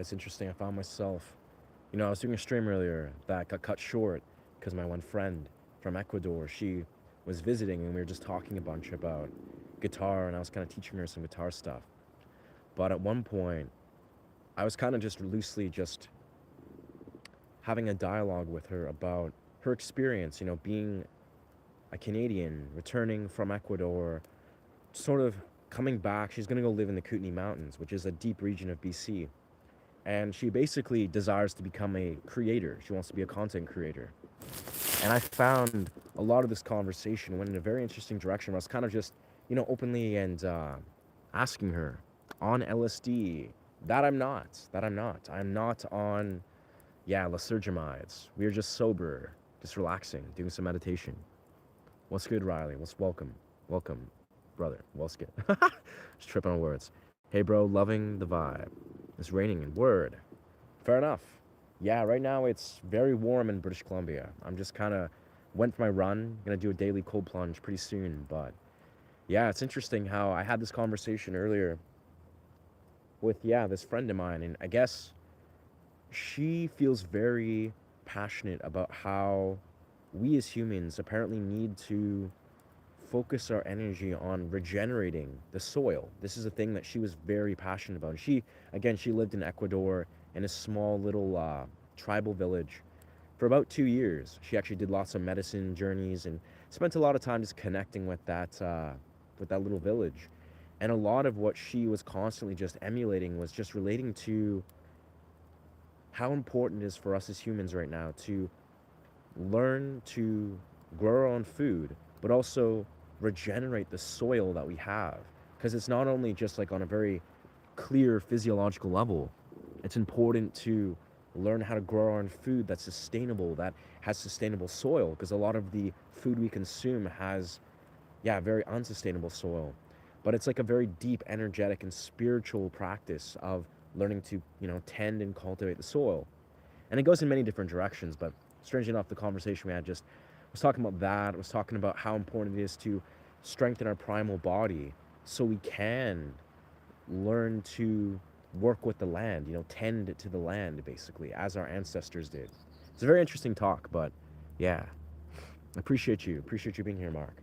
It's interesting. I found myself, I was doing a stream earlier that got cut short because my one friend from Ecuador, she was visiting and we were just talking a bunch about guitar and I was kind of teaching her some guitar stuff. But at one point, I was kind of just loosely just having a dialogue with her about her experience, being a Canadian, returning from Ecuador, sort of coming back. She's going to go live in the Kootenay Mountains, which is a deep region of BC. And she basically desires to become a creator. She wants to be a content creator. And I found a lot of this conversation went in a very interesting direction where I was kind of just, openly and asking her on LSD that I'm not, I'm not on, yeah, lysergamides. We are just sober, just relaxing, doing some meditation. What's good, Riley? Welcome, brother. What's good? Just tripping on words. Hey, bro, loving the vibe. It's raining in word. Fair enough. Yeah, right now it's very warm in British Columbia. I'm just kind of went for my run. Gonna do a daily cold plunge pretty soon. But yeah, it's interesting how I had this conversation earlier with, yeah, this friend of mine. And I guess she feels very passionate about how we as humans apparently need to focus our energy on regenerating the soil. This is a thing that she was very passionate about. Again, she lived in Ecuador in a small little tribal village for about 2 years. She actually did lots of medicine journeys and spent a lot of time just connecting with that little village. And a lot of what she was constantly just emulating was just relating to how important it is for us as humans right now to learn to grow our own food, but also regenerate the soil that we have. Because it's not only just like on a very clear physiological level, it's important to learn how to grow our own food that's sustainable, that has sustainable soil. Because a lot of the food we consume has, yeah, very unsustainable soil. But it's like a very deep, energetic, and spiritual practice of learning to, tend and cultivate the soil. And it goes in many different directions, but strangely enough, the conversation we had just was talking about that. It was talking about how important it is to strengthen our primal body so we can learn to work with the land, tend to the land, basically, as our ancestors did. It's a very interesting talk, but yeah, I appreciate you. Appreciate you being here, Mark.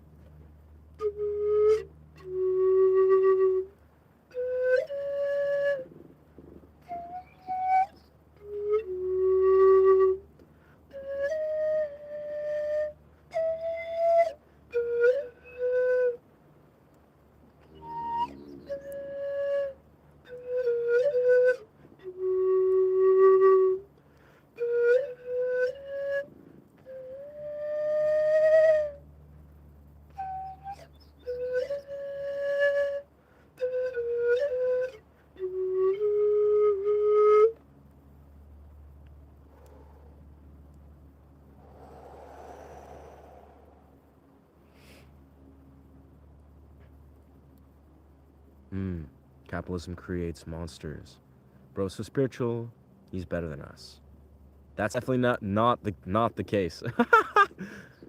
Hmm. Capitalism creates monsters. Bro, so spiritual, he's better than us. That's definitely not the case.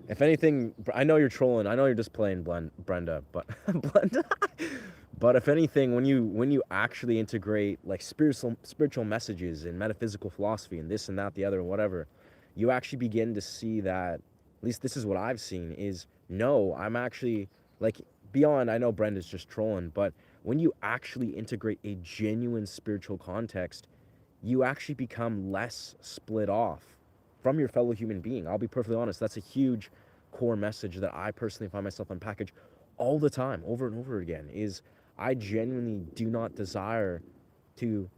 If anything, I know you're trolling. I know you're just playing Brenda, but Brenda. But if anything, when you actually integrate like spiritual messages and metaphysical philosophy and this and that, the other, and whatever, you actually begin to see that. At least this is what I've seen. Is no, I'm actually like beyond. I know Brenda's just trolling, but when you actually integrate a genuine spiritual context, you actually become less split off from your fellow human being. I'll be perfectly honest. That's a huge core message that I personally find myself unpackage all the time, over and over again, is I genuinely do not desire to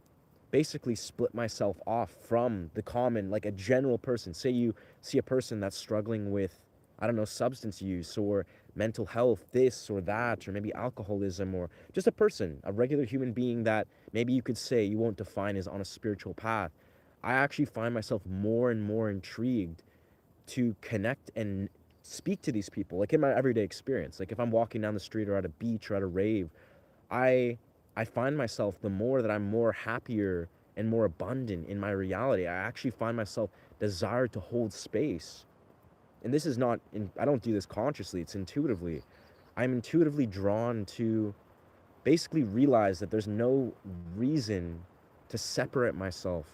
basically split myself off from the common, like a general person. Say you see a person that's struggling with, I don't know, substance use or mental health, this or that, or maybe alcoholism, or just a person, a regular human being that maybe you could say you won't define as on a spiritual path. I actually find myself more and more intrigued to connect and speak to these people, like in my everyday experience. Like if I'm walking down the street or at a beach or at a rave, I I find myself, the more that I'm more happier and more abundant in my reality, I actually find myself desire to hold space. And this is not in, I don't do this consciously, it's intuitively. I'm intuitively drawn to basically realize that there's no reason to to separate myself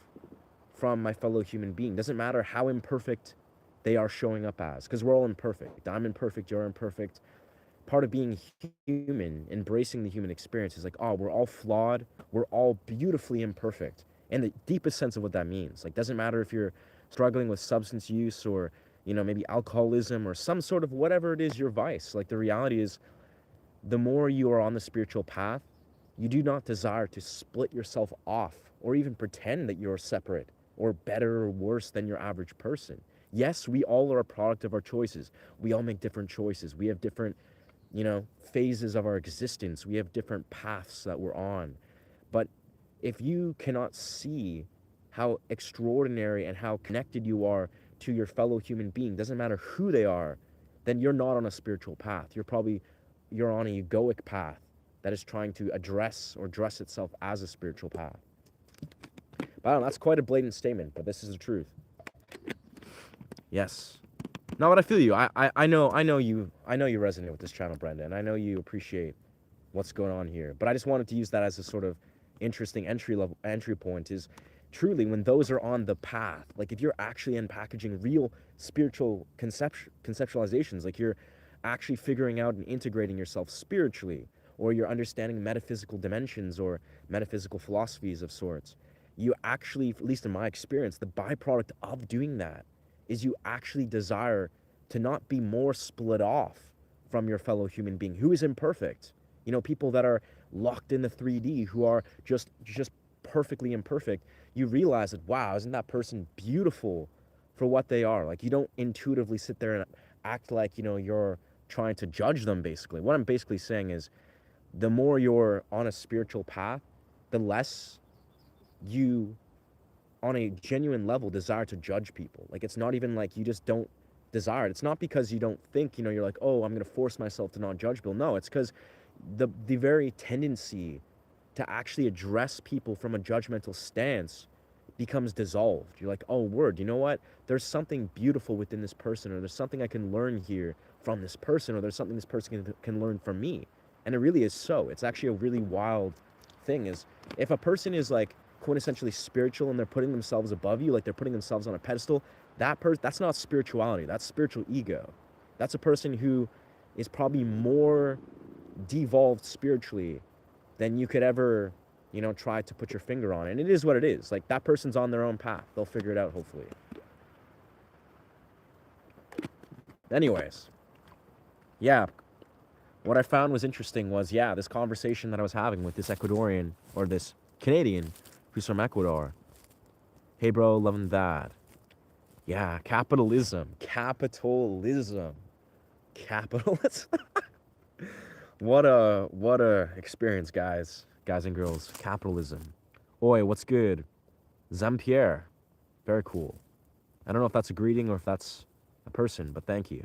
from my fellow human being. Doesn't matter how imperfect they are showing up as, because we're all imperfect. I'm imperfect, you're imperfect. Part of being human, embracing the human experience, is like, oh, we're all flawed, we're all beautifully imperfect. And the deepest sense of what that means. Like, doesn't matter if you're struggling with substance use or, maybe alcoholism or some sort of whatever it is, your vice. Like, the reality is, the more you are on the spiritual path, you do not desire to split yourself off or even pretend that you're separate or better or worse than your average person. Yes, we all are a product of our choices. We all make different choices. We have different, phases of our existence. We have different paths that we're on. But if you cannot see how extraordinary and how connected you are to your fellow human being, doesn't matter who they are, then you're not on a spiritual path. You're on a egoic path that is trying to address or dress itself as a spiritual path. But I don't know, that's quite a blatant statement, but this is the truth. Yes. No, but I feel you. I know you resonate with this channel, Brenda, and I know you appreciate what's going on here. But I just wanted to use that as a sort of interesting entry point, is truly when those are on the path, like if you're actually unpackaging real spiritual conceptualizations, like you're actually figuring out and integrating yourself spiritually, or you're understanding metaphysical dimensions or metaphysical philosophies of sorts, you actually, at least in my experience, the byproduct of doing that is you actually desire to not be more split off from your fellow human being who is imperfect. People that are locked in the 3D, who are just perfectly imperfect. You realize that, wow, isn't that person beautiful for what they are? Like, you don't intuitively sit there and act like, you're trying to judge them, basically. What I'm basically saying is, the more you're on a spiritual path, the less you, on a genuine level, desire to judge people. Like, it's not even like you just don't desire it. It's not because you don't think, you're like, oh, I'm going to force myself to not judge people. No, it's because the very tendency to actually address people from a judgmental stance becomes dissolved. You're like, oh, word, you know what? There's something beautiful within this person, or there's something I can learn here from this person, or there's something this person can learn from me. And it really is so. It's actually a really wild thing, is if a person is like quintessentially spiritual and they're putting themselves above you, like they're putting themselves on a pedestal, that's not spirituality. That's spiritual ego. That's a person who is probably more devolved spiritually than you could ever, try to put your finger on. And it is what it is. Like, that person's on their own path. They'll figure it out, hopefully. Anyways, yeah, what I found was interesting was, this conversation that I was having with this Ecuadorian, or this Canadian who's from Ecuador. Hey, bro, loving that. Yeah, capitalism. What a experience, guys and girls. Capitalism. Oi, what's good? Zampier. Very cool. I don't know if that's a greeting or if that's a person, but thank you.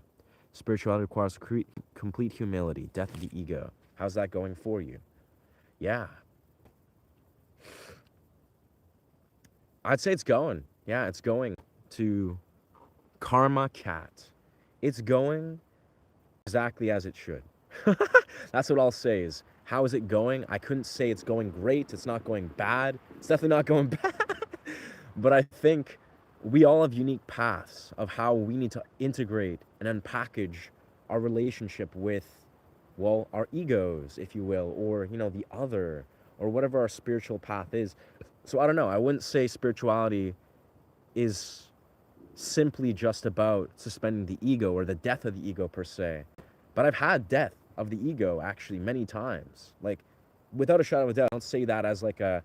Spirituality requires complete humility, death of the ego. How's that going for you? Yeah. I'd say it's going. Yeah, it's going to Karma Cat. It's going exactly as it should. That's what I'll say is, how is it going? I couldn't say it's going great. It's not going bad. It's definitely not going bad. But I think we all have unique paths of how we need to integrate and unpackage our relationship with, well, our egos, if you will, or, the other, or whatever our spiritual path is. So I don't know. I wouldn't say spirituality is simply just about suspending the ego or the death of the ego per se. But I've had death of the ego actually many times. Like, without a shadow of a doubt, I don't say that as like a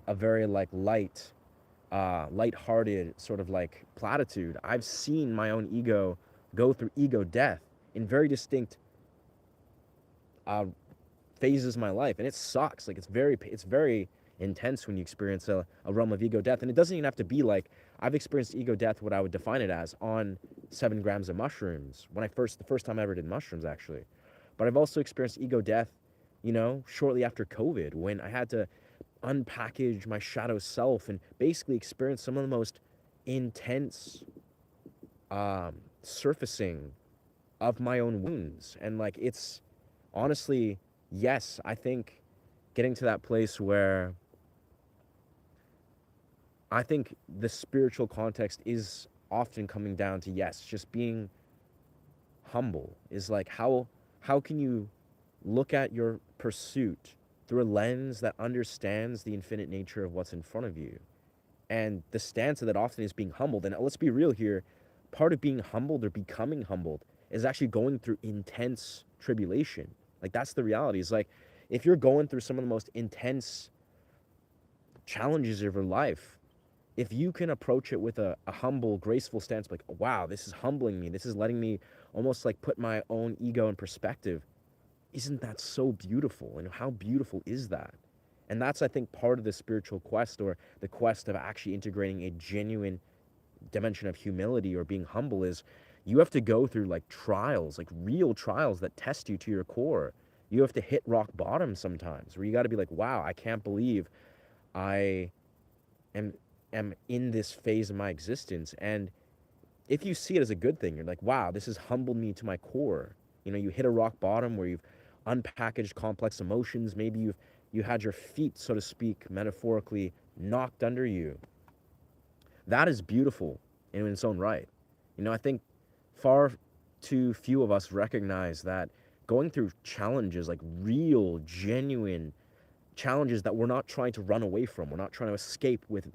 very like light-hearted sort of like platitude. I've seen my own ego go through ego death in very distinct phases of my life, and it sucks. Like, it's very intense when you experience a realm of ego death. And it doesn't even have to be like, I've experienced ego death, what I would define it as, on 7 grams of mushrooms, when the first time I ever did mushrooms, actually. But I've also experienced ego death, shortly after COVID, when I had to unpackage my shadow self and basically experience some of the most intense surfacing of my own wounds. And like, it's honestly, yes, I think getting to that place where I think the spiritual context is often coming down to, yes, just being humble. Is like, how can you look at your pursuit through a lens that understands the infinite nature of what's in front of you. And the stance of that often is being humbled. And let's be real here, part of being humbled or becoming humbled is actually going through intense tribulation. Like, that's the reality. Is like, if you're going through some of the most intense challenges of your life, if you can approach it with a humble, graceful stance, like, wow, this is humbling me, this is letting me almost like put my own ego in perspective, isn't that so beautiful? And how beautiful is that? And that's, I think, part of the spiritual quest, or the quest of actually integrating a genuine dimension of humility or being humble, is you have to go through like trials, like real trials that test you to your core. You have to hit rock bottom sometimes, where you got to be like, wow, I can't believe I am am in this phase of my existence. And if you see it as a good thing, you're like, wow, this has humbled me to my core. You know, you hit a rock bottom where you've unpackaged complex emotions. Maybe you had your feet, so to speak, metaphorically knocked under you. That is beautiful in its own right. You know, I think far too few of us recognize that going through challenges, like real, genuine challenges that we're not trying to run away from, we're not trying to escape with,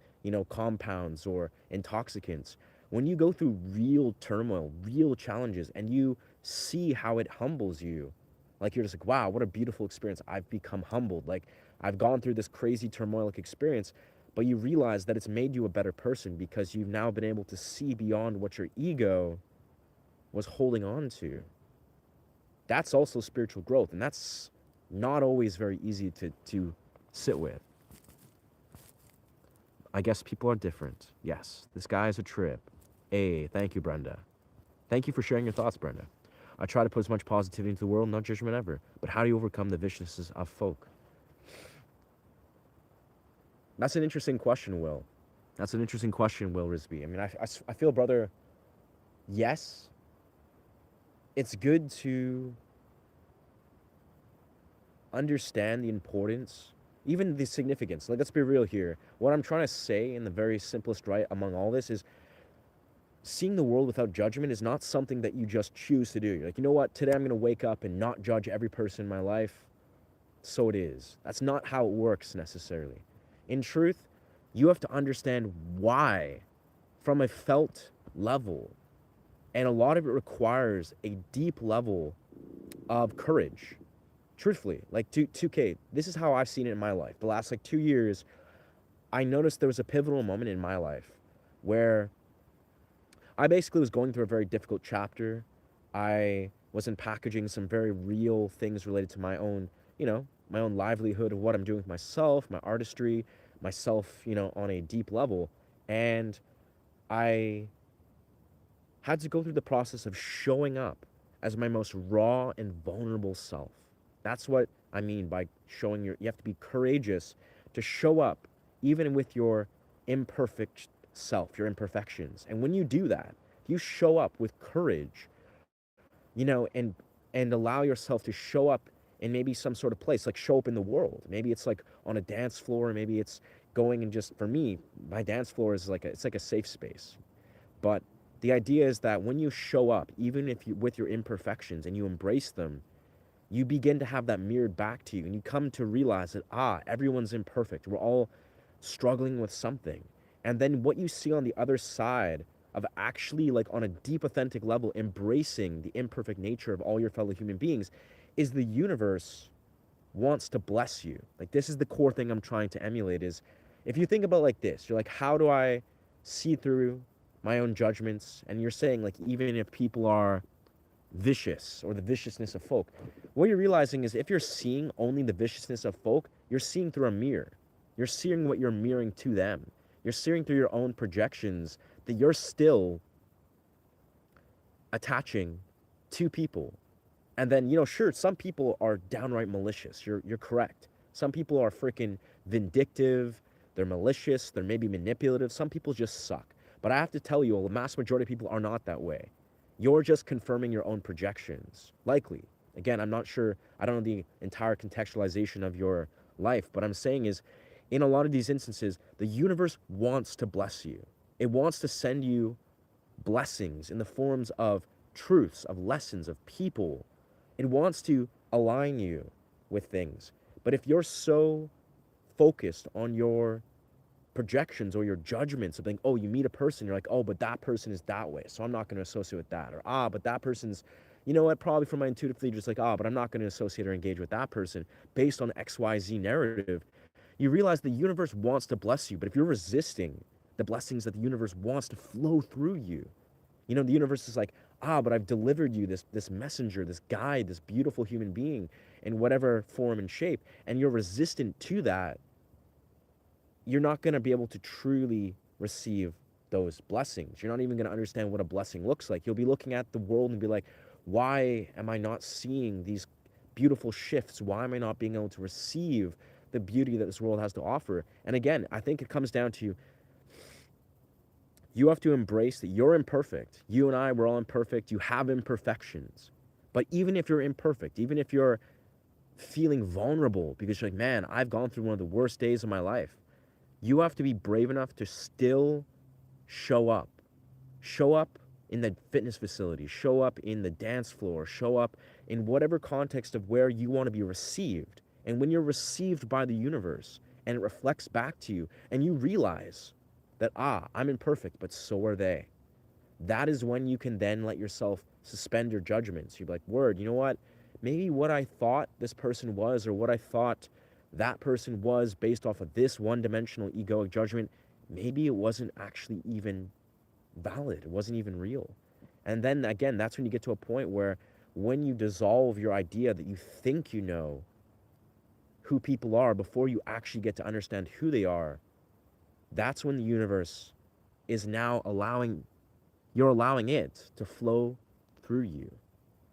compounds or intoxicants. When you go through real turmoil, real challenges, and you see how it humbles you, like, you're just like, wow, what a beautiful experience. I've become humbled. Like, I've gone through this crazy turmoilic experience, but you realize that it's made you a better person because you've now been able to see beyond what your ego was holding on to. That's also spiritual growth, and that's not always very easy to sit with. I guess people are different. Yes, this guy is a trip. Hey, thank you, Brenda. Thank you for sharing your thoughts, Brenda. I try to put as much positivity into the world, no judgment ever. But how do you overcome the viciousness of folk? That's an interesting question, Will. That's an interesting question, Will Risby. I mean, I feel, brother, yes, it's good to understand the importance, even the significance. Like, let's be real here. What I'm trying to say in the very simplest right among all this is, seeing the world without judgment is not something that you just choose to do. You're like, you know what, today I'm going to wake up and not judge every person in my life. So it is. That's not how it works necessarily. In truth, you have to understand why from a felt level. And a lot of it requires a deep level of courage. Truthfully, like 2K, this is how I've seen it in my life. The last like 2 years, I noticed there was a pivotal moment in my life where I basically was going through a very difficult chapter. I was packaging some very real things related to my own, my own livelihood, of what I'm doing with myself, my artistry, myself, on a deep level. And I had to go through the process of showing up as my most raw and vulnerable self. That's what I mean by you have to be courageous to show up even with your imperfect self, your imperfections. And when you do that, you show up with courage, and allow yourself to show up in maybe some sort of place, like show up in the world. Maybe it's like on a dance floor, maybe it's going and just, for me, my dance floor is like it's like a safe space. But the idea is that when you show up, even if you with your imperfections and you embrace them, you begin to have that mirrored back to you, and you come to realize that, everyone's imperfect. We're all struggling with something. And then what you see on the other side of actually, like, on a deep, authentic level, embracing the imperfect nature of all your fellow human beings, is the universe wants to bless you. Like, this is the core thing I'm trying to emulate. Is, if you think about it like this, you're like, how do I see through my own judgments? And you're saying, like, even if people are vicious, or the viciousness of folk, what you're realizing is, if you're seeing only the viciousness of folk, you're seeing through a mirror. You're seeing what you're mirroring to them. You're seeing through your own projections that you're still attaching to people. And then, sure, some people are downright malicious. You're correct. Some people are freaking vindictive. They're malicious. They're maybe manipulative. Some people just suck. But I have to tell you, the mass majority of people are not that way. You're just confirming your own projections, likely. Again, I'm not sure. I don't know the entire contextualization of your life. But I'm saying is, in a lot of these instances, the universe wants to bless you. It wants to send you blessings in the forms of truths, of lessons, of people. It wants to align you with things. But if you're so focused on your projections or your judgments of being, oh, you meet a person, you're like, oh, but that person is that way, so I'm not going to associate with that. Or, but that person's, you know what, probably from my intuitive thing, just like, but I'm not going to associate or engage with that person based on XYZ narrative. You realize the universe wants to bless you, but if you're resisting the blessings that the universe wants to flow through you, the universe is like, but I've delivered you this messenger, this guide, this beautiful human being in whatever form and shape, and you're resistant to that, you're not going to be able to truly receive those blessings. You're not even going to understand what a blessing looks like. You'll be looking at the world and be like, why am I not seeing these beautiful shifts? Why am I not being able to receive the beauty that this world has to offer? And again, I think it comes down to you have to embrace that you're imperfect. You and I, we're all imperfect. You have imperfections. But even if you're imperfect, even if you're feeling vulnerable because you're like, man, I've gone through one of the worst days of my life, you have to be brave enough to still show up. Show up in the fitness facility, show up in the dance floor, show up in whatever context of where you want to be received. And when you're received by the universe and it reflects back to you and you realize that, I'm imperfect, but so are they. That is when you can then let yourself suspend your judgments. You're like, word, you know what? Maybe what I thought this person was or what I thought that person was based off of this one-dimensional egoic judgment, maybe it wasn't actually even valid. It wasn't even real. And then again, that's when you get to a point where when you dissolve your idea that you think you know who people are before you actually get to understand who they are, that's when the universe is now you're allowing it to flow through you.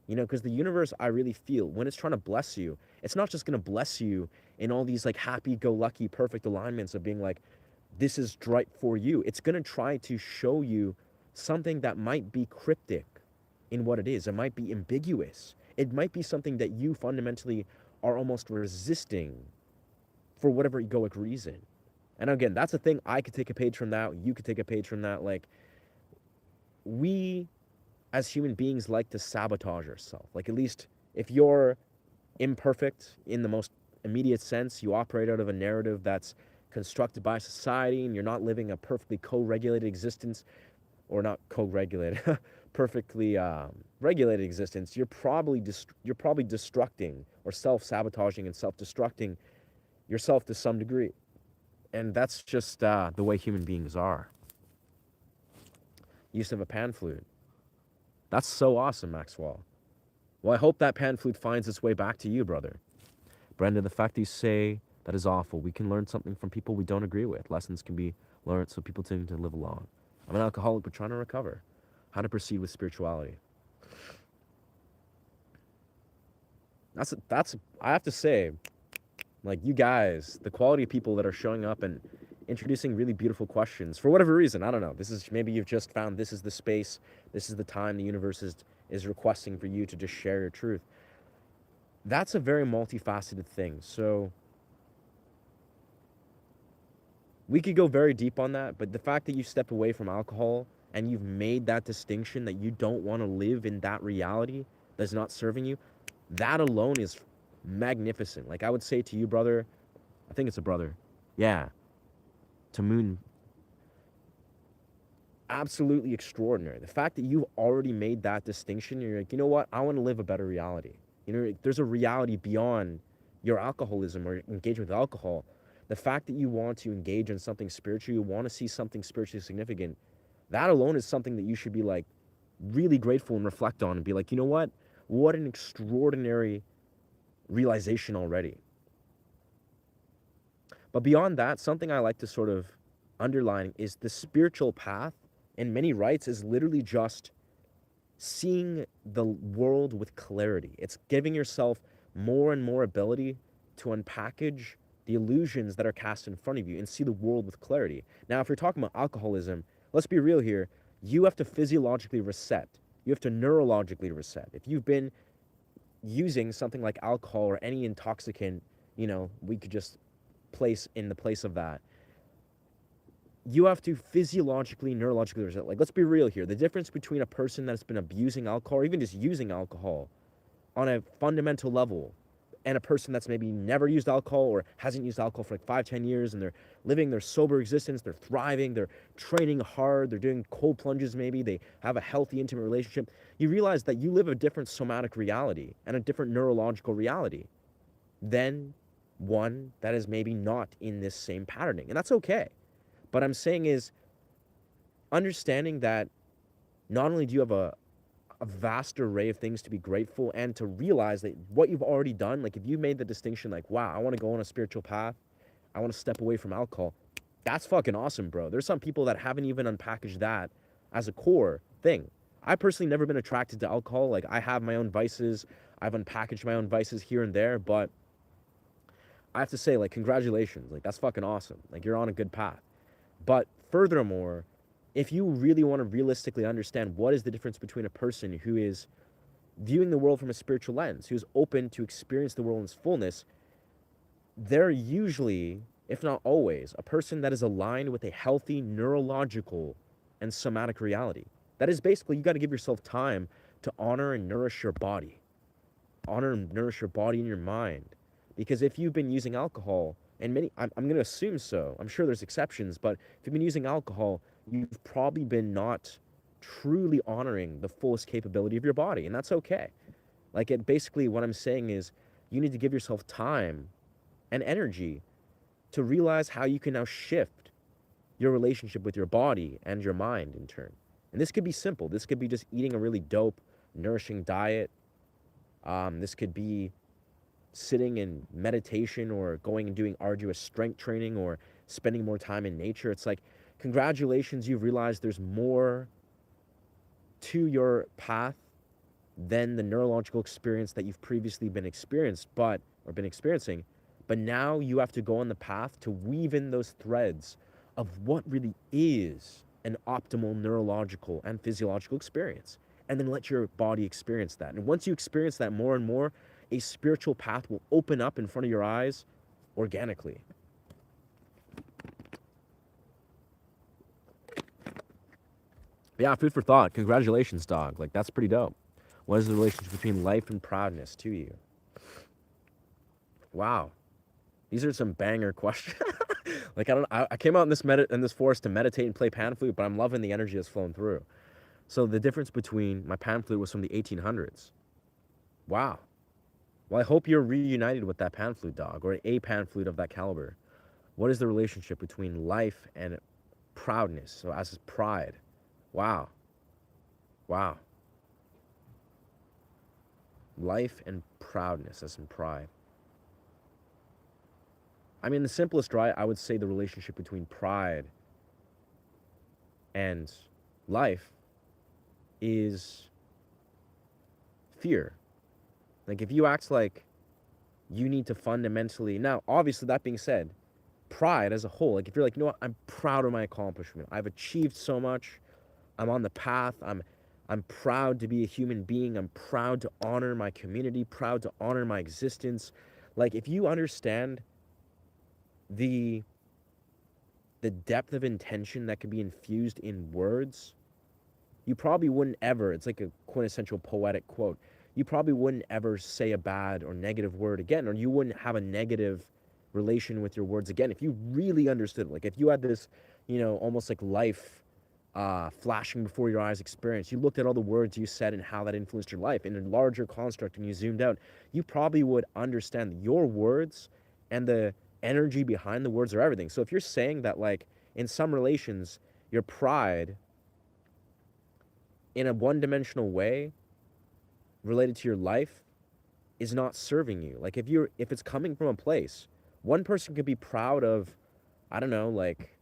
Because the universe, I really feel, when it's trying to bless you, it's not just going to bless you in all these like happy-go-lucky, perfect alignments of being like, this is right for you. It's going to try to show you something that might be cryptic in what it is. It might be ambiguous. It might be something that you fundamentally are almost resisting for whatever egoic reason. And again, that's the thing. I could take a page from that. You could take a page from that. Like, we as human beings like to sabotage ourselves. Like, at least if you're imperfect in the most immediate sense, you operate out of a narrative that's constructed by society and you're not living a perfectly co-regulated existence, or not co-regulated, perfectly regulated existence, you're probably destructing or self-sabotaging and self-destructing yourself to some degree. And that's just the way human beings are. You used to have a pan flute. That's so awesome, Maxwell. Well, I hope that pan flute finds its way back to you, brother. Brendan, the fact that you say that is awful. We can learn something from people we don't agree with. Lessons can be learned so people tend to live along. I'm an alcoholic, but trying to recover. How to proceed with spirituality. That's I have to say, like, you guys, the quality of people that are showing up and introducing really beautiful questions for whatever reason. I don't know. This is, maybe you've just found this is the space, this is the time the universe is requesting for you to just share your truth. That's a very multifaceted thing. So we could go very deep on that, but the fact that you step away from alcohol and you've made that distinction that you don't want to live in that reality that's not serving you, that alone is magnificent. Like, I would say to you, brother, I think it's a brother. Yeah. To Moon. Absolutely extraordinary. The fact that you've already made that distinction, you're like, you know what? I want to live a better reality. There's a reality beyond your alcoholism or engagement with alcohol. The fact that you want to engage in something spiritual, you want to see something spiritually significant, that alone is something that you should be like really grateful and reflect on and be like, you know what? What an extraordinary realization already. But beyond that, something I like to sort of underline is the spiritual path in many rights is literally just seeing the world with clarity. It's giving yourself more and more ability to unpackage the illusions that are cast in front of you and see the world with clarity. Now, if you're talking about alcoholism, let's be real here. You have to physiologically reset. You have to neurologically reset. If you've been using something like alcohol or any intoxicant, we could just the place of that, you have to physiologically, neurologically resist. Like, let's be real here. The difference between a person that's been abusing alcohol or even just using alcohol on a fundamental level and a person that's maybe never used alcohol or hasn't used alcohol for like 5, 10 years, and they're living their sober existence, they're thriving, they're training hard, they're doing cold plunges, maybe they have a healthy, intimate relationship. You realize that you live a different somatic reality and a different neurological reality than one that is maybe not in this same patterning. And that's okay. But I'm saying is understanding that not only do you have a vast array of things to be grateful and to realize that what you've already done, like if you made the distinction, like, wow, I want to go on a spiritual path, I want to step away from alcohol, that's fucking awesome, bro. There's some people that haven't even unpackaged that as a core thing. I personally never been attracted to alcohol. Like, I have my own vices. I've unpackaged my own vices here and there, but I have to say, like, congratulations. Like, that's fucking awesome. Like, you're on a good path. But furthermore, if you really want to realistically understand what is the difference between a person who is viewing the world from a spiritual lens, who's open to experience the world in its fullness, they're usually, if not always, a person that is aligned with a healthy neurological and somatic reality. That is basically, you got to give yourself time to honor and nourish your body. Honor and nourish your body and your mind. Because if you've been using alcohol, and I'm going to assume so, I'm sure there's exceptions, but if you've been using alcohol, you've probably been not truly honoring the fullest capability of your body, and that's okay. Like, it basically, what I'm saying is you need to give yourself time and energy to realize how you can now shift your relationship with your body and your mind in turn. And this could be simple. This could be just eating a really dope, nourishing diet. This could be sitting in meditation or going and doing arduous strength training or spending more time in nature. It's like, congratulations, you've realized there's more to your path than the neurological experience that you've previously been experiencing. But now you have to go on the path to weave in those threads of what really is an optimal neurological and physiological experience, and then let your body experience that. And once you experience that more and more, a spiritual path will open up in front of your eyes organically. Yeah, food for thought. Congratulations, dog. Like, that's pretty dope. What is the relationship between life and proudness to you? Wow. These are some banger questions. Like, I came out in this forest to meditate and play pan flute, but I'm loving the energy that's flowing through. So the difference between my pan flute was from the 1800s. Wow. Well, I hope you're reunited with that pan flute, dog, or a pan flute of that caliber. What is the relationship between life and proudness? So as pride. Wow. Wow. Life and proudness, as in pride. I mean, the simplest, right? I would say the relationship between pride and life is fear. Like, if you act like you need to fundamentally... Now, obviously, that being said, pride as a whole, like, if you're like, you know what, I'm proud of my accomplishment. I've achieved so much. I'm on the path. I'm proud to be a human being. I'm proud to honor my community, proud to honor my existence. Like, if you understand the depth of intention that could be infused in words, you probably wouldn't ever, it's like a quintessential poetic quote, you probably wouldn't ever say a bad or negative word again, or you wouldn't have a negative relation with your words again if you really understood. Like, if you had this, almost like life flashing before your eyes experience, you looked at all the words you said and how that influenced your life in a larger construct, and you zoomed out, you probably would understand that your words and the energy behind the words are everything. So if you're saying that, like, in some relations, your pride in a one-dimensional way related to your life is not serving you. Like, if it's coming from a place, one person could be proud of, I don't know, like,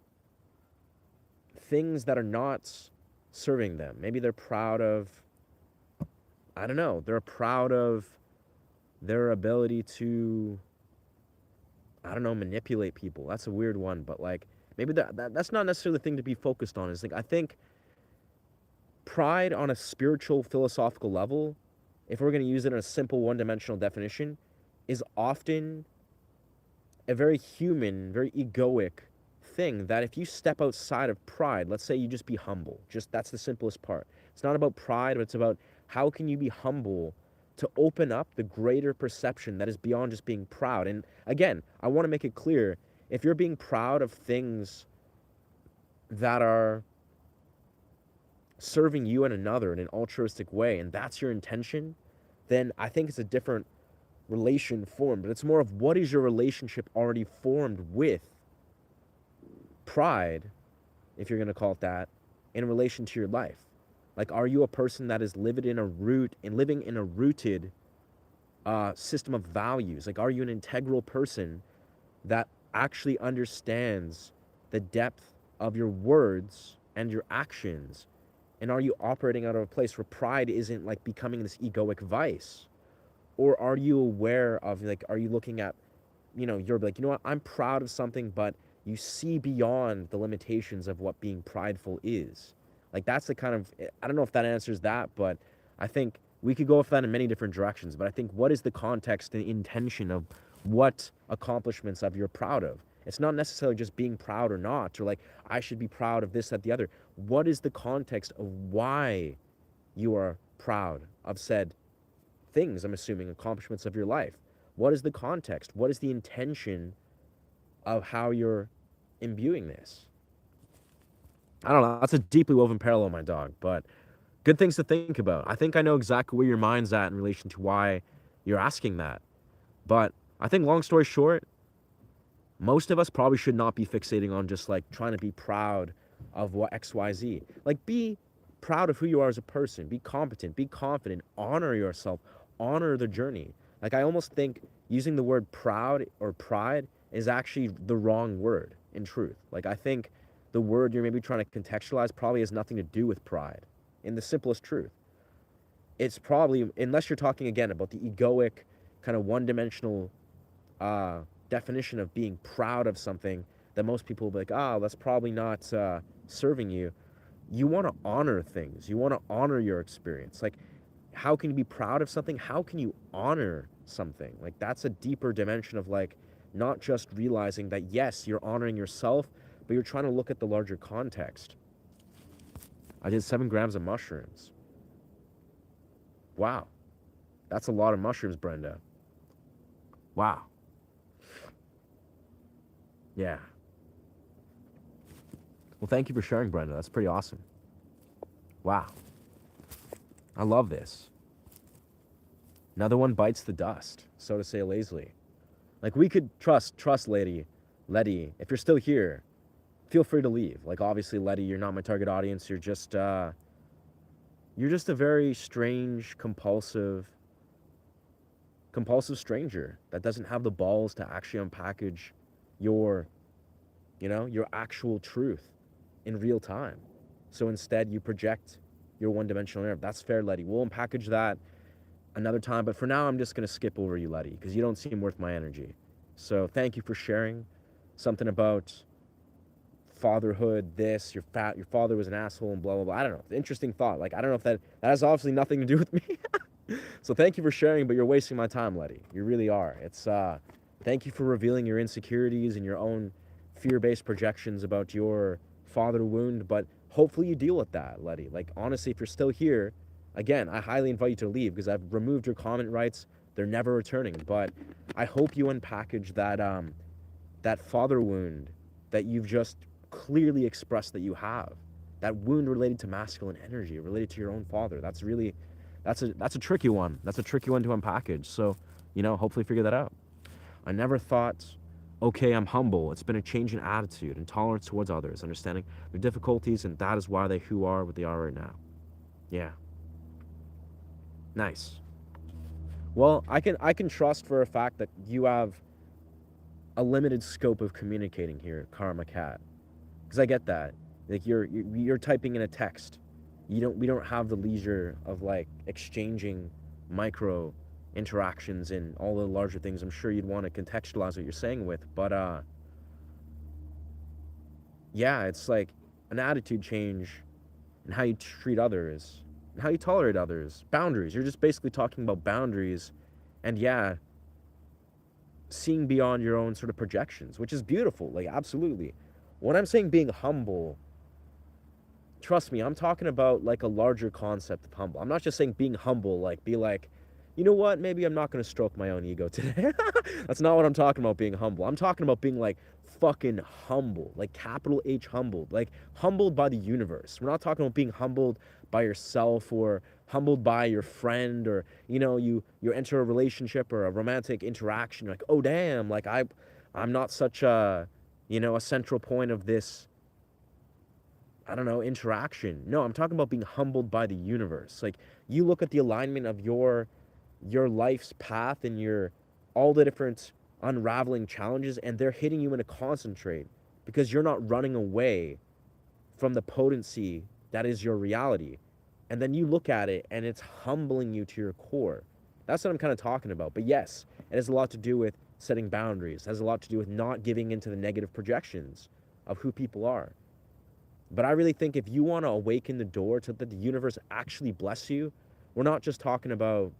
things that are not serving them. Maybe they're proud of, I don't know, they're proud of their ability to, I don't know, manipulate people. That's a weird one, but, like, maybe that's not necessarily the thing to be focused on. It's like, I think pride on a spiritual, philosophical level, if we're going to use it in a simple one-dimensional definition, is often a very human, very egoic thing that if you step outside of pride, let's say you just be humble, just that's the simplest part. It's not about pride, but it's about how can you be humble to open up the greater perception that is beyond just being proud. And again, I want to make it clear, if you're being proud of things that are serving you and another in an altruistic way, and that's your intention, then I think it's a different relation formed. But it's more of what is your relationship already formed with pride, if you're going to call it that, in relation to your life. Like, are you a person that is living in a rooted system of values? Like, are you an integral person that actually understands the depth of your words and your actions? And are you operating out of a place where pride isn't like becoming this egoic vice? Or are you aware of, like, are you looking at, you're like, you know what, I'm proud of something, but you see beyond the limitations of what being prideful is. Like, that's the kind of, I don't know if that answers that, but I think we could go with that in many different directions. But I think, what is the context and intention of what accomplishments of you're proud of? It's not necessarily just being proud or not, or like, I should be proud of this, that, the other. What is the context of why you are proud of said things, I'm assuming, accomplishments of your life? What is the context? What is the intention of how you're imbuing this? I don't know. That's a deeply woven parallel, my dog, but good things to think about. I think I know exactly where your mind's at in relation to why you're asking that. But I think, long story short, most of us probably should not be fixating on just like trying to be proud of what XYZ. Like, be proud of who you are as a person. Be competent, be confident, honor yourself, honor the journey. Like, I almost think using the word proud or pride is actually the wrong word in truth. Like, I think the word you're maybe trying to contextualize probably has nothing to do with pride in the simplest truth. It's probably, unless you're talking again about the egoic, kind of one-dimensional definition of being proud of something that most people will be like, oh, that's probably not serving you. You want to honor things. You want to honor your experience. Like, how can you be proud of something? How can you honor something? Like, that's a deeper dimension of, like, not just realizing that, yes, you're honoring yourself, but you're trying to look at the larger context. I did 7 grams of mushrooms. Wow. That's a lot of mushrooms, Brenda. Wow. Yeah. Well, thank you for sharing, Brenda. That's pretty awesome. Wow. I love this. Another one bites the dust, so to say lazily. Like, we could trust Letty, if you're still here, feel free to leave. Like, obviously, Letty, you're not my target audience. You're just a very strange, compulsive stranger that doesn't have the balls to actually unpackage your actual truth in real time. So instead, you project your one-dimensional narrative. That's fair, Letty. We'll unpackage that another time. But for now, I'm just going to skip over you, Letty, because you don't seem worth my energy. So thank you for sharing something about fatherhood, this, your father was an asshole, and blah, blah, blah. I don't know. Interesting thought. Like, I don't know if that has obviously nothing to do with me. So thank you for sharing, but you're wasting my time, Letty. You really are. It's, thank you for revealing your insecurities and your own fear-based projections about your father wound, but hopefully you deal with that, Letty. Like, honestly, if you're still here, again, I highly invite you to leave because I've removed your comment rights. They're never returning, but I hope you unpackage that father wound that you've just clearly expressed that you have. That wound related to masculine energy, related to your own father. That's a tricky one. That's a tricky one to unpackage. So, hopefully figure that out. I never thought, okay, I'm humble. It's been a change in attitude and tolerance towards others, understanding their difficulties, and that is why they who are what they are right now. Yeah. Nice. Well, I can trust for a fact that you have a limited scope of communicating here, Karma Cat, because I get that. Like, you're typing in a text. We don't have the leisure of like exchanging micro interactions and all the larger things I'm sure you'd want to contextualize what you're saying with, but yeah, it's like an attitude change in how you treat others and how you tolerate others. Boundaries. You're just basically talking about boundaries, and yeah, seeing beyond your own sort of projections, which is beautiful. Like, absolutely. When I'm saying being humble, trust me, I'm talking about like a larger concept of humble. I'm not just saying being humble, like be like, you know what, maybe I'm not going to stroke my own ego today. That's not what I'm talking about being humble. I'm talking about being like fucking humble, like capital H humbled, like humbled by the universe. We're not talking about being humbled by yourself or humbled by your friend, or you enter a relationship or a romantic interaction, like, oh damn, like I'm not such a central point of this, I don't know, interaction. No, I'm talking about being humbled by the universe. Like, you look at the alignment of your life's path and your all the different unraveling challenges, and they're hitting you in a concentrate because you're not running away from the potency that is your reality. And then you look at it and it's humbling you to your core. That's what I'm kind of talking about. But yes, it has a lot to do with setting boundaries. It has a lot to do with not giving into the negative projections of who people are. But I really think if you want to awaken the door to let the universe actually bless you, we're not just talking about,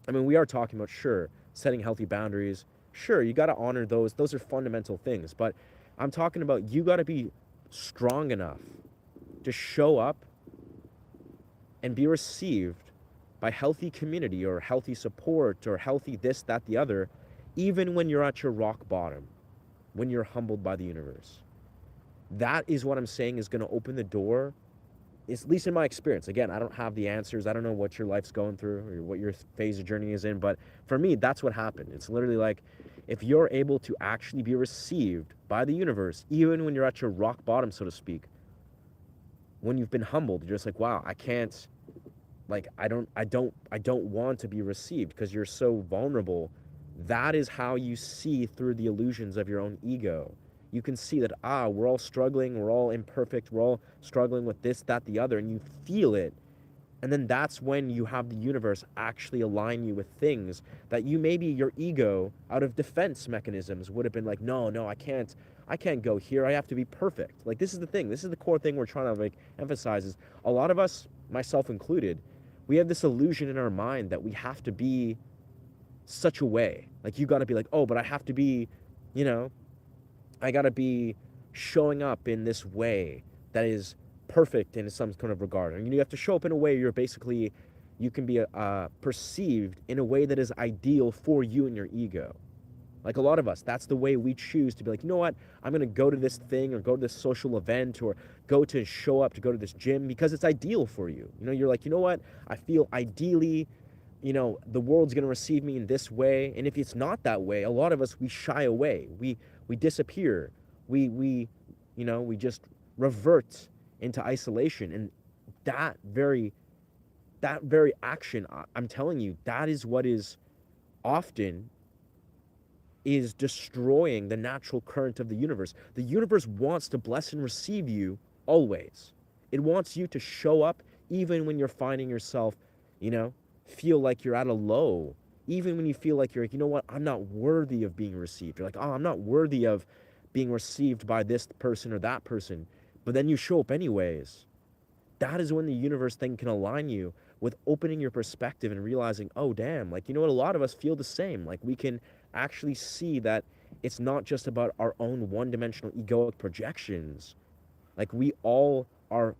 I mean, we are talking about, sure, setting healthy boundaries. Sure, you got to honor those. Those are fundamental things. But I'm talking about you got to be strong enough to show up and be received by healthy community or healthy support or healthy this, that, the other, even when you're at your rock bottom, when you're humbled by the universe. That is what I'm saying is going to open the door, at least in my experience. Again, I don't have the answers. I don't know what your life's going through or what your phase of journey is in. But for me, that's what happened. It's literally like, if you're able to actually be received by the universe, even when you're at your rock bottom, so to speak, when you've been humbled, you're just like, wow, I can't, like, I don't want to be received because you're so vulnerable. That is how you see through the illusions of your own ego. You can see that, we're all struggling, we're all imperfect, we're all struggling with this, that, the other, and you feel it. And then that's when you have the universe actually align you with things that you, maybe your ego, out of defense mechanisms, would have been like, no, I can't go here. I have to be perfect. Like, this is the thing. This is the core thing we're trying to like emphasize is a lot of us, myself included, we have this illusion in our mind that we have to be such a way. Like, you got to be like, oh, but I have to be, you know, I got to be showing up in this way that is perfect in some kind of regard. And you have to show up in a way you can be perceived in a way that is ideal for you and your ego. Like, a lot of us, that's the way we choose to be like, you know what, I'm going to go to this thing or go to this social event or go to show up to go to this gym because it's ideal for you. You're like, you know what, I feel ideally, the world's going to receive me in this way. And if it's not that way, a lot of us, we shy away. We disappear. We just revert into isolation. And that very action, I'm telling you, that is what is often is destroying the natural current of the universe. The universe wants to bless and receive you always. It wants you to show up even when you're finding yourself, feel like you're at a low. Even when you feel like you're like, you know what, I'm not worthy of being received. You're like, oh, I'm not worthy of being received by this person or that person. But then you show up anyways. That is when the universe then can align you with opening your perspective and realizing, oh, damn, like, you know what, a lot of us feel the same. Like, we can actually see that it's not just about our own one-dimensional egoic projections. Like, we all are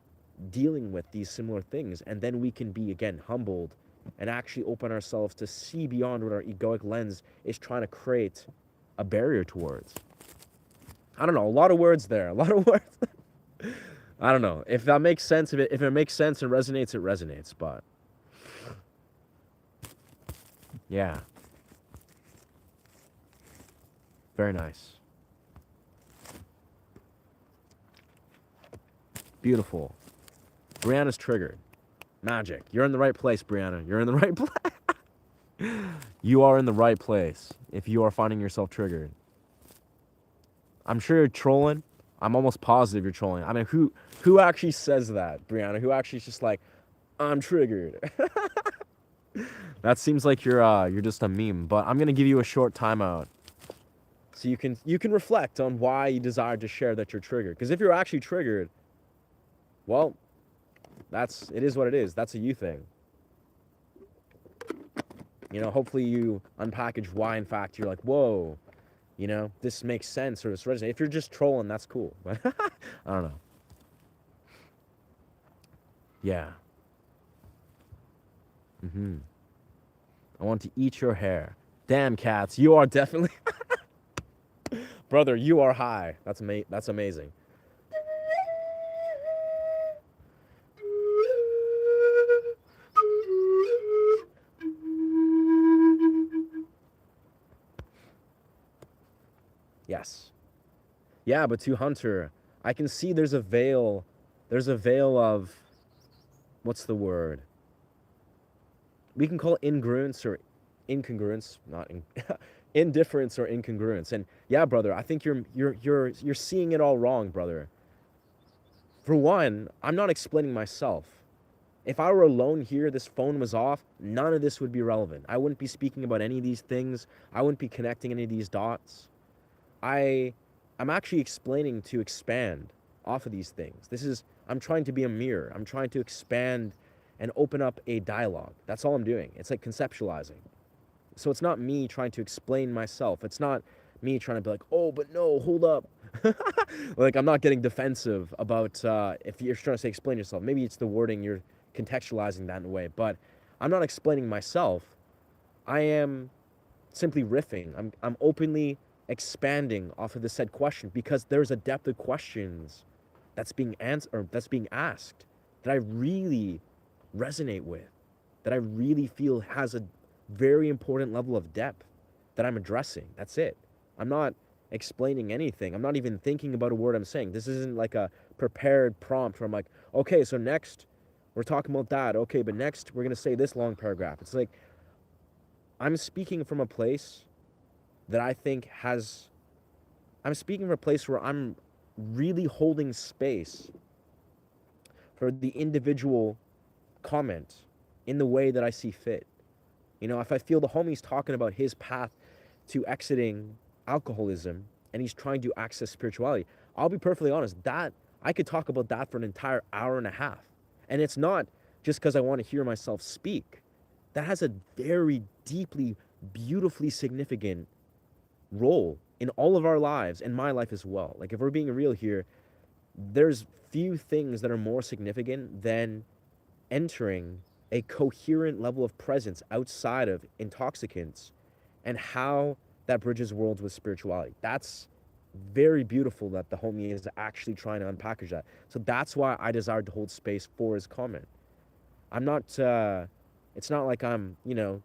dealing with these similar things. And then we can be, again, humbled and actually open ourselves to see beyond what our egoic lens is trying to create a barrier towards. I don't know, a lot of words there, a lot of words. I don't know if that makes sense. If it makes sense and resonates, it resonates. But yeah, very nice, beautiful. Brianna's triggered. Magic. You're in the right place, Brianna. You're in the right place. You are in the right place if you are finding yourself triggered. I'm sure you're trolling. I'm almost positive you're trolling. I mean, who actually says that, Brianna? Who actually is just like, I'm triggered? That seems like you're just a meme. But I'm gonna give you a short timeout, so you can reflect on why you desire to share that you're triggered. Because if you're actually triggered, well, it is what it is. That's a you thing. You know, hopefully you unpackage why, in fact, you're like, whoa, you know, this makes sense or this resonates. If you're just trolling, that's cool. But I don't know. Yeah. Mm-hmm. I want to eat your hair. Damn, cats, you are definitely, brother. You are high. That's amazing. Yes. Yeah, but to Hunter, I can see there's a veil. There's a veil of, what's the word? We can call it incongruence or incongruence, not in, indifference or incongruence. And yeah, brother, I think you're seeing it all wrong, brother. For one, I'm not explaining myself. If I were alone here, this phone was off, none of this would be relevant. I wouldn't be speaking about any of these things. I wouldn't be connecting any of these dots. I I'm actually explaining to expand off of these things. I'm trying to be a mirror. I'm trying to expand and open up a dialogue. That's all I'm doing. It's like conceptualizing. So it's not me trying to explain myself. It's not me trying to be like, oh, but no, hold up. Like, I'm not getting defensive about if you're trying to say explain yourself. Maybe it's the wording, you're contextualizing that in a way. But I'm not explaining myself. I am simply riffing. I'm openly expanding off of the said question because there's a depth of questions that's being answered or that's being asked that I really resonate with, that I really feel has a very important level of depth that I'm addressing. That's it. I'm not explaining anything. I'm not even thinking about a word I'm saying. This isn't like a prepared prompt where I'm like, okay, so next we're talking about that. Okay, but next we're going to say this long paragraph. It's like I'm speaking from a place that I think has, I'm speaking from a place where I'm really holding space for the individual comment in the way that I see fit. You know, if I feel the homie's talking about his path to exiting alcoholism and he's trying to access spirituality, I'll be perfectly honest, that I could talk about that for an entire hour and a half. And it's not just because I want to hear myself speak. That has a very deeply, beautifully significant role in all of our lives and my life as well. Like, if we're being real here, there's few things that are more significant than entering a coherent level of presence outside of intoxicants and how that bridges worlds with spirituality. That's very beautiful that the homie is actually trying to unpackage that. So that's why I desired to hold space for his comment. I'm not, it's not like I'm, you know,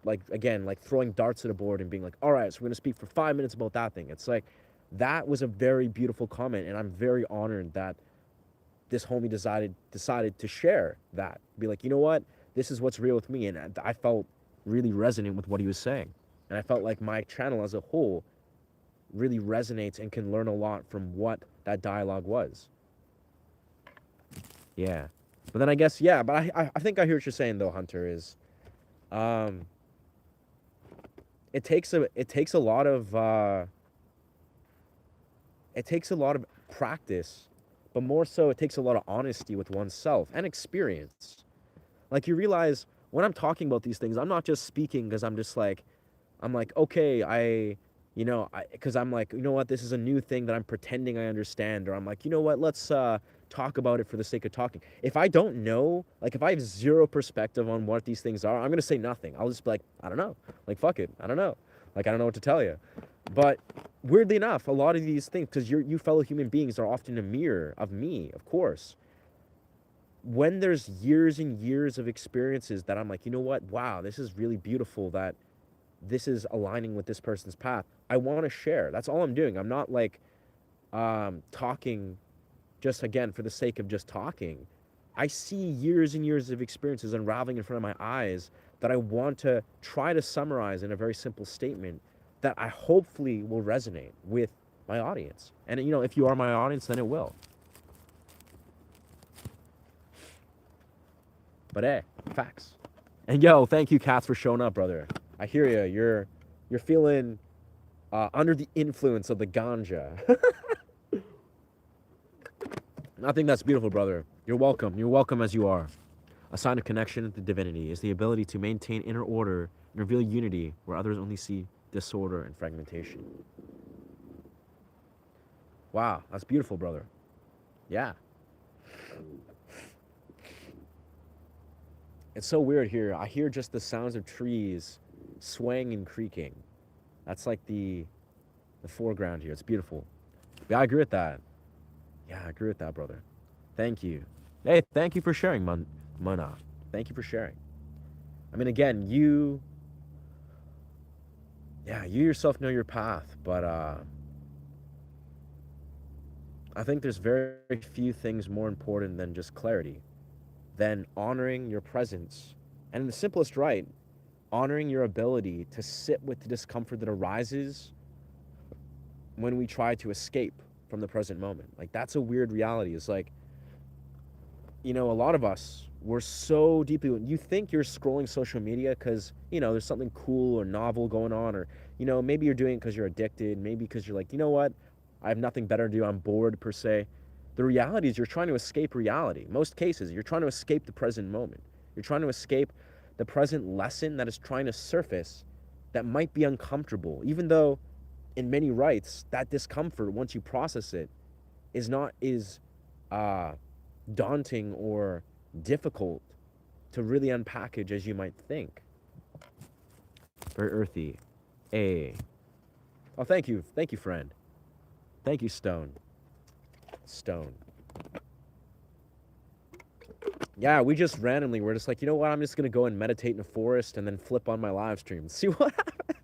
like, again, like throwing darts at a board and being like, all right, so we're going to speak for 5 minutes about that thing. It's like, that was a very beautiful comment, and I'm very honored that this homie decided to share that. Be like, you know what? This is what's real with me. And I felt really resonant with what he was saying. And I felt like my channel as a whole really resonates and can learn a lot from what that dialogue was. Yeah. But then I guess, yeah, but I think I hear what you're saying though, Hunter, is it takes a lot of practice, but more so it takes a lot of honesty with oneself and experience. Like, you realize when I'm talking about these things, I'm not just speaking because I'm like, okay, because I'm like, you know what, this is a new thing that I'm pretending I understand, or I'm like, you know what, let's talk about it for the sake of talking. If I don't know, like, if I have zero perspective on what these things are, I'm gonna say nothing. I'll just be like, I don't know, like, fuck it, I don't know, like, I don't know what to tell you. But weirdly enough, a lot of these things, because you fellow human beings are often a mirror of me, of course. When there's years and years of experiences that I'm like, you know what, wow, this is really beautiful that this is aligning with this person's path, I want to share. That's all I'm doing. I'm not like talking just, again, for the sake of just talking. I see years and years of experiences unraveling in front of my eyes that I want to try to summarize in a very simple statement that I hopefully will resonate with my audience. And, you know, if you are my audience, then it will. But hey, facts. And yo, thank you, Katz, for showing up, brother. I hear you. You're feeling under the influence of the ganja. I think that's beautiful, brother. You're welcome. You're welcome as you are. A sign of connection with the divinity is the ability to maintain inner order Reveal unity where others only see disorder and fragmentation. Wow, that's beautiful, brother. Yeah. It's so weird here. I hear just the sounds of trees swaying and creaking. That's like the foreground here. It's beautiful. Yeah, I agree with that. Yeah, I agree with that, brother. Thank you. Hey, thank you for sharing, Mana. Thank you for sharing. I mean, again, yeah, you yourself know your path, but I think there's very few things more important than just clarity, than honoring your presence, and in the simplest right, honoring your ability to sit with the discomfort that arises when we try to escape from the present moment. Like, that's a weird reality. It's like, a lot of us, we're so deeply, you think you're scrolling social media because, there's something cool or novel going on, or, maybe you're doing it because you're addicted, maybe because you're like, you know what, I have nothing better to do, I'm bored per se. The reality is you're trying to escape reality. Most cases, you're trying to escape the present moment. You're trying to escape the present lesson that is trying to surface that might be uncomfortable, even though in many rights, that discomfort, once you process it, is not is uh, daunting or difficult to really unpackage as you might think. Very earthy. A. Oh, thank you, friend. Thank you, Stone. Stone. Yeah, we just randomly we're just like, you know what? I'm just gonna go and meditate in a forest and then flip on my live stream. See what happens.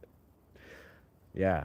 Yeah.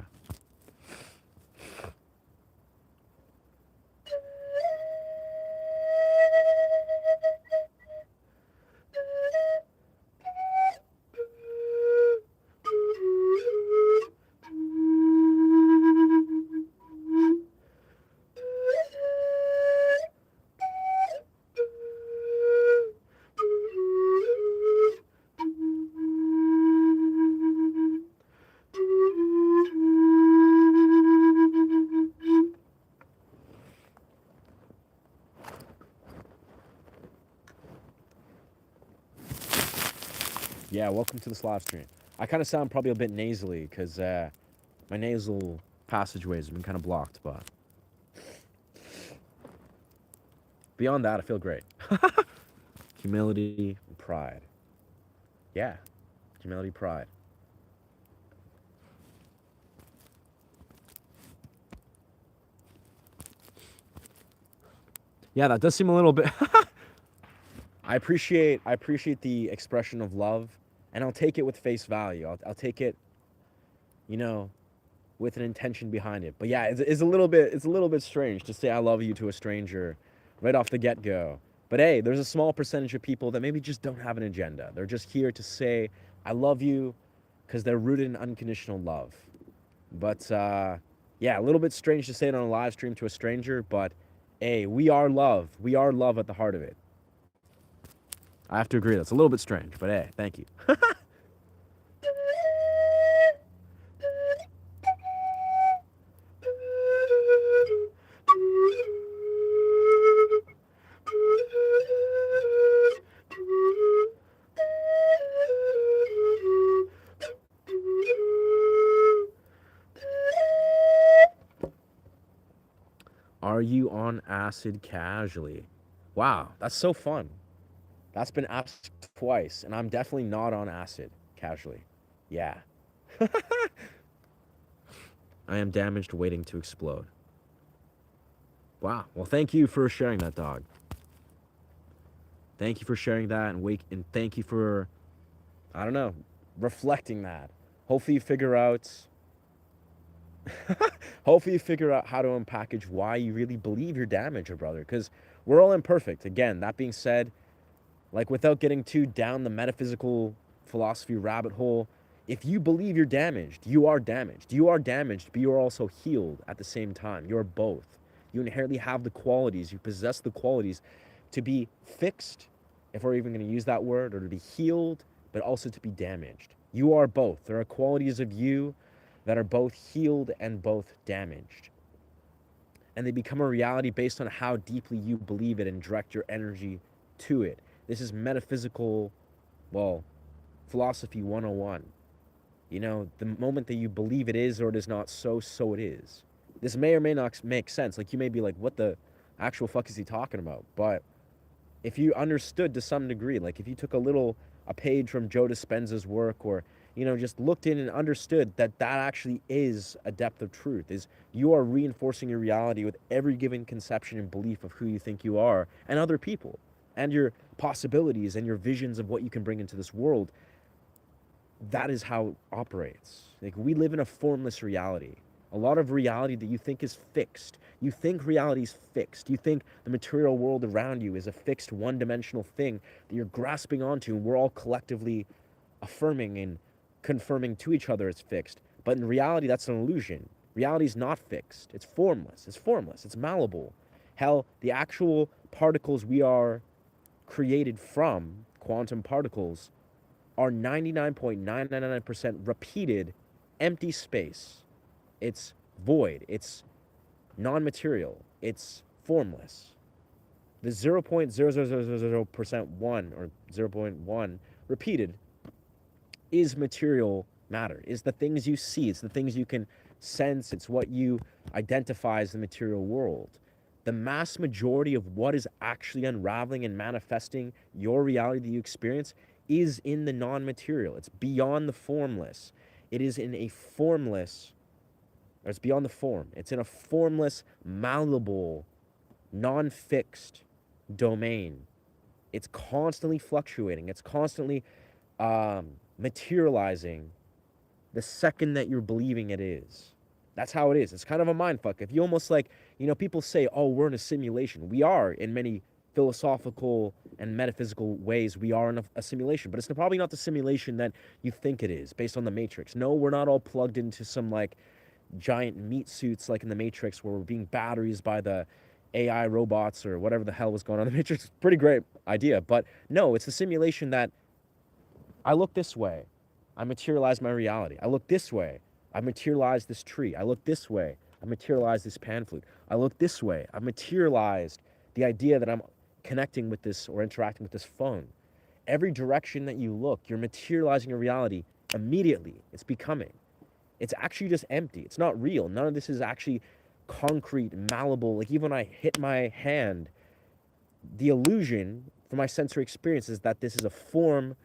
Yeah, welcome to this live stream. I kind of sound probably a bit nasally because my nasal passageways have been kind of blocked, but beyond that, I feel great. Humility and pride. Yeah, humility, pride. Yeah, that does seem a little bit. I appreciate the expression of love, and I'll take it with face value. I'll take it, you know, with an intention behind it. But yeah, it's a little bit strange to say I love you to a stranger right off the get go. But hey, there's a small percentage of people that maybe just don't have an agenda. They're just here to say I love you because they're rooted in unconditional love. But yeah, a little bit strange to say it on a live stream to a stranger. But hey, we are love. We are love at the heart of it. I have to agree. That's a little bit strange, but hey, thank you. Are you on acid casually? Wow, that's so fun. That's been asked twice, and I'm definitely not on acid casually. Yeah. I am damaged waiting to explode. Wow. Well, thank you for sharing that, dog. Thank you for sharing that and thank you for I don't know, reflecting that. Hopefully you figure out hopefully you figure out how to unpackage why you really believe you're damaged, brother, because we're all imperfect. Again, that being said, like without getting too down the metaphysical philosophy rabbit hole, if you believe you're damaged, you are damaged. You are damaged, but you are also healed at the same time. You're both. You inherently have the qualities, you possess the qualities to be fixed, if we're even going to use that word, or to be healed, but also to be damaged. You are both. There are qualities of you that are both healed and both damaged. And they become a reality based on how deeply you believe it and direct your energy to it. This is metaphysical, well, philosophy 101. You know, the moment that you believe it is or it is not so, so it is. This may or may not make sense. Like, you may be like, what the actual fuck is he talking about? But if you understood to some degree, like if you took a page from Joe Dispenza's work, or just looked in and understood that that actually is a depth of truth, is you are reinforcing your reality with every given conception and belief of who you think you are and other people and your possibilities and your visions of what you can bring into this world. That is how it operates. Like, we live in a formless reality. A lot of reality that you think is fixed. You think reality is fixed. You think the material world around you is a fixed one-dimensional thing that you're grasping onto, and we're all collectively affirming and confirming to each other it's fixed. But in reality, that's an illusion. Reality is not fixed. It's formless. It's formless. It's malleable. Hell, the actual particles we are created from, quantum particles, are 99.999% repeated empty space. It's void. It's non-material. It's formless. The 0.00000% 1 or 0.1 repeated is material matter, is the things you see. It's the things you can sense. It's what you identify as the material world. The mass majority of what is actually unraveling and manifesting your reality that you experience is in the non-material. It's beyond the formless. It is in a formless, or it's beyond the form. It's in a formless, malleable, non-fixed domain. It's constantly fluctuating. It's constantly materializing the second that you're believing it is. That's how it is. It's kind of a mind fuck. If you almost like, people say, oh, we're in a simulation. We are in many philosophical and metaphysical ways. We are in a simulation, but it's probably not the simulation that you think it is based on the Matrix. No, we're not all plugged into some like giant meat suits like in the Matrix where we're being batteries by the AI robots or whatever the hell was going on in the Matrix. Pretty great idea. But no, it's a simulation that I look this way, I materialize my reality. I look this way, I materialize this tree. I look this way, I materialize this pan flute. I look this way, I materialized the idea that I'm connecting with this or interacting with this phone. Every direction that you look, you're materializing a reality immediately. It's becoming. It's actually just empty. It's not real. None of this is actually concrete, malleable. Like, even when I hit my hand, the illusion for my sensory experience is that this is a form,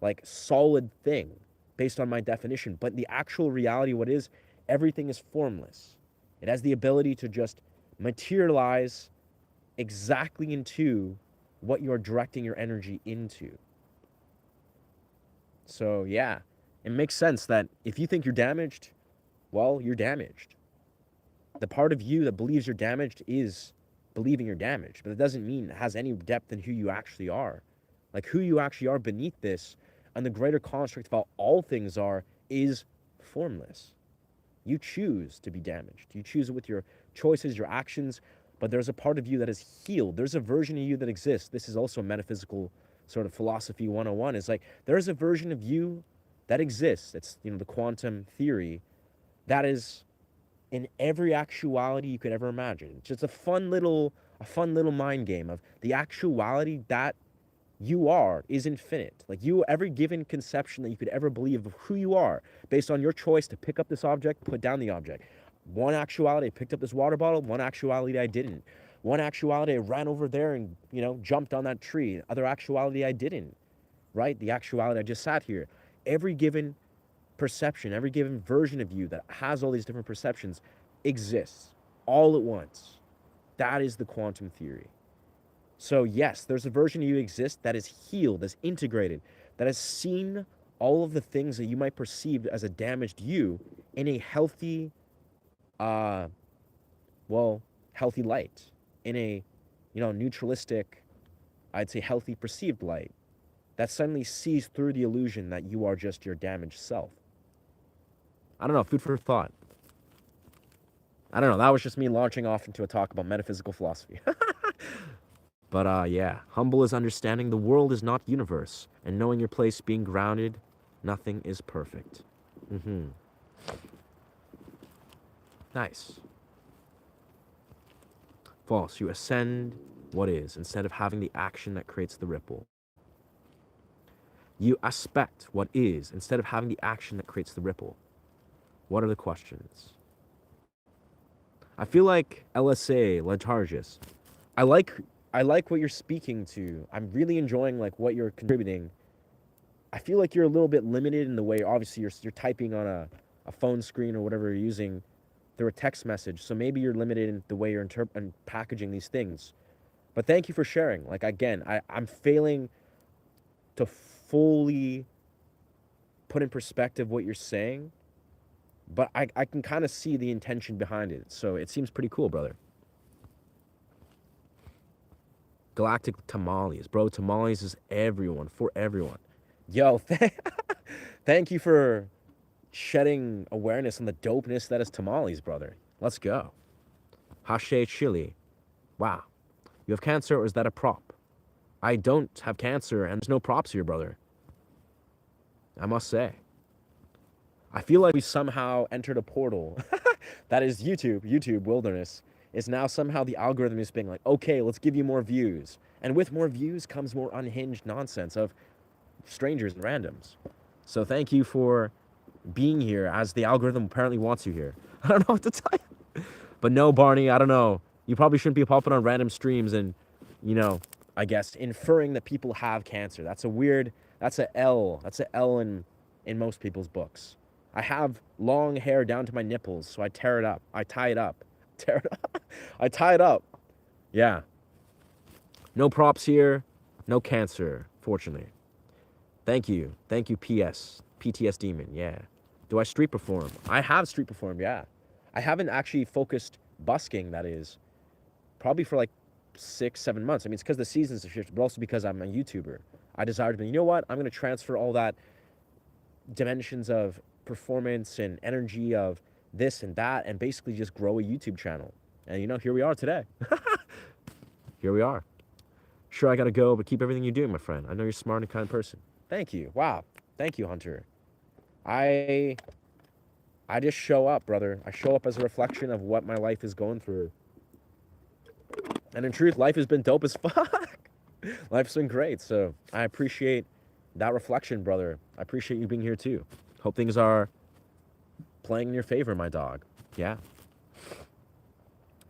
like solid thing based on my definition. But the actual reality, what is, everything is formless. It has the ability to just materialize exactly into what you're directing your energy into. So yeah, it makes sense that if you think you're damaged, well, you're damaged. The part of you that believes you're damaged is believing you're damaged, but it doesn't mean it has any depth in who you actually are. Like, who you actually are beneath this, and the greater construct of how all things are, is formless. You choose to be damaged. You choose it with your choices, your actions, but there's a part of you that is healed. There's a version of you that exists. This is also a metaphysical sort of philosophy 101. It's like, there's a version of you that exists. It's, the quantum theory that is in every actuality you could ever imagine. It's just a fun little mind game of the actuality that you are is infinite. Like, every given conception that you could ever believe of who you are, based on your choice to pick up this object, put down the object. One actuality, I picked up this water bottle. One actuality, I didn't. One actuality, I ran over there and, jumped on that tree. Other actuality, I didn't. Right? The actuality, I just sat here. Every given perception, every given version of you that has all these different perceptions exists all at once. That is the quantum theory. So yes, there's a version of you exist that is healed, that's integrated, that has seen all of the things that you might perceive as a damaged you in a healthy, healthy light, in a, neutralistic, I'd say healthy perceived light, that suddenly sees through the illusion that you are just your damaged self. I don't know, food for thought. I don't know, that was just me launching off into a talk about metaphysical philosophy. But yeah, humble is understanding the world is not universe, and knowing your place, being grounded, nothing is perfect. Nice. False, you ascend what is, instead of having the action that creates the ripple. You aspect what is instead of having the action that creates the ripple. What are the questions? I feel like LSA, Letargus. I like I like what you're speaking to. I'm really enjoying like what you're contributing. I feel like you're a little bit limited in the way obviously you're typing on a phone screen or whatever you're using through a text message. So maybe you're limited in the way you're packaging these things. But thank you for sharing. Like again, I'm failing to fully put in perspective what you're saying, but I can kind of see the intention behind it. So it seems pretty cool, brother. Galactic tamales. Bro, tamales is everyone, for everyone. Yo, thank you for shedding awareness on the dopeness that is tamales, brother. Let's go. Hashe chili. Wow. You have cancer, or is that a prop? I don't have cancer, and there's no props here, brother. I must say. I feel like we somehow entered a portal. That is YouTube wilderness. Is now somehow the algorithm is being like, okay, let's give you more views. And with more views comes more unhinged nonsense of strangers and randoms. So thank you for being here as the algorithm apparently wants you here. I don't know what to tell you. But no, Barney, I don't know. You probably shouldn't be popping on random streams and, you know, I guess inferring that people have cancer. That's a L. That's a L in most people's books. I have long hair down to my nipples, so I tear it up. I tie it up. Tear it up. I tie it up. Yeah. No props here. No cancer, fortunately. Thank you. Thank you, PTS Demon. Yeah. Do I street perform? I have street performed, yeah. I haven't actually focused busking, that is, probably for like 6-7 months. I mean, it's because the seasons have shifted, but also because I'm a YouTuber. I desire to be, you know what? I'm going to transfer all that dimensions of performance and energy of this and that and basically just grow a YouTube channel. And, you know, here we are today. Here we are. Sure, I got to go, but keep everything you're doing, my friend. I know you're a smart and kind person. Thank you. Wow. Thank you, Hunter. I just show up, brother. I show up as a reflection of what my life is going through. And in truth, life has been dope as fuck. Life's been great. So I appreciate that reflection, brother. I appreciate you being here too. Hope things are playing in your favor, my dog. Yeah.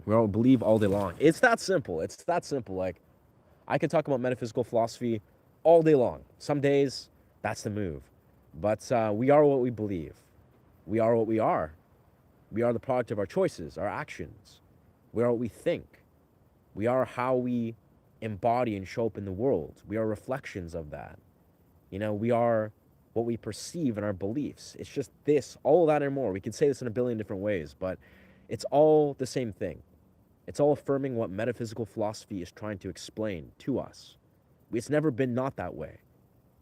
We all believe all day long. It's that simple. It's that simple. Like, I could talk about metaphysical philosophy all day long. Some days, that's the move. But we are what we believe. We are what we are. We are the product of our choices, our actions. We are what we think. We are how we embody and show up in the world. We are reflections of that. You know, we are what we perceive in our beliefs. It's just this, all of that and more. We could say this in a billion different ways, but it's all the same thing. It's all affirming what metaphysical philosophy is trying to explain to us. It's never been not that way.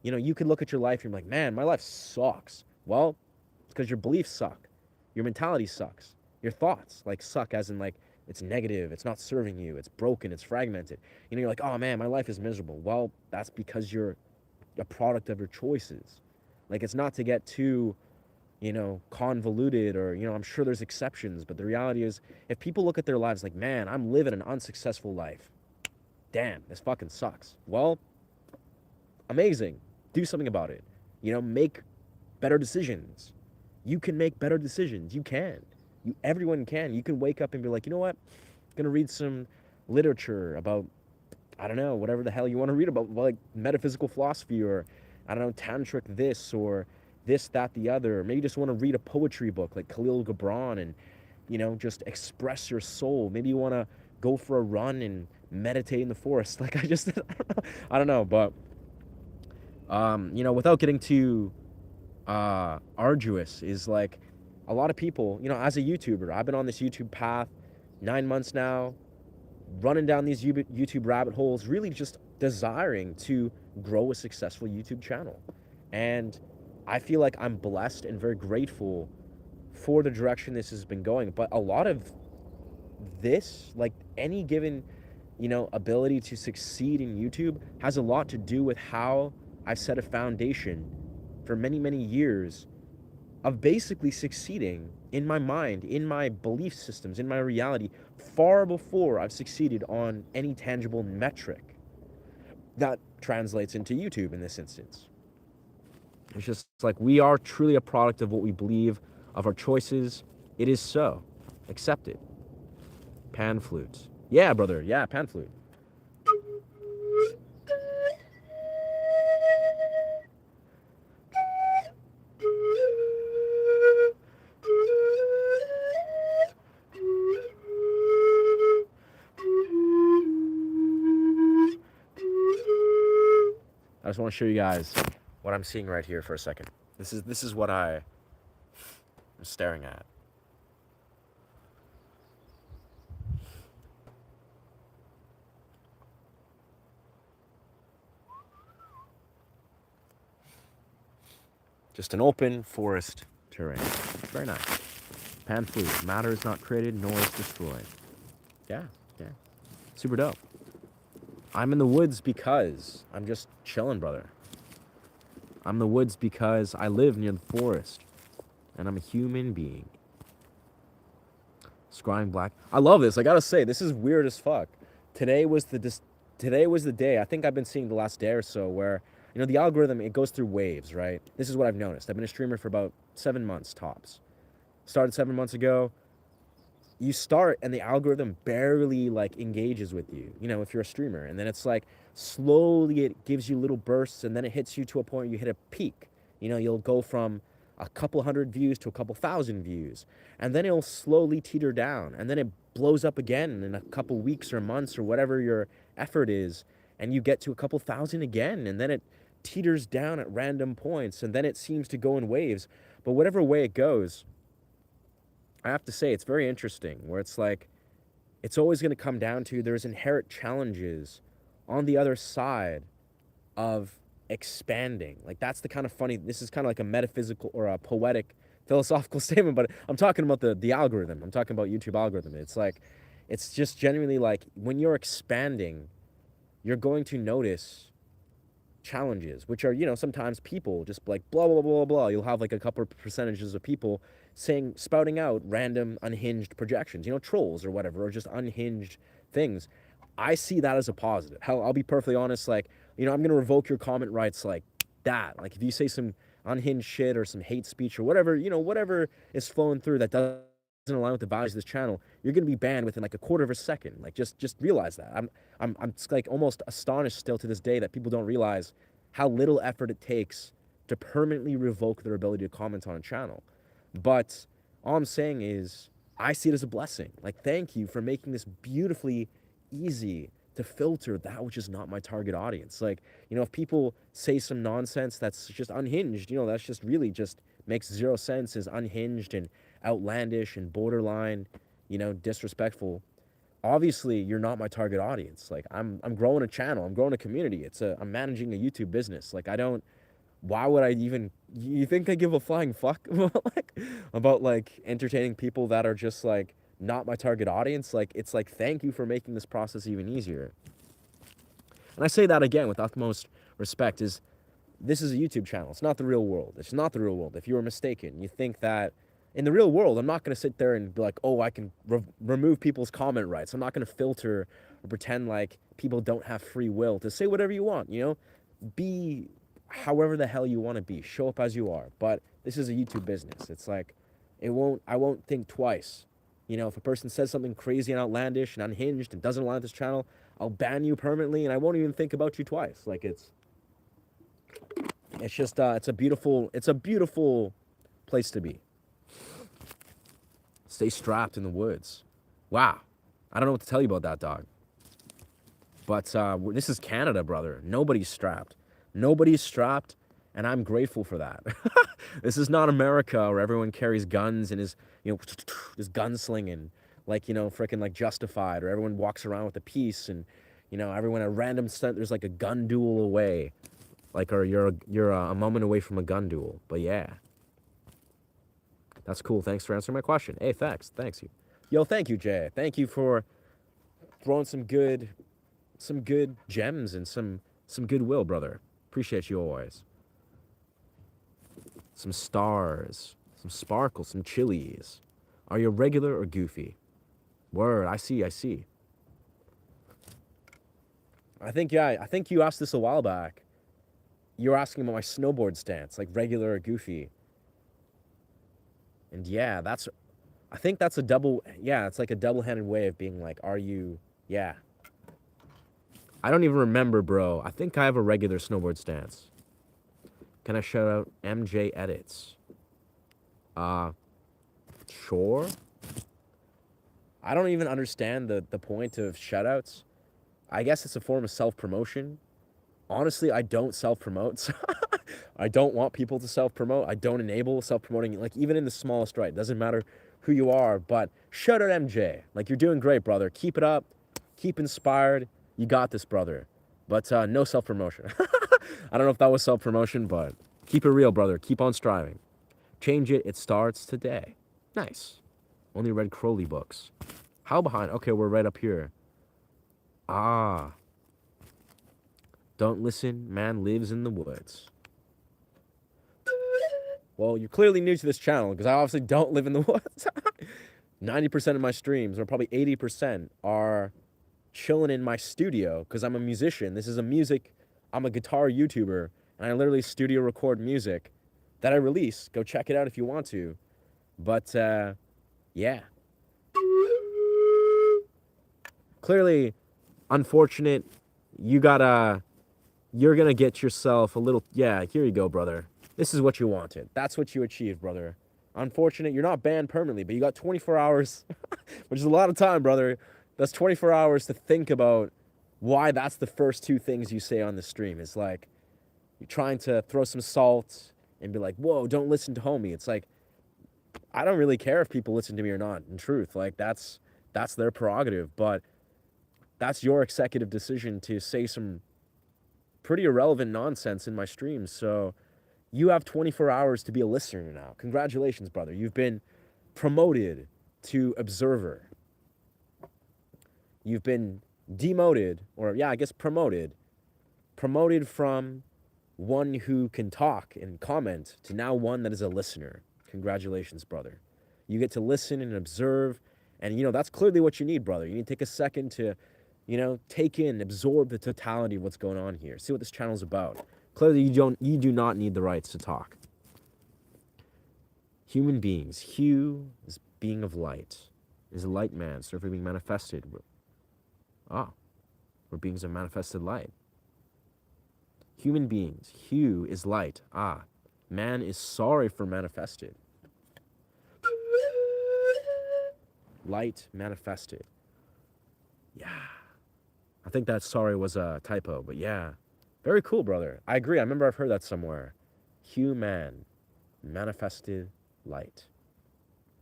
You know, you could look at your life and you're like, man, my life sucks. Well, it's because your beliefs suck. Your mentality sucks. Your thoughts, like, suck as in, like, it's negative, it's not serving you, it's broken, it's fragmented. You know, you're like, oh, man, my life is miserable. Well, that's because you're a product of your choices. Like, it's not to get too, you know, convoluted or, you know, I'm sure there's exceptions, but the reality is if people look at their lives like, man, I'm living an unsuccessful life. Damn, this fucking sucks. Well, amazing. Do something about it. You know, make better decisions. You can make better decisions. You can. Everyone can. You can wake up and be like, you know what? I'm going to read some literature about, I don't know, whatever the hell you want to read about, like metaphysical philosophy or, I don't know, tantric this or this, that, the other. Maybe you just want to read a poetry book like Khalil Gibran and, you know, just express your soul. Maybe you want to go for a run and meditate in the forest. Like, I don't know, but, you know, without getting too arduous, is like a lot of people, you know, as a YouTuber, I've been on this YouTube path 9 months now, running down these YouTube rabbit holes, really just desiring to grow a successful YouTube channel. And I feel like I'm blessed and very grateful for the direction this has been going. But a lot of this, like any given, you know, ability to succeed in YouTube has a lot to do with how I've set a foundation for many, many years of basically succeeding in my mind, in my belief systems, in my reality, far before I've succeeded on any tangible metric that translates into YouTube in this instance. It's just like we are truly a product of what we believe, of our choices. It is so. Accept it. Pan flute. Yeah, brother. Yeah, pan flute. I just want to show you guys what I'm seeing right here for a second. This is what I'm staring at. Just an open forest terrain. Very nice. Pan flute. Matter is not created nor is destroyed. Yeah, yeah. Super dope. I'm in the woods because I'm just chilling, brother. I'm in the woods because I live near the forest and I'm a human being. Scrying black. I love this. I gotta say, this is weird as fuck. Today was the day. I think I've been seeing the last day or so where the algorithm, it goes through waves, right? This is what I've noticed. I've been a streamer for about 7 months tops. Started 7 months ago. You start and the algorithm barely like engages with you, if you're a streamer, and then it's like slowly it gives you little bursts and then it hits you to a point where you hit a peak. You'll go from a couple hundred views to a couple thousand views, and then it'll slowly teeter down, and then it blows up again in a couple weeks or months or whatever your effort is, and you get to a couple thousand again, and then it teeters down at random points, and then it seems to go in waves. But whatever way it goes, I have to say, it's very interesting, where it's like, it's always going to come down to there's inherent challenges on the other side of expanding. Like, that's the kind of funny, this is kind of like a metaphysical or a poetic philosophical statement, but I'm talking about the algorithm. I'm talking about YouTube algorithm. It's like, it's just genuinely like, when you're expanding, you're going to notice challenges, which are, sometimes people just like blah, blah, blah, blah, blah. You'll have like a couple of percentages of people spouting out random unhinged projections, trolls or whatever, or just unhinged things. I see that as a positive. Hell, I'll be perfectly honest, like, I'm going to revoke your comment rights like that. Like, if you say some unhinged shit or some hate speech or whatever, whatever is flowing through that doesn't align with the values of this channel, you're going to be banned within like a quarter of a second. Like, just realize that. I'm like almost astonished still to this day that people don't realize how little effort it takes to permanently revoke their ability to comment on a channel. But all I'm saying is, I see it as a blessing. Like, thank you for making this beautifully easy to filter that which is not my target audience. Like, if people say some nonsense that's just unhinged, that's just really just makes zero sense, is unhinged and outlandish and borderline, disrespectful. Obviously, you're not my target audience. Like, I'm growing a channel. I'm growing a community. I'm managing a YouTube business. Like, why would I even, you think I give a flying fuck about like entertaining people that are just like not my target audience? Like, it's like, thank you for making this process even easier. And I say that again with utmost respect, this is a YouTube channel. It's not the real world. It's not the real world. If you were mistaken, you think that in the real world, I'm not going to sit there and be like, oh, I can remove people's comment rights. I'm not going to filter or pretend like people don't have free will to say whatever you want, be however the hell you want to be, show up as you are. But this is a YouTube business. It's like, I won't think twice. If a person says something crazy and outlandish and unhinged and doesn't align with this channel, I'll ban you permanently, and I won't even think about you twice. Like, it's just it's a beautiful place to be. Stay strapped in the woods. Wow, I don't know what to tell you about that, dog. But this is Canada, brother. Nobody's strapped. Nobody's strapped, and I'm grateful for that. This is not America where everyone carries guns and is, just gunslinging, like, freaking like Justified, or everyone walks around with a piece, and, everyone at random stunt, there's like a gun duel away, like, or you're a moment away from a gun duel. But yeah, that's cool. Thanks for answering my question. Hey, thanks you. Yo, thank you, Jay. Thank you for throwing some good gems and some goodwill, brother. Appreciate you always. Some stars, some sparkle, some chilies. Are you regular or goofy? Word, I see. I think you asked this a while back. you're asking about my snowboard stance, like regular or goofy. And yeah, I think that's it's like a double-handed way of being like, are you, yeah. I don't even remember, bro. I think I have a regular snowboard stance. Can I shout out MJ Edits? Sure. I don't even understand the point of shoutouts. I guess it's a form of self-promotion. Honestly, I don't self-promote. So I don't want people to self-promote. I don't enable self-promoting, like even in the smallest right. Doesn't matter who you are, but shout out MJ. Like, you're doing great, brother. Keep it up. Keep inspired. You got this, brother. But no self-promotion. I don't know if that was self-promotion, but keep it real, brother. Keep on striving. Change it. It starts today. Nice. Only read Crowley books. How behind? Okay, we're right up here. Ah. Don't listen, man lives in the woods. Well, you're clearly new to this channel because I obviously don't live in the woods. 90% of my streams, or probably 80%, are chilling in my studio because I'm a musician. I'm a guitar YouTuber, and I literally studio record music that I release. Go check it out if you want to. But, yeah. Clearly, unfortunate, you're gonna get yourself a little, yeah, here you go, brother. This is what you wanted. That's what you achieved, brother. Unfortunate, you're not banned permanently, but you got 24 hours, which is a lot of time, brother. That's 24 hours to think about why that's the first two things you say on the stream. It's like, you're trying to throw some salt and be like, whoa, don't listen to homie. It's like, I don't really care if people listen to me or not, in truth. Like, that's their prerogative, but that's your executive decision to say some pretty irrelevant nonsense in my streams. So you have 24 hours to be a listener now. Congratulations, brother. You've been promoted to observer. You've been demoted, or yeah, I guess promoted. Promoted from one who can talk and comment to now one that is a listener. Congratulations, brother. You get to listen and observe, and that's clearly what you need, brother. You need to take a second to take in, absorb the totality of what's going on here. See what this channel's about. Clearly, you do not need the rights to talk. Human beings. Hugh is being of light. Is a light man, so being manifested. We're beings of manifested light. Human beings. Hugh is light. Man is sorry for manifested. Light manifested. Yeah. I think that sorry was a typo, but yeah. Very cool, brother. I agree. I remember I've heard that somewhere. Human. Manifested light.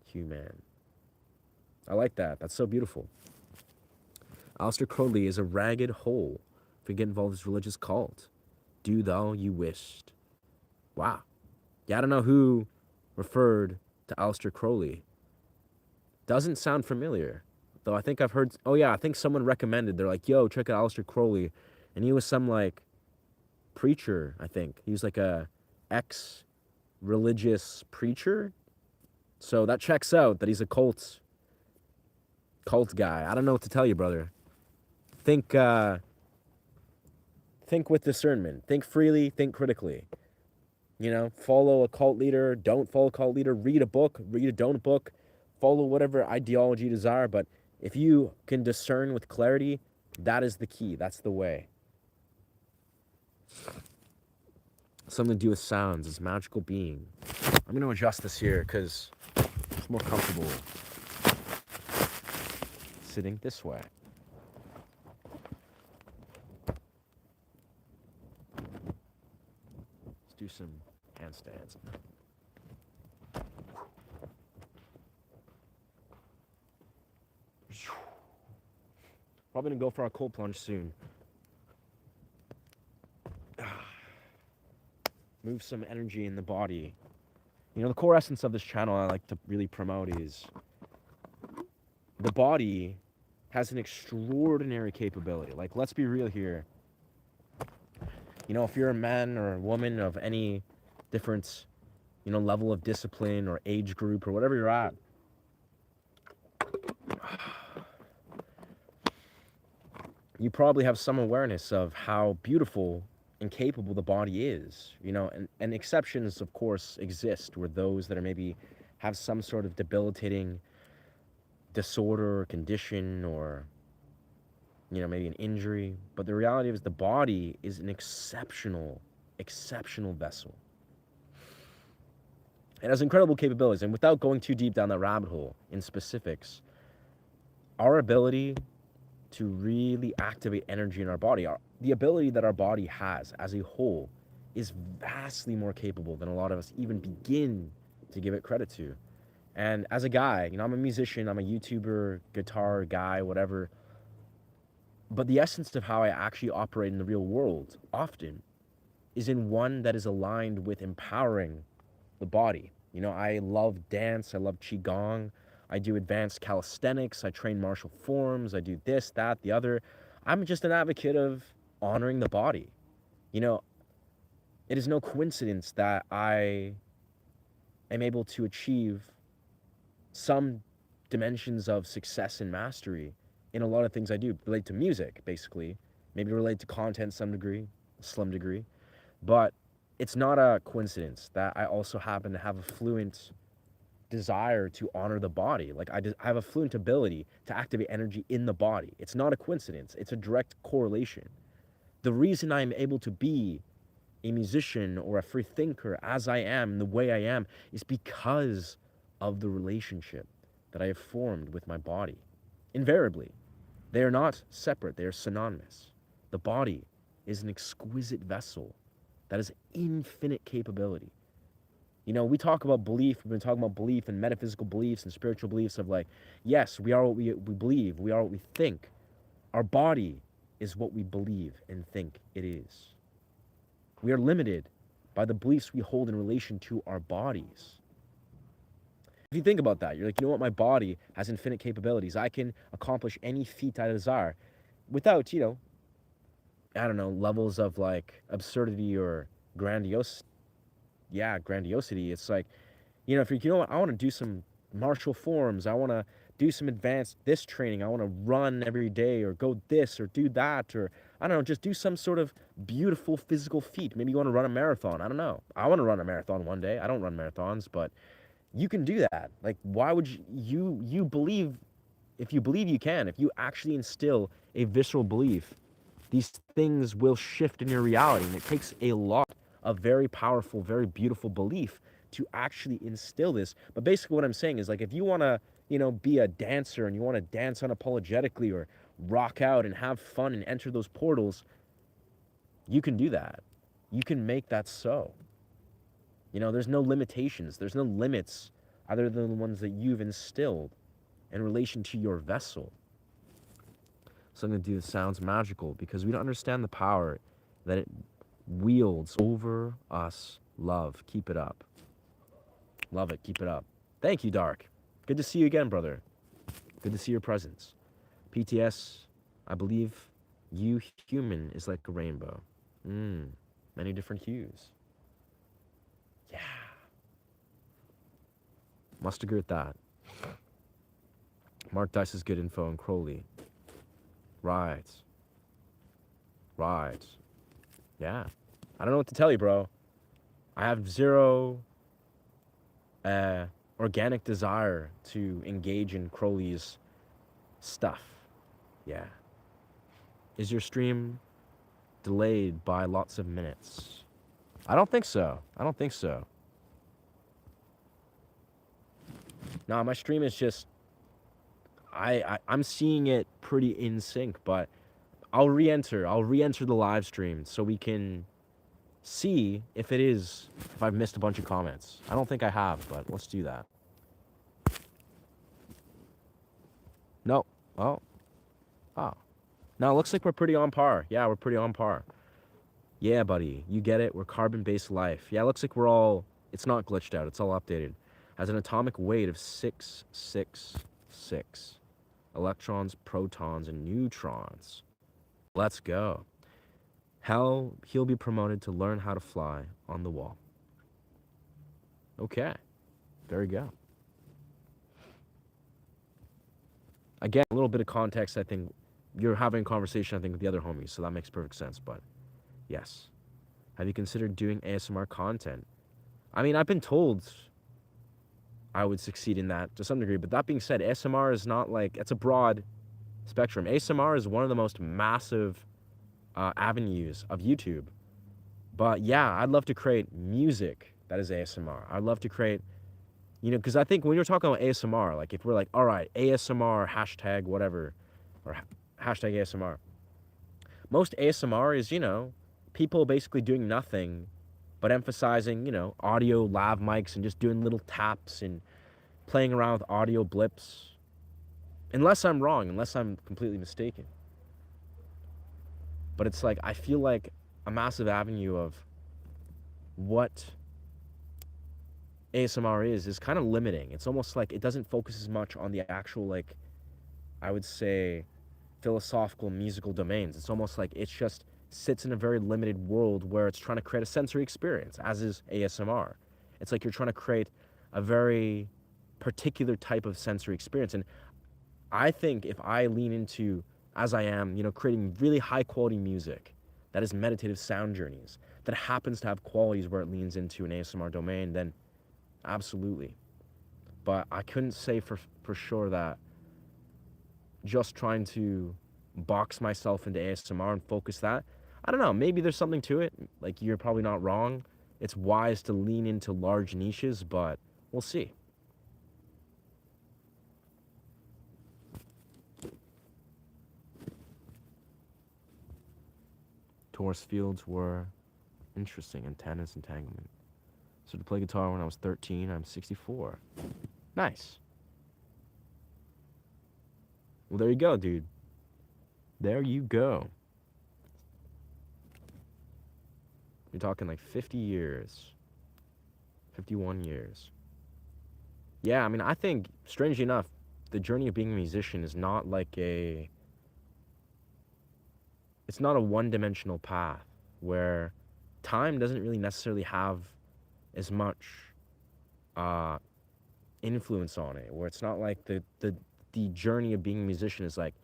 Human. I like that. That's so beautiful. Aleister Crowley is a ragged hole. If you get involved in this religious cult, do thou you wished. Wow. Yeah, I don't know who referred to Aleister Crowley. Doesn't sound familiar. Though I think I've heard, I think someone recommended, they're like, yo, check out Aleister Crowley. And he was some like preacher, I think. He was like a ex-religious preacher. So that checks out that he's a cult guy. I don't know what to tell you, brother. Think with discernment. Think freely, think critically. Follow a cult leader, don't follow a cult leader, read a book, read a don't book, follow whatever ideology you desire, but if you can discern with clarity, that is the key. That's the way. Something to do with sounds. It's a magical being. I'm going to adjust this here because it's more comfortable sitting this way. Let's do some handstands. Probably gonna go for a cold plunge soon. Move some energy in the body. The core essence of this channel I like to really promote is the body has an extraordinary capability. Like, let's be real here. If you're a man or a woman of any different, level of discipline or age group or whatever you're at, you probably have some awareness of how beautiful incapable the body is, and exceptions, of course, exist where those that are maybe have some sort of debilitating disorder or condition or, maybe an injury. But the reality is the body is an exceptional vessel. It has incredible capabilities. And without going too deep down that rabbit hole in specifics, our ability to really activate energy in our body, the ability that our body has as a whole, is vastly more capable than a lot of us even begin to give it credit to. And as a guy, I'm a musician, I'm a YouTuber, guitar guy, whatever. But the essence of how I actually operate in the real world often is in one that is aligned with empowering the body. I love dance, I love Qigong, I do advanced calisthenics, I train martial forms, I do this, that, the other. I'm just an advocate of honoring the body. It is no coincidence that I am able to achieve some dimensions of success and mastery in a lot of things I do, relate to music, basically, maybe relate to content some degree, a slim degree, but it's not a coincidence that I also happen to have a fluent desire to honor the body. Like I have a fluent ability to activate energy in the body. It's not a coincidence. It's a direct correlation. The reason I'm able to be a musician or a free thinker as I am, the way I am, is because of the relationship that I have formed with my body. Invariably, they are not separate, they are synonymous. The body is an exquisite vessel that has infinite capability. We talk about belief, we've been talking about belief and metaphysical beliefs and spiritual beliefs of like, yes, we are what we believe, we are what we think. Our body is what we believe and think it is. We are limited by the beliefs we hold in relation to our bodies. If you think about that, you're like, what, my body has infinite capabilities. I can accomplish any feat I desire without, I don't know, levels of like absurdity or grandiosity. It's like, if you're, what, I want to do some martial forms. I want to do some advanced this training. I want to run every day or go this or do that, or I don't know, just do some sort of beautiful physical feat. Maybe you want to run a marathon. I don't know. I want to run a marathon one day. I don't run marathons, but you can do that. Like, why would you believe, if you believe you can, if you actually instill a visceral belief, these things will shift in your reality. And it takes a lot of very powerful, very beautiful belief to actually instill this. But basically what I'm saying is, like, if you want to, be a dancer and you want to dance unapologetically or rock out and have fun and enter those portals, you can do that. You can make that so. There's no limitations. There's no limits other than the ones that you've instilled in relation to your vessel. So I'm going to do, sounds magical because we don't understand the power that it wields over us. Love. Keep it up. Love it. Keep it up. Thank you, Dark. Good to see you again, brother. Good to see your presence. PTS, I believe you human is like a rainbow. Many different hues. Yeah. Must agree with that. Mark Dice is good info on Crowley. Right. Yeah. I don't know what to tell you, bro. I have zero organic desire to engage in Crowley's stuff. Yeah. Is your stream delayed by lots of minutes? I don't think so. No, my stream is just, I'm seeing it pretty in sync, but I'll re-enter the live stream so we can see if I've missed a bunch of comments. I don't think I have, but let's do that. No. Oh. No, it looks like we're pretty on par. Yeah, we're pretty on par. Yeah, buddy. You get it? We're carbon-based life. Yeah, it looks like it's not glitched out. It's all updated. Has an atomic weight of 666. Electrons, protons, and neutrons. Let's go. He'll be promoted to learn how to fly on the wall. Okay. There we go. Again, a little bit of context. I think you're having a conversation, with the other homies, so that makes perfect sense, but yes. Have you considered doing ASMR content? I mean, I've been told I would succeed in that to some degree, but that being said, ASMR is not like, it's a broad spectrum. ASMR is one of the most massive avenues of YouTube. But yeah, I'd love to create music that is ASMR. I'd love to create, because I think when you're talking about ASMR, like if we're like, all right, ASMR, hashtag whatever, or hashtag ASMR, most ASMR is, people basically doing nothing but emphasizing, audio lav mics and just doing little taps and playing around with audio blips. Unless I'm wrong, unless I'm completely mistaken. But it's like, I feel like a massive avenue of what ASMR is kind of limiting. It's almost like it doesn't focus as much on the actual, like, I would say, philosophical musical domains. It's almost like it just sits in a very limited world where it's trying to create a sensory experience, as is ASMR. It's like you're trying to create a very particular type of sensory experience. And I think if I lean into, as I am, creating really high quality music that is meditative sound journeys, that happens to have qualities where it leans into an ASMR domain, then absolutely. But I couldn't say for sure that just trying to box myself into ASMR and focus that, I don't know, maybe there's something to it. Like, you're probably not wrong. It's wise to lean into large niches, but we'll see. Torus fields were interesting, and tennis entanglement. So to play guitar when I was 13, I'm 64. Nice. Well, there you go, dude. There you go. You're talking like 50 years. 51 years. Yeah, I mean, I think, strangely enough, the journey of being a musician is not like it's not a one-dimensional path where time doesn't really necessarily have as much influence on it, where it's not like the journey of being a musician is like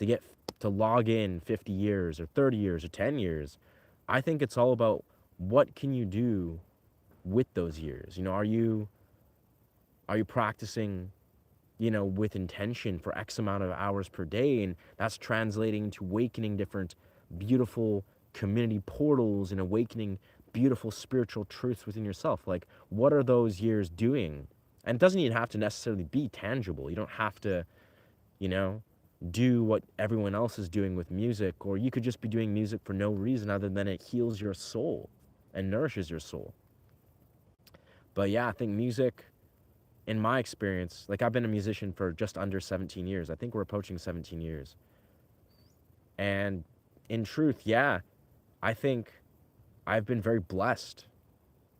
to log in 50 years or 30 years or 10 years. I think it's all about what can you do with those years. Are you practicing, with intention for X amount of hours per day, and that's translating to awakening different beautiful community portals and awakening beautiful spiritual truths within yourself. Like, what are those years doing? And it doesn't even have to necessarily be tangible. You don't have to, do what everyone else is doing with music, or you could just be doing music for no reason other than it heals your soul and nourishes your soul. But yeah, I think music, in my experience, like, I've been a musician for just under 17 years. I think we're approaching 17 years. And in truth, yeah, I think I've been very blessed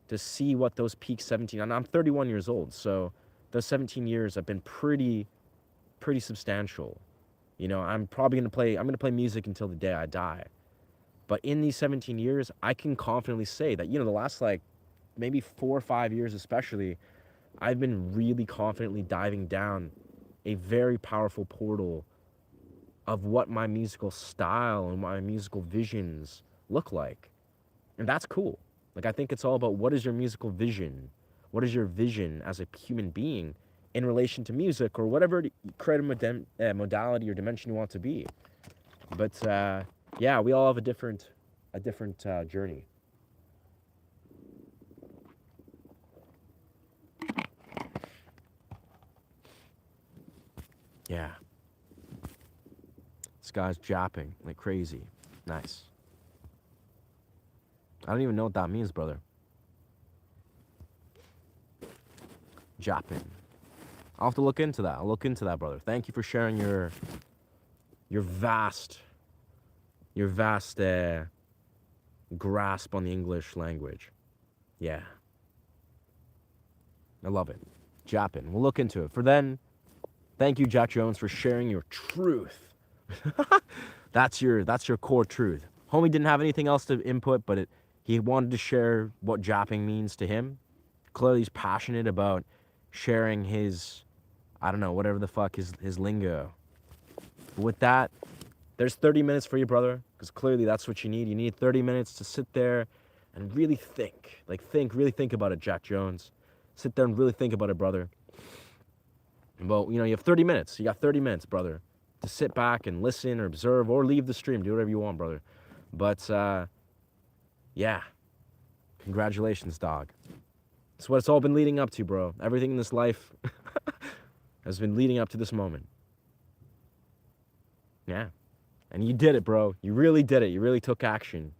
to see what those peak 17, and I'm 31 years old, so those 17 years have been pretty substantial. I'm probably going to play music until the day I die. But in these 17 years, I can confidently say that, the last, like, maybe 4 or 5 years especially, I've been really confidently diving down a very powerful portal of what my musical style and my musical visions look like. And that's cool. Like, I think it's all about, what is your musical vision? What is your vision as a human being in relation to music, or whatever creative modality or dimension you want to be? But yeah, we all have a different journey. Yeah. This guy's japping like crazy. Nice. I don't even know what that means, brother. Japping. I'll have to look into that. I'll look into that, brother. Thank you for sharing your vast grasp on the English language. Yeah. I love it. Japping. We'll look into it. For then, thank you, Jack Jones, for sharing your truth. That's your core truth. Homie didn't have anything else to input, but he wanted to share what japping means to him. Clearly, he's passionate about sharing his, I don't know, whatever the fuck his lingo. But with that, there's 30 minutes for you, brother, because clearly that's what you need. You need 30 minutes to sit there and really think. Like, really think about it, Jack Jones. Sit there and really think about it, brother. Well, you have 30 minutes. You got 30 minutes, brother, to sit back and listen or observe or leave the stream. Do whatever you want, brother. But, yeah. Congratulations, dog. It's what it's all been leading up to, bro. Everything in this life has been leading up to this moment. Yeah. And you did it, bro. You really did it. You really took action.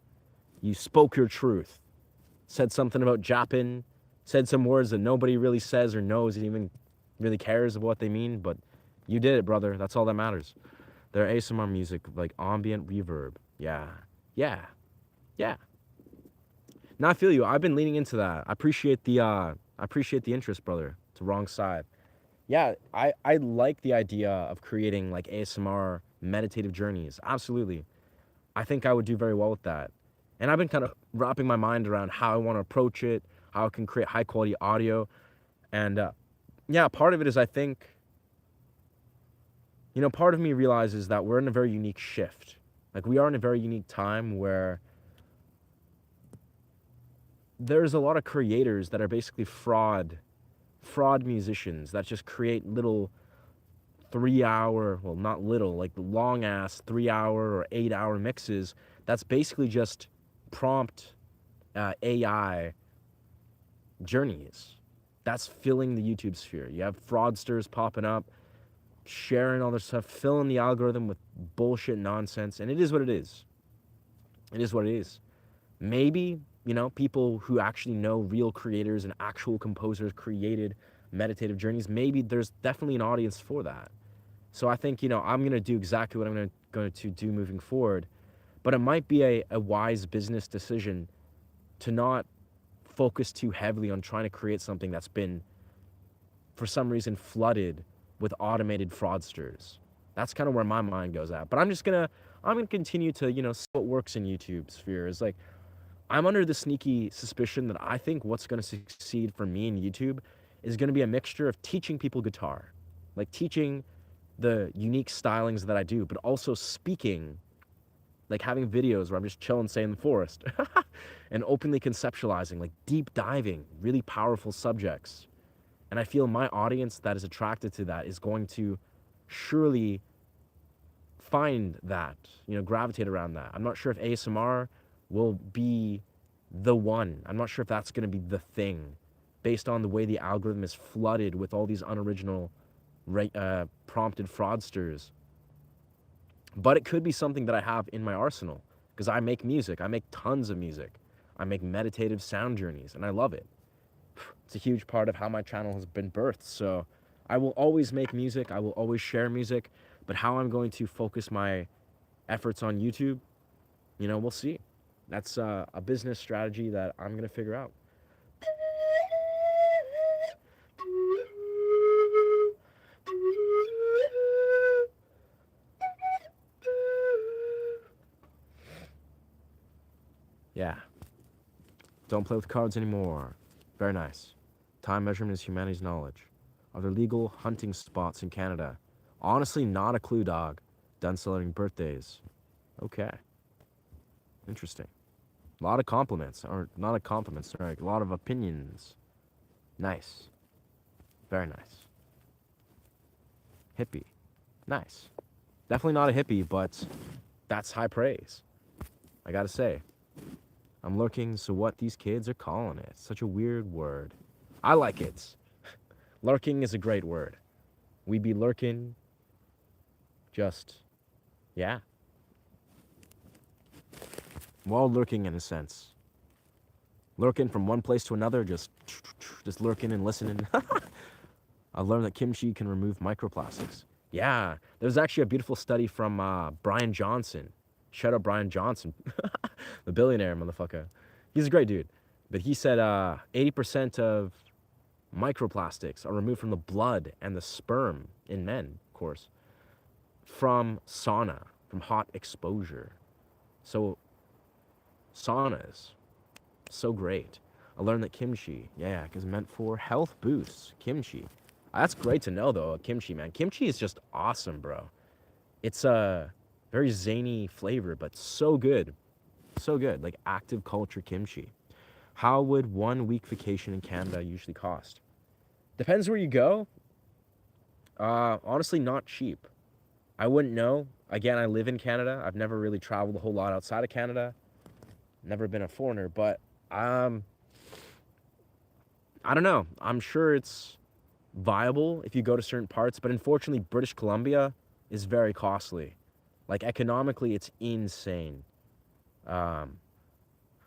You spoke your truth. Said something about Japan. Said some words that nobody really says or knows and even really cares of what they mean. But you did it, brother. That's all that matters. Their ASMR music, like ambient reverb. Yeah. Yeah. Yeah. Now I feel you. I've been leaning into that. I appreciate the interest, brother. It's the wrong side. Yeah, I like the idea of creating like ASMR meditative journeys. Absolutely. I think I would do very well with that. And I've been kind of wrapping my mind around how I want to approach it, how I can create high quality audio. And yeah, part of it is I think, part of me realizes that we're in a very unique shift. Like we are in a very unique time where there's a lot of creators that are basically fraud musicians that just create little 3-hour, well, not little, like long ass 3-hour or 8-hour mixes. That's basically just prompt AI journeys. That's filling the YouTube sphere. You have fraudsters popping up, sharing all their stuff, filling the algorithm with bullshit nonsense. And it is what it is. It is what it is. Maybe, people who actually know real creators and actual composers created meditative journeys, maybe there's definitely an audience for that. So I think, I'm going to do exactly what I'm going to do moving forward. But it might be a wise business decision to not focus too heavily on trying to create something that's been, for some reason, flooded with automated fraudsters. That's kind of where my mind goes at. But I'm going to continue to, see what works in YouTube sphere. Is like, I'm under the sneaky suspicion that I think what's going to succeed for me in YouTube is going to be a mixture of teaching people guitar, like teaching the unique stylings that I do, but also speaking, like having videos where I'm just chilling, say, in the forest and openly conceptualizing, like deep diving, really powerful subjects. And I feel my audience that is attracted to that is going to surely find that, gravitate around that. I'm not sure if ASMR will be the one. I'm not sure if that's going to be the thing based on the way the algorithm is flooded with all these unoriginal prompted fraudsters. But it could be something that I have in my arsenal because I make music. I make tons of music. I make meditative sound journeys and I love it. It's a huge part of how my channel has been birthed. So I will always make music. I will always share music. But how I'm going to focus my efforts on YouTube, we'll see. That's a business strategy that I'm going to figure out. Yeah. Don't play with cards anymore. Very nice. Time measurement is humanity's knowledge. Are there legal hunting spots in Canada? Honestly, not a clue, dog. Done celebrating birthdays. Okay. Interesting. A lot of compliments, or not a compliments, sorry, a lot of opinions. Nice. Very nice. Hippie. Nice. Definitely not a hippie, but that's high praise. I gotta say. I'm lurking, so what these kids are calling it. Such a weird word. I like it. Lurking is a great word. We be lurking. Just, yeah. We're all lurking in a sense. Lurking from one place to another, just lurking and listening. I learned that kimchi can remove microplastics. Yeah, there's actually a beautiful study from Brian Johnson. Shout out Brian Johnson, the billionaire motherfucker. He's a great dude. But he said 80% of microplastics are removed from the blood and the sperm in men, of course, from sauna, from hot exposure. So saunas, so great. I learned that kimchi, yeah, is meant for health boosts. Kimchi. That's great to know, though, kimchi, man. Kimchi is just awesome, bro. It's a very zany flavor, but so good. So good, like active culture kimchi. How would 1 week vacation in Canada usually cost? Depends where you go. Honestly, not cheap. I wouldn't know. Again, I live in Canada. I've never really traveled a whole lot outside of Canada. Never been a foreigner, but um, I don't know. I'm sure it's viable if you go to certain parts, but unfortunately, British Columbia is very costly. Like economically, it's insane. Um,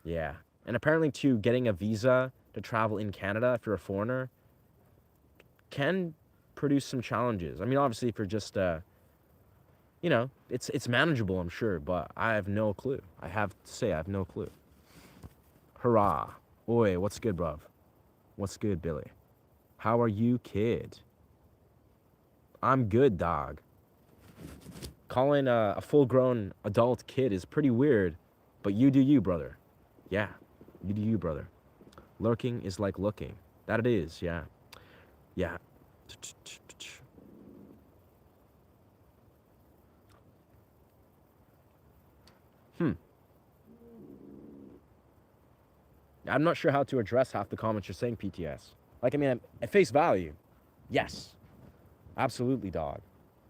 yeah, and apparently, too, getting a visa to travel in Canada if you're a foreigner can produce some challenges. I mean, obviously, if you're just it's manageable, I'm sure, but I have no clue. I have to say, I have no clue. Hurrah! Oi, what's good, bruv? What's good, Billy? How are you, kid? I'm good, dog. Calling a full-grown adult kid is pretty weird, but you do you, brother. Yeah, you do you, brother. Lurking is like looking. That it is, yeah. Yeah. Hmm. I'm not sure how to address half the comments you're saying, PTS. Like, I mean, at face value, yes, absolutely, dog.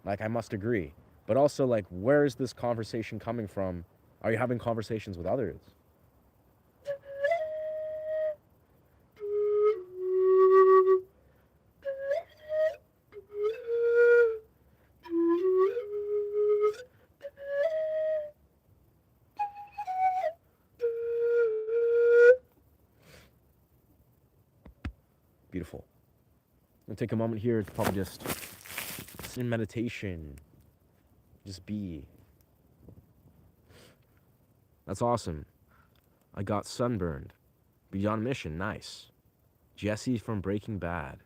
Like, I must agree. But also, like, where is this conversation coming from? Are you having conversations with others? Beautiful. I'm gonna take a moment here to probably just sit in meditation, just be. That's awesome. I got sunburned. Beyond mission, nice. Jesse from Breaking Bad.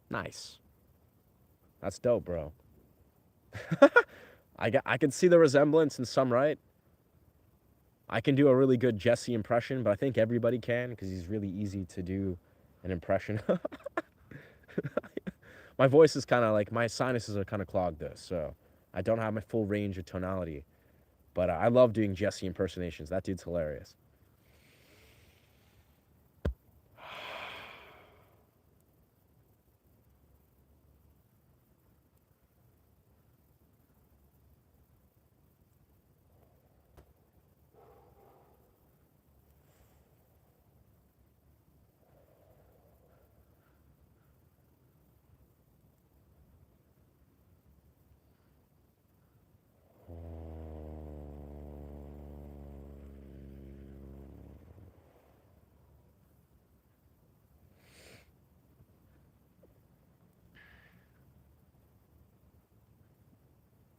Nice. That's dope, bro. I can see the resemblance in some, right? I can do a really good Jesse impression, but I think everybody can because he's really easy to do an impression. My voice is kind of like my sinuses are kind of clogged though, so I don't have my full range of tonality. But I love doing Jesse impersonations. That dude's hilarious.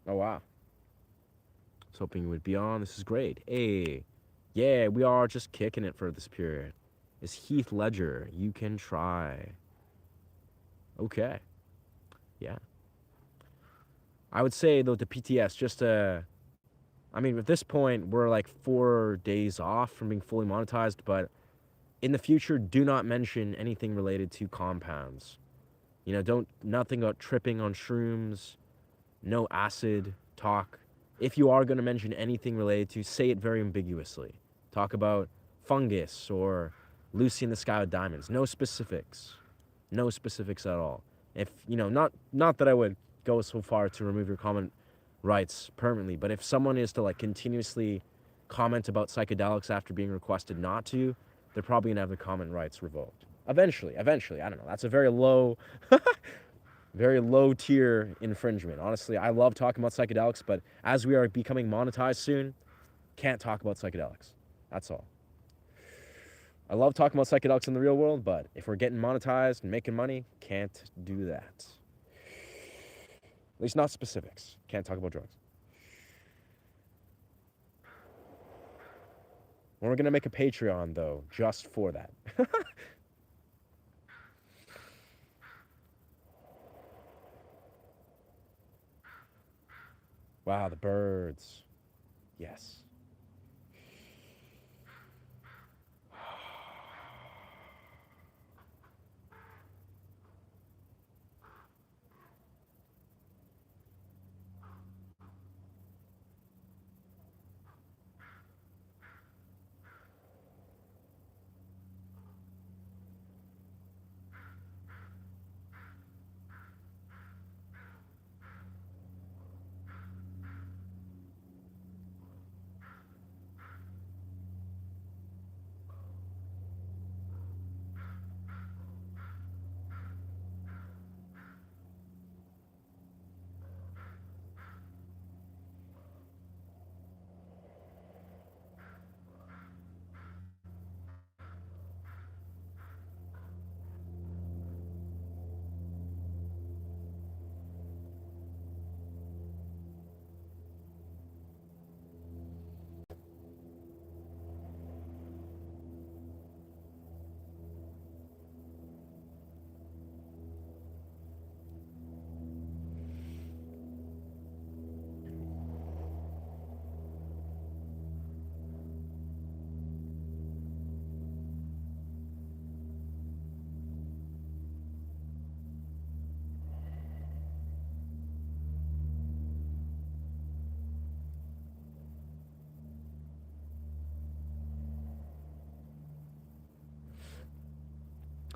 Oh wow. I was hoping you would be on. This is great. Hey, yeah, we are just kicking it for this period. It's Heath Ledger. You can try. Okay. Yeah. I would say though the PTS just I mean at this point we're like 4 days off from being fully monetized, but in the future do not mention anything related to compounds. You know, don't nothing about tripping on shrooms, no acid talk. If you are going to mention anything related to, say it very ambiguously. Talk about fungus or Lucy in the Sky with Diamonds. No specifics. No specifics at all. If, not that I would go so far to remove your comment rights permanently, but if someone is to like continuously comment about psychedelics after being requested not to, they're probably going to have their comment rights revoked. Eventually, I don't know. That's a very low tier infringement. Honestly, I love talking about psychedelics, but as we are becoming monetized soon, can't talk about psychedelics. That's all. I love talking about psychedelics in the real world, but if we're getting monetized and making money, can't do that. At least not specifics. Can't talk about drugs. We're going to make a Patreon, though, just for that. Wow, the birds. Yes.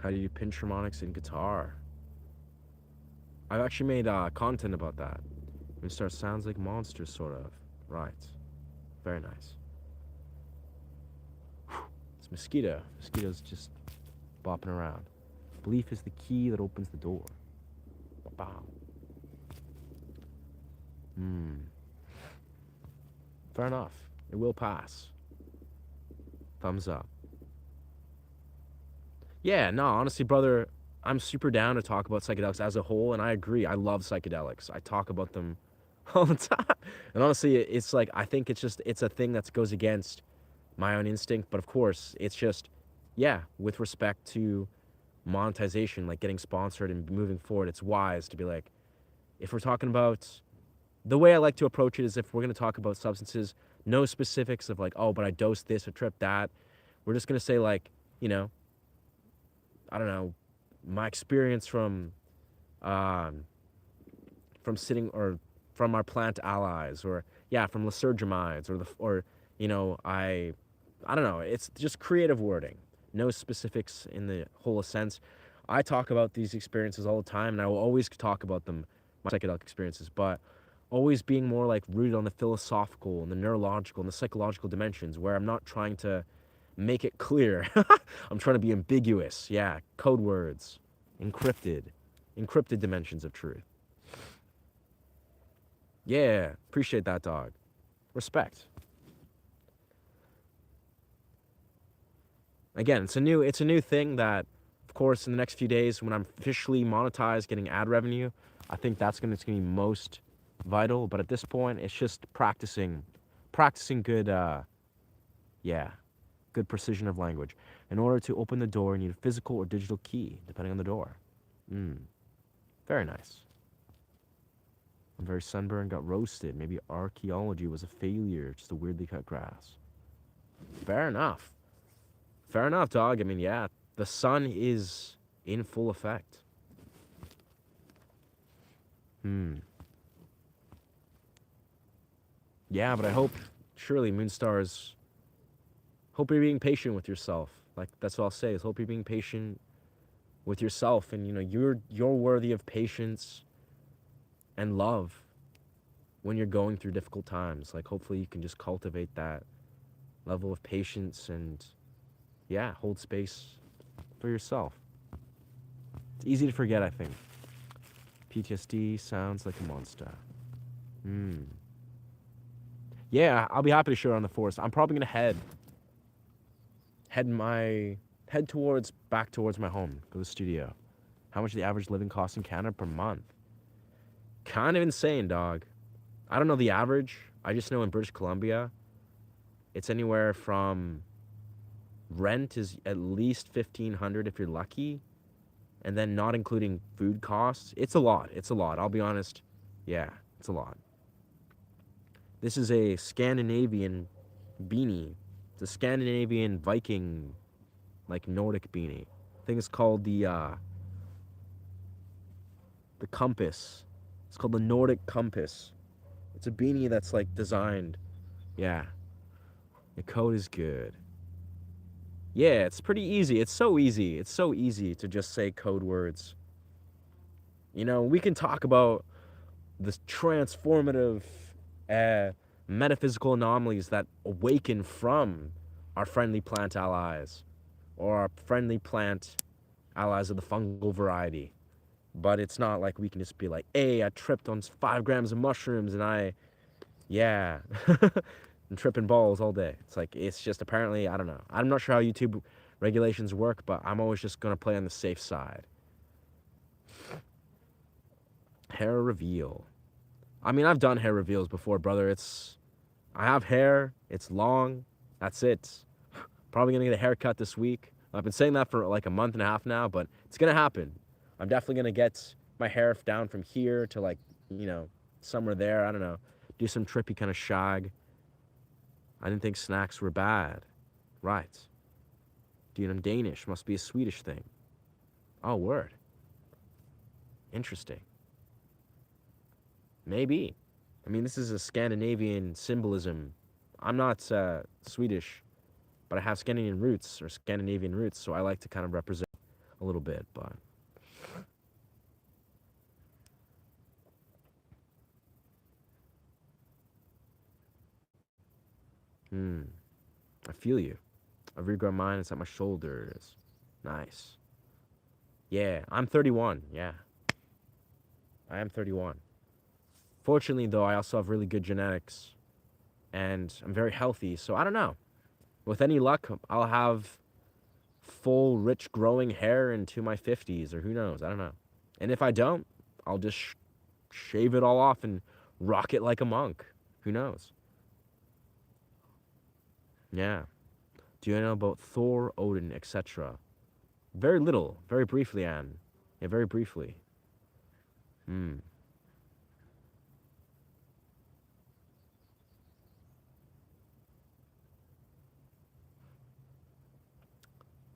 How do you pinch harmonics in guitar? I've actually made content about that. It starts sounds like monsters, sort of. Right. Very nice. It's mosquito. Mosquito's just bopping around. Belief is the key that opens the door. Wow. Hmm. Fair enough. It will pass. Thumbs up. Yeah, no, honestly, brother, I'm super down to talk about psychedelics as a whole, and I agree. I love psychedelics. I talk about them all the time. And honestly, it's like, I think it's a thing that goes against my own instinct. But of course, it's just, yeah, with respect to monetization, like getting sponsored and moving forward, it's wise to be like, if we're talking about, the way I like to approach it is if we're going to talk about substances, no specifics of like, oh, but I dosed this or tripped that. We're just going to say, like, you know, I don't know, my experience um, from sitting or from our plant allies, or yeah, from lysergamides, or you know, I don't know. It's just creative wording, no specifics in the whole sense. I talk about these experiences all the time, and I will always talk about them, my psychedelic experiences, but always being more like rooted on the philosophical and the neurological and the psychological dimensions, where I'm not trying to make it clear. I'm trying to be ambiguous. Yeah, code words, encrypted, encrypted dimensions of truth. Yeah, appreciate that, dog. Respect. Again, it's a new thing that, of course, in the next few days when I'm officially monetized, getting ad revenue, I think it's gonna be most vital. But at this point, it's just practicing good, yeah, good precision of language. In order to open the door, you need a physical or digital key, depending on the door. Mm, very nice. I'm very sunburned, got roasted. Maybe archaeology was a failure, just a weirdly cut grass. Fair enough. Fair enough, dog. I mean, yeah, the sun is in full effect. Hmm. Yeah, but I hope, surely, Moonstars, hope you're being patient with yourself. Like, that's what I'll say, is hope you're being patient with yourself. And, you know, you're worthy of patience and love when you're going through difficult times. Like, hopefully you can just cultivate that level of patience and, yeah, hold space for yourself. It's easy to forget, I think. PTSD sounds like a monster. Hmm. Yeah, I'll be happy to share it on the forest. I'm probably gonna head my head towards back towards my home, go to the studio. How much the average living cost in Canada per month? Kind of insane, dog. I don't know the average. I just know in British Columbia, it's anywhere from, rent is at least 1,500 if you're lucky, and then not including food costs. It's a lot. It's a lot. I'll be honest. Yeah, it's a lot. This is a Scandinavian beanie. It's a Scandinavian Viking, like Nordic beanie. I think it's called the compass. It's called the Nordic compass. It's a beanie that's like designed. Yeah, the code is good. Yeah, it's pretty easy. It's so easy. It's so easy to just say code words. You know, we can talk about the transformative uh, metaphysical anomalies that awaken from our friendly plant allies, or our friendly plant allies of the fungal variety. But it's not like we can just be like, hey, I tripped on 5 grams of mushrooms and yeah, I'm tripping balls all day. It's like, it's just apparently, I don't know. I'm not sure how YouTube regulations work, but I'm always just going to play on the safe side. Hair reveal. I mean, I've done hair reveals before, brother. I have hair. It's long. That's it. Probably going to get a haircut this week. I've been saying that for like a month and a half now, but it's going to happen. I'm definitely going to get my hair down from here to, like, you know, somewhere there. I don't know. Do some trippy kind of shag. I didn't think snacks were bad. Right. Dude, I'm Danish. Must be a Swedish thing. Oh, word. Interesting. Maybe. I mean, this is a Scandinavian symbolism. I'm not Swedish, but I have Scandinavian roots, so I like to kind of represent a little bit, but hmm, I feel you. A regrowth mine is at my shoulders. Nice. Yeah, I'm 31. Yeah, I am 31. Fortunately, though, I also have really good genetics, and I'm very healthy. So I don't know. With any luck, I'll have full, rich, growing hair into my 50s, or who knows? I don't know. And if I don't, I'll just shave it all off and rock it like a monk. Who knows? Yeah. Do you know about Thor, Odin, etc.? Very little. Very briefly, Anne. Yeah, very briefly. Hmm.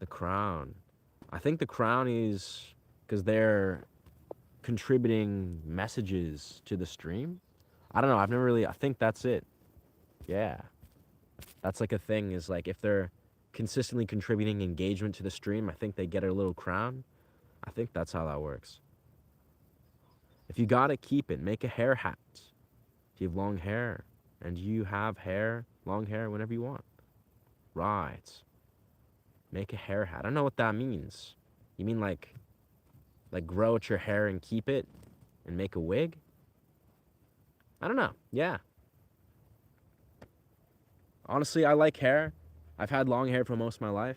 The crown. I think the crown is because they're contributing messages to the stream. I don't know. I've never really. I think that's it. Yeah. That's like a thing is like if they're consistently contributing engagement to the stream, I think they get a little crown. I think that's how that works. If you gotta keep it, make a hair hat. If you have long hair and you have hair, long hair whenever you want. Right. Make a hair hat. I don't know what that means. You mean like grow out your hair and keep it and make a wig? I don't know. Yeah. Honestly, I like hair. I've had long hair for most of my life.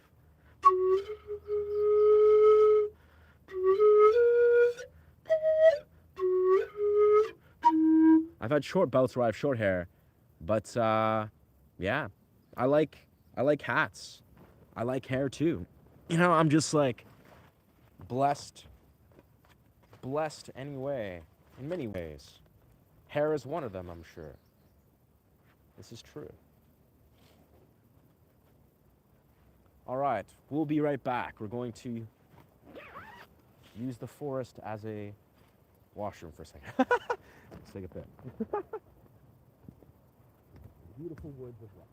I've had short bouts where I have short hair, but yeah, I like I like hats. I like hair too. You know, I'm just like blessed, blessed anyway, in many ways. Hair is one of them, I'm sure. This is true. All right, we'll be right back. We're going to use the forest as a washroom for a second. Let's take a pic. Beautiful woods of life.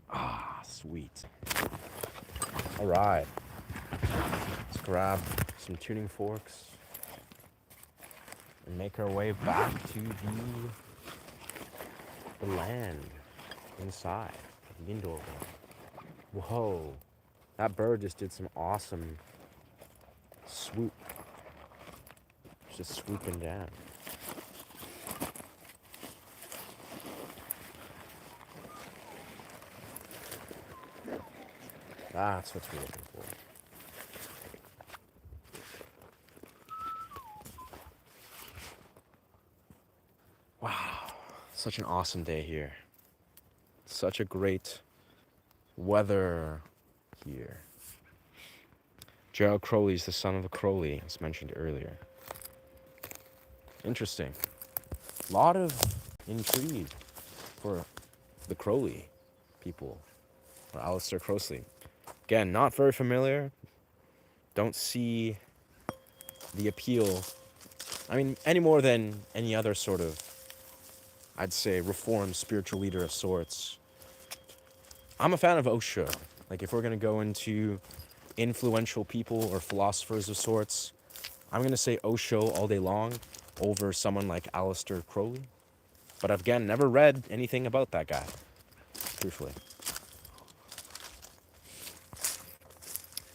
Ah, sweet. All right. Let's grab some tuning forks and make our way back to the land inside, the indoor one. Whoa. That bird just did some awesome swoop. Just swooping down. That's what we're looking for. Wow. Such an awesome day here. Such a great weather here. Gerald Crowley's the son of a Crowley, as mentioned earlier. Interesting. A lot of intrigue for the Crowley people, or Aleister Crowley. Again, not very familiar. Don't see the appeal. I mean, any more than any other sort of, I'd say, reformed spiritual leader of sorts. I'm a fan of Osho. Like, if we're going to go into influential people or philosophers of sorts, I'm going to say Osho all day long over someone like Aleister Crowley. But I've, again, never read anything about that guy, truthfully.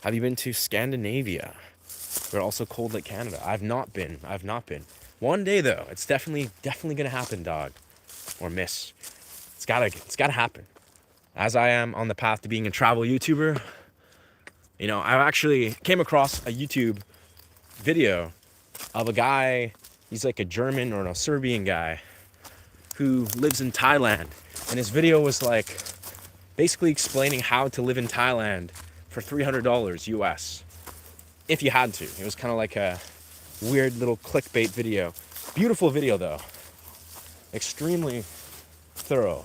Have you been to Scandinavia? We're also cold like Canada. I've not been. One day though, it's definitely gonna happen, dog. Or miss. It's gotta happen. As I am on the path to being a travel YouTuber, you know, I actually came across a YouTube video of a guy, he's like a German or a Serbian guy who lives in Thailand. And his video was like basically explaining how to live in Thailand for $300 US. If you had to. It was kind of like a weird little clickbait video. Beautiful video though. Extremely thorough.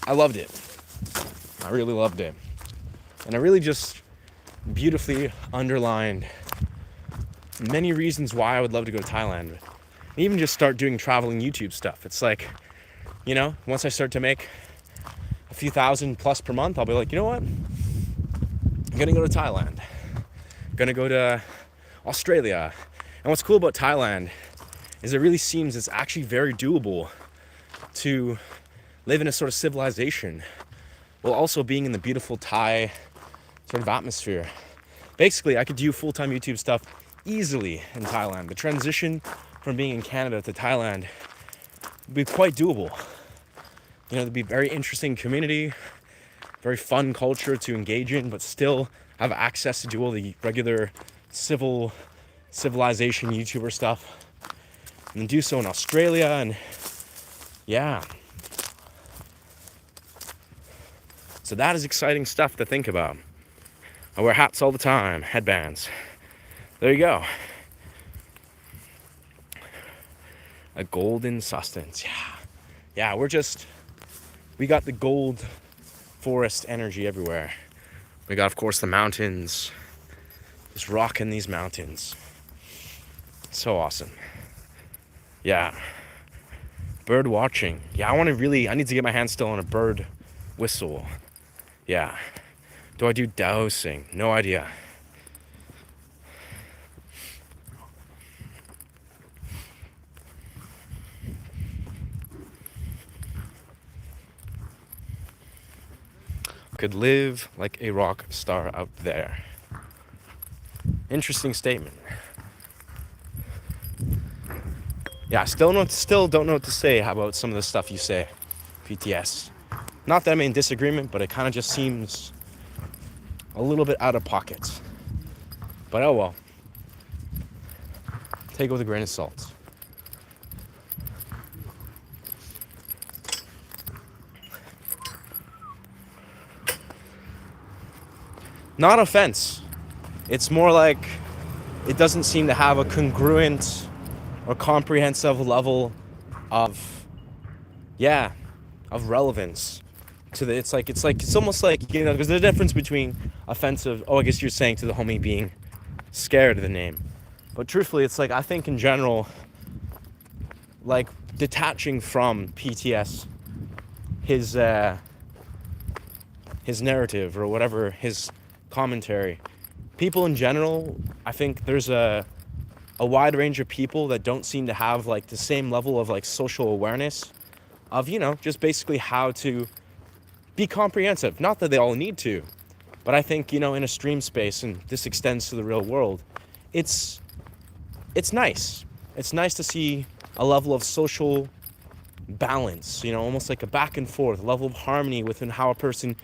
I loved it. I really loved it. And I really just beautifully underlined many reasons why I would love to go to Thailand. And even just start doing traveling YouTube stuff. It's like, you know, once I start to make a few thousand plus per month, I'll be like, you know what? I'm gonna go to Thailand. I'm gonna go to Australia. And what's cool about Thailand is it really seems it's actually very doable to live in a sort of civilization while also being in the beautiful Thai sort of atmosphere. Basically, I could do full-time YouTube stuff easily in Thailand. The transition from being in Canada to Thailand would be quite doable. You know, there'd be very interesting community, very fun culture to engage in, but still have access to do all the regular civilization YouTuber stuff. And then do so in Australia, and yeah. So that is exciting stuff to think about. I wear hats all the time, headbands. There you go. A golden sustenance, yeah. Yeah, we got the gold forest energy everywhere. We got, of course, the mountains. Just rocking these mountains. So awesome. Yeah. Bird watching. Yeah, I need to get my hands still on a bird whistle. Yeah. Do I do dowsing? No idea. Could live like a rock star out there. Interesting statement. Yeah, still don't know what to say about some of the stuff you say, PTS. Not that I'm in disagreement, but it kind of just seems a little bit out of pocket. But oh well. Take it with a grain of salt. Not offense. It's more like it doesn't seem to have a congruent or comprehensive level of relevance to the, it's almost like, you know, there's a difference between offensive, I guess you're saying to the homie being scared of the name. But truthfully, it's like, I think in general, like detaching from PTS, his narrative or whatever, his commentary, people in general, I think there's a wide range of people that don't seem to have like the same level of like social awareness of, you know, just basically how to be comprehensive. Not that they all need to, but I think, you know, in a stream space, and this extends to the real world, it's nice. It's nice to see a level of social balance, you know, almost like a back and forth level of harmony within how a person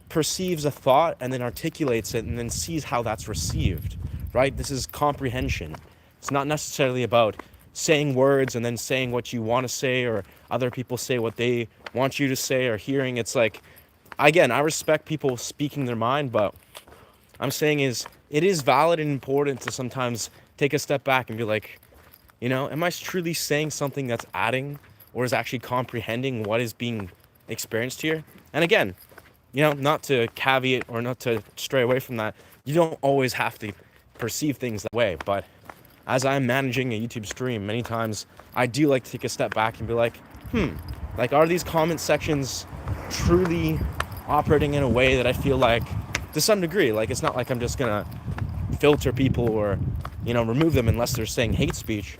perceives a thought and then articulates it and then sees how that's received, right? This is comprehension. It's not necessarily about saying words and then saying what you want to say, or other people say what they want you to say, or hearing. It's like, again, I respect people speaking their mind, but I'm saying is it is valid and important to sometimes take a step back and be like, you know, am I truly saying something that's adding or is actually comprehending what is being experienced here? And again, you know, not to caveat or not to stray away from that, you don't always have to perceive things that way, but as I'm managing a YouTube stream, many times I do like to take a step back and be like, like, are these comment sections truly operating in a way that I feel like, to some degree, like, it's not like I'm just gonna filter people or, you know, remove them unless they're saying hate speech.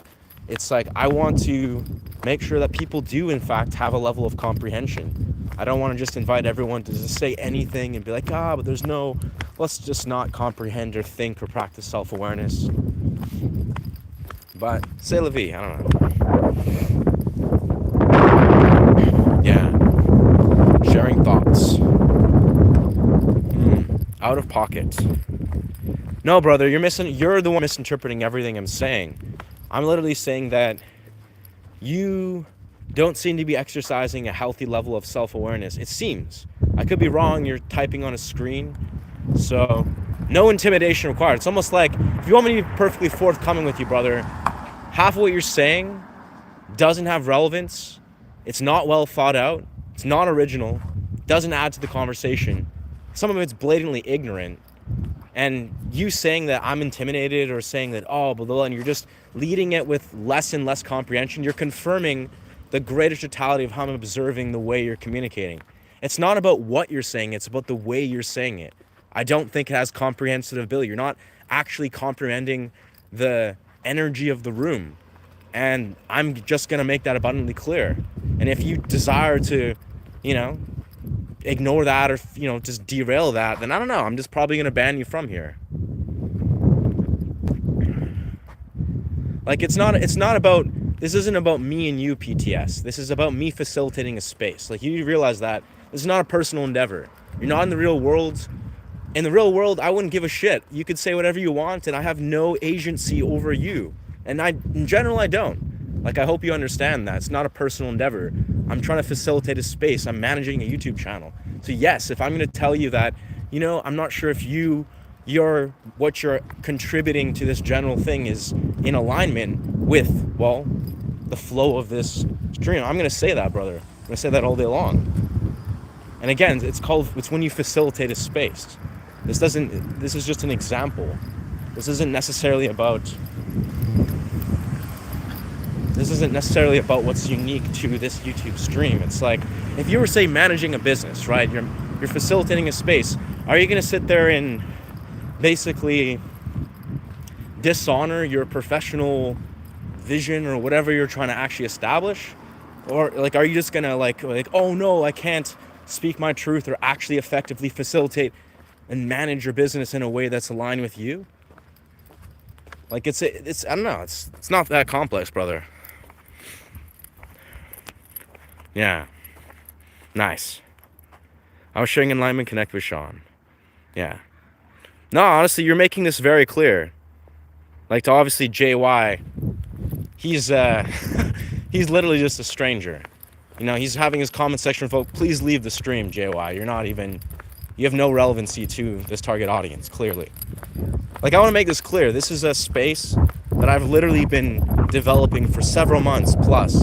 It's like, I want to make sure that people do in fact have a level of comprehension. I don't want to just invite everyone to just say anything and be like, but there's no, let's just not comprehend or think or practice self-awareness. But c'est la vie, I don't know. Yeah. Sharing thoughts. Out of pocket. No, brother, you're the one misinterpreting everything I'm saying. I'm literally saying that you don't seem to be exercising a healthy level of self-awareness. It seems. I could be wrong. You're typing on a screen. So, no intimidation required. It's almost like, if you want me to be perfectly forthcoming with you, brother, half of what you're saying doesn't have relevance. It's not well thought out. It's not original. Doesn't add to the conversation. Some of it's blatantly ignorant. And you saying that I'm intimidated or saying that, blah, blah, and you're just leading it with less and less comprehension, you're confirming the greater totality of how I'm observing the way you're communicating. It's not about what you're saying, it's about the way you're saying it. I don't think it has comprehensive ability. You're not actually comprehending the energy of the room. And I'm just going to make that abundantly clear. And if you desire to, ignore that or, just derail that, then I don't know. I'm just probably going to ban you from here. Like, this isn't about me and you, PTS. This is about me facilitating a space. Like, you realize that this is not a personal endeavor. You're not in the real world. In the real world, I wouldn't give a shit. You could say whatever you want, and I have no agency over you. And in general, I don't. Like, I hope you understand that. It's not a personal endeavor. I'm trying to facilitate a space. I'm managing a YouTube channel. So yes, if I'm going to tell you that, I'm not sure if what you're contributing to this general thing is in alignment with, the flow of this stream. I'm going to say that, brother. I'm going to say that all day long. And again, it's when you facilitate a space. This is just an example. This isn't necessarily about what's unique to this YouTube stream. It's like, if you were, say, managing a business, right? You're facilitating a space. Are you going to sit there and basically dishonor your professional vision or whatever you're trying to actually establish? Or like, are you just going to like, oh no, I can't speak my truth or actually effectively facilitate and manage your business in a way that's aligned with you? Like, it's I don't know, it's not that complex, brother. Yeah. Nice. I was sharing alignment connect with Sean. Yeah. No, honestly, you're making this very clear. Like, to obviously JY, he's he's literally just a stranger. He's having his comment section revoke. Please leave the stream, JY. You have no relevancy to this target audience, clearly. Like, I want to make this clear. This is a space that I've literally been developing for several months plus.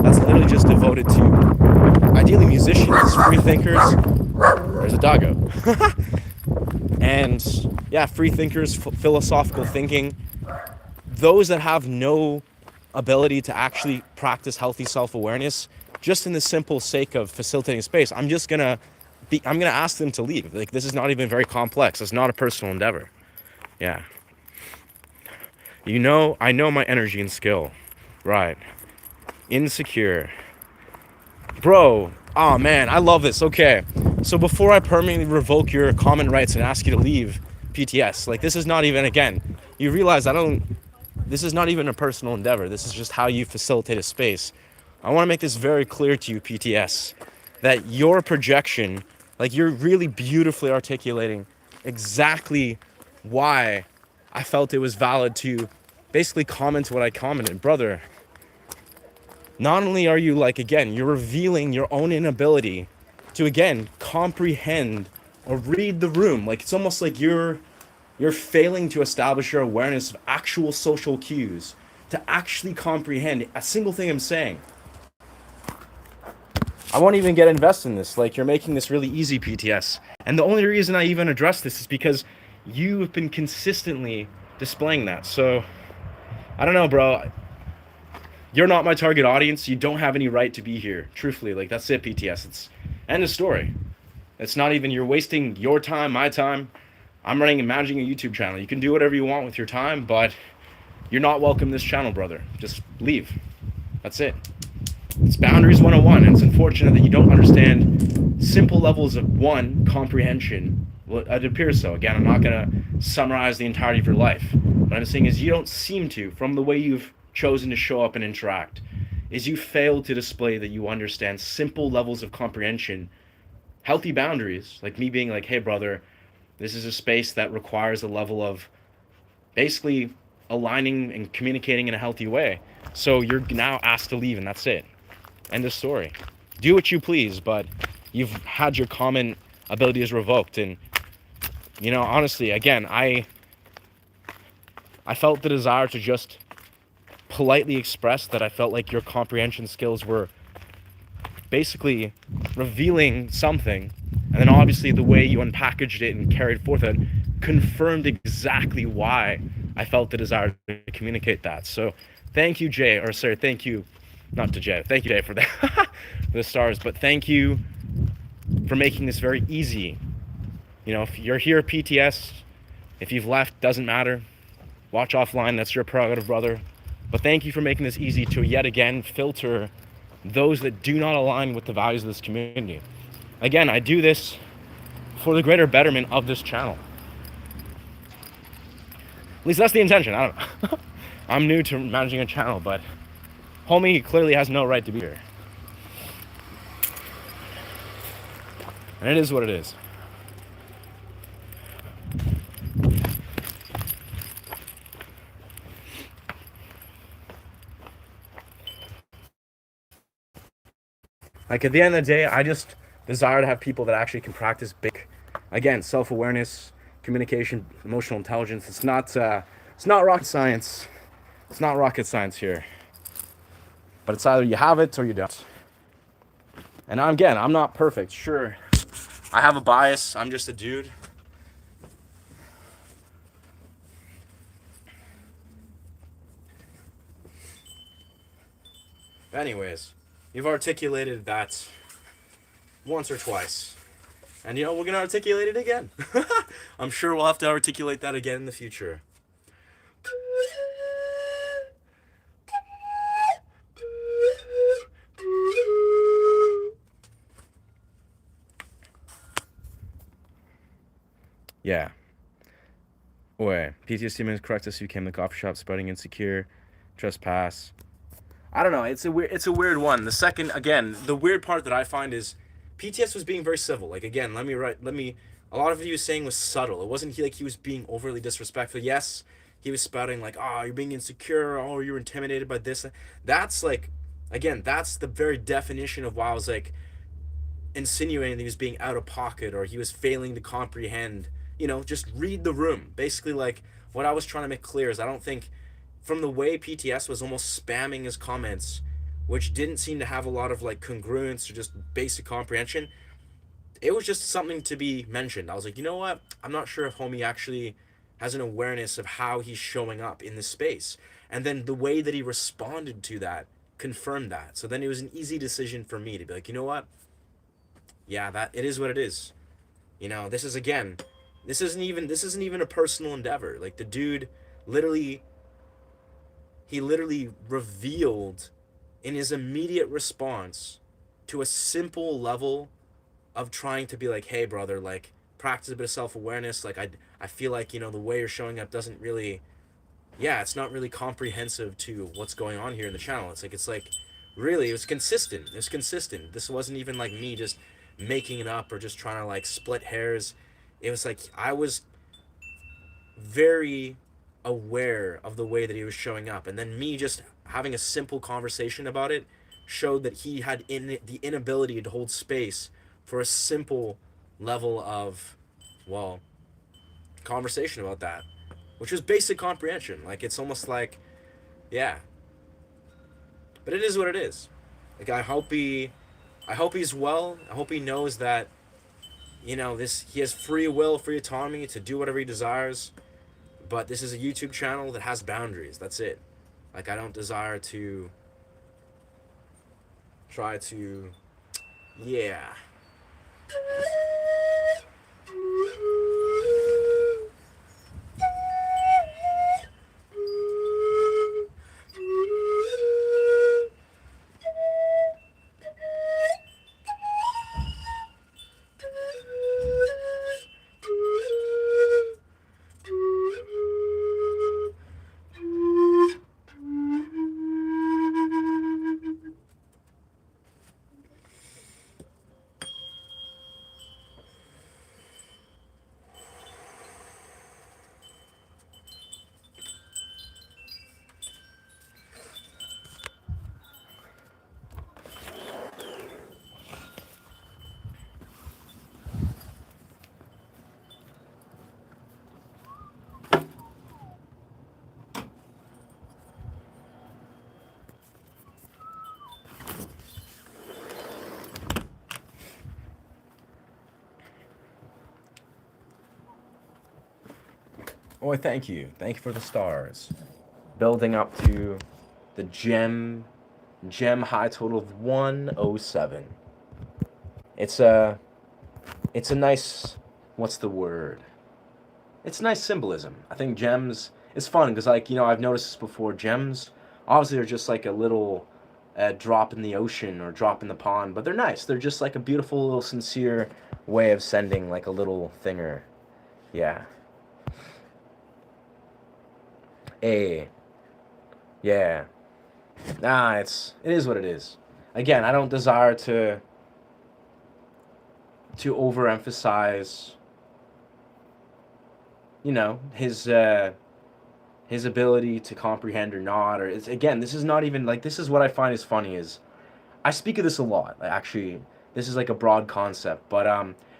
That's literally just devoted to, ideally, musicians, free thinkers. There's a doggo. And, yeah, free thinkers, philosophical thinking. Those that have no ability to actually practice healthy self-awareness, just in the simple sake of facilitating space, I'm going to ask them to leave. Like, this is not even very complex. It's not a personal endeavor. Yeah. I know my energy and skill. Right. Insecure. Bro. Oh, man. I love this. Okay. So before I permanently revoke your comment rights and ask you to leave, PTS, like, this is not even, again, you realize this is not even a personal endeavor. This is just how you facilitate a space. I want to make this very clear to you, PTS, that your projection, like, you're really beautifully articulating exactly why I felt it was valid to basically comment what I commented. Brother, not only are you, like, again, you're revealing your own inability to, again, comprehend or read the room. Like, it's almost like you're failing to establish your awareness of actual social cues to actually comprehend a single thing I'm saying. I won't even get invested in this. Like, you're making this really easy, PTS. And the only reason I even address this is because you have been consistently displaying that. So, I don't know, bro. You're not my target audience. You don't have any right to be here. Truthfully, like, that's it, PTS. It's end of story. It's not even, you're wasting your time, my time. I'm running and managing a YouTube channel. You can do whatever you want with your time, but you're not welcome in this channel, brother. Just leave. That's it. It's boundaries 101, and it's unfortunate that you don't understand simple levels of one comprehension. Well, it appears so. Again, I'm not going to summarize the entirety of your life. What I'm saying is you don't seem to, from the way you've chosen to show up and interact, is you fail to display that you understand simple levels of comprehension, healthy boundaries, like me being like, hey, brother, this is a space that requires a level of basically aligning and communicating in a healthy way. So you're now asked to leave, and that's it. End of story. Do what you please, but you've had your common abilities revoked. And, honestly, again, I felt the desire to just politely express that I felt like your comprehension skills were basically revealing something, and then obviously the way you unpackaged it and carried forth it confirmed exactly why I felt the desire to communicate that. So thank you, Jay, or sorry, thank you, not to Jay, thank you, Jay, for the, for the stars, but thank you for making this very easy. If you're here, PTS, if you've left, doesn't matter. Watch offline, that's your prerogative, brother. But thank you for making this easy to yet again filter those that do not align with the values of this community. Again, I do this for the greater betterment of this channel. At least that's the intention. I don't know. I'm new to managing a channel, but homie clearly has no right to be here. And it is what it is. Like at the end of the day, I just desire to have people that actually can practice big, again, self-awareness, communication, emotional intelligence. It's not rocket science. It's not rocket science here. But it's either you have it or you don't. And I'm not perfect. Sure, I have a bias. I'm just a dude. Anyways, you've articulated that once or twice. And we're going to articulate it again. I'm sure we'll have to articulate that again in the future. Yeah. Wait, PTSD means correct us who came to the coffee shop spouting insecure, trespass. I don't know. It's a weird one. The second, again, the weird part that I find is PTS was being very civil. Like, again, a lot of you saying was subtle. It wasn't like he was being overly disrespectful. Yes, he was spouting like, oh, you're being insecure. Oh, you're intimidated by this. That's like, again, that's the very definition of why I was like insinuating that he was being out of pocket or he was failing to comprehend. Just read the room. Basically, like, what I was trying to make clear is I don't think, from the way PTS was almost spamming his comments, which didn't seem to have a lot of like congruence or just basic comprehension, it was just something to be mentioned. I was like, you know what? I'm not sure if homie actually has an awareness of how he's showing up in this space. And then the way that he responded to that confirmed that. So then it was an easy decision for me to be like, you know what? Yeah, that it is what it is. This isn't even a personal endeavor. Like, the dude literally revealed in his immediate response to a simple level of trying to be like, hey, brother, like, practice a bit of self-awareness. Like, I feel like, the way you're showing up doesn't really, it's not really comprehensive to what's going on here in the channel. It's like really, it was consistent. This wasn't even like me just making it up or just trying to like split hairs. It was like I was very aware of the way that he was showing up, and then me just having a simple conversation about it showed that he had the inability to hold space for a simple level of, well, conversation about that, which was basic comprehension. Like, it's almost like, yeah, but it is what it is. Like, I hope he's well. I hope he knows that, he has free will, free autonomy to do whatever he desires. But this is a YouTube channel that has boundaries. That's it. Like, I don't desire to try to, yeah. Oh, thank you. Thank you for the stars. Building up to the gem high total of 107. It's a it's a nice, what's the word? It's nice symbolism. I think gems, it's fun because, like, I've noticed this before. Gems obviously are just like a little drop in the ocean or drop in the pond, but they're nice. They're just like a beautiful little sincere way of sending like a little thinger. Yeah. A. Yeah. Nah, it is what it is. Again, I don't desire to overemphasize, his ability to comprehend or not. Or it's, again, this is not even like, this is what I find is funny is I speak of this a lot. Actually, this is like a broad concept, but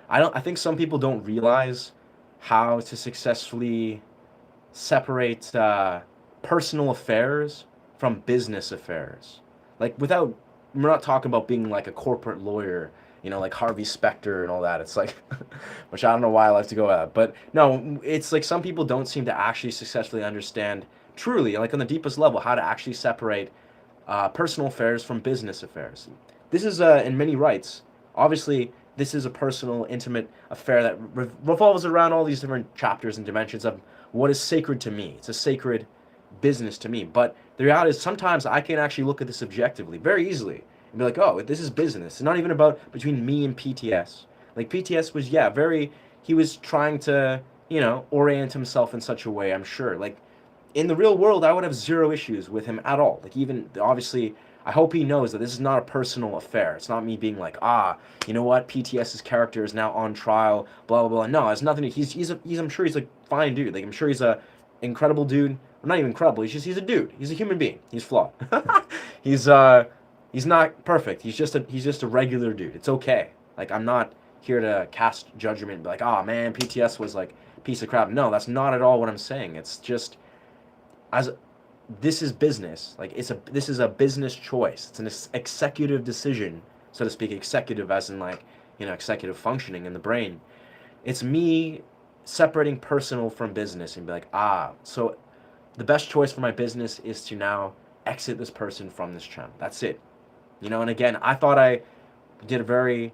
I think some people don't realize how to successfully separate personal affairs from business affairs. Like, we're not talking about being like a corporate lawyer, like Harvey Specter and all that. It's like, which I don't know why I like to go at, but no, it's like some people don't seem to actually successfully understand truly, like on the deepest level, how to actually separate personal affairs from business affairs. This is, in many rights, obviously, this is a personal, intimate affair that revolves around all these different chapters and dimensions of what is sacred to me. It's a sacred business to me. But the reality is sometimes I can actually look at this objectively, very easily, and be like, oh, this is business. It's not even about between me and PTS. Like, PTS was, yeah, he was trying to, orient himself in such a way, I'm sure. Like, in the real world, I would have zero issues with him at all. Like, even, obviously, I hope he knows that this is not a personal affair. It's not me being like, you know what, PTS's character is now on trial, blah, blah, blah. No, it's nothing. I'm sure he's a fine dude. Like, I'm sure he's a incredible dude. Well, not even incredible. He's a dude. He's a human being. He's flawed. he's he's not perfect. He's just a regular dude. It's okay. Like, I'm not here to cast judgment and be like, oh man, PTS was like a piece of crap. No, that's not at all what I'm saying. It's just, as this is business. Like, this is a business choice. It's an executive decision, so to speak. Executive as in, like, executive functioning in the brain. It's me separating personal from business and be like, so the best choice for my business is to now exit this person from this channel. That's it. And again, I thought I did a very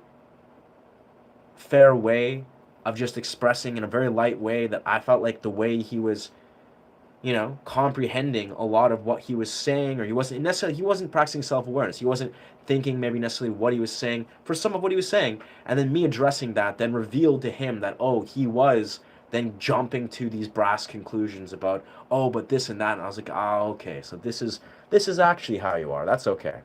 fair way of just expressing in a very light way that I felt like the way he was, comprehending a lot of what he was saying, or he wasn't practicing self-awareness. He wasn't thinking maybe necessarily what he was saying for some of what he was saying. And then me addressing that then revealed to him that, he was then jumping to these brass conclusions about, but this and that. And I was like, okay. So this is actually how you are. That's okay.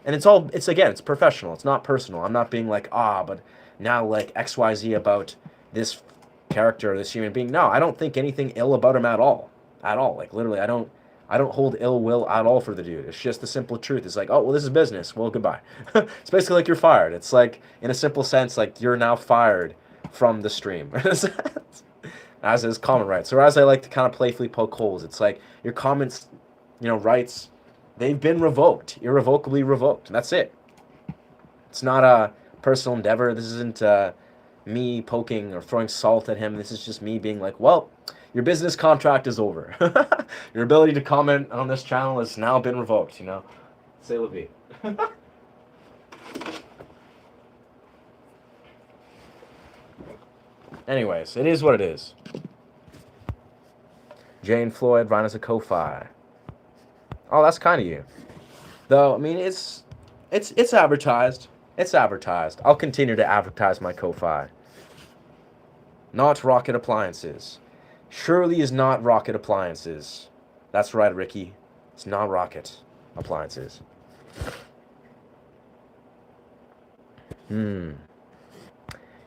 And it's professional. It's not personal. I'm not being like, but now like XYZ about this character, this human being. No, I don't think anything ill about him at all. At all. Like, literally, I don't hold ill will at all for the dude. It's just the simple truth. It's like, this is business. Well, goodbye. It's basically like you're fired. It's like, in a simple sense, like you're now fired from the stream. As is common rights. Or as I like to kind of playfully poke holes, it's like your comments, rights, they've been revoked, irrevocably revoked. And that's it. It's not a personal endeavor. This isn't me poking or throwing salt at him. This is just me being like, well, your business contract is over. Your ability to comment on this channel has now been revoked, C'est la vie. Anyways, it is what it is. Jane Floyd, Ryan as a Ko-Fi. Oh, that's kind of you. Though, I mean, it's advertised. It's advertised. I'll continue to advertise my Ko-Fi. Not Rocket Appliances. Surely is not Rocket Appliances. That's right, Ricky. It's not Rocket Appliances.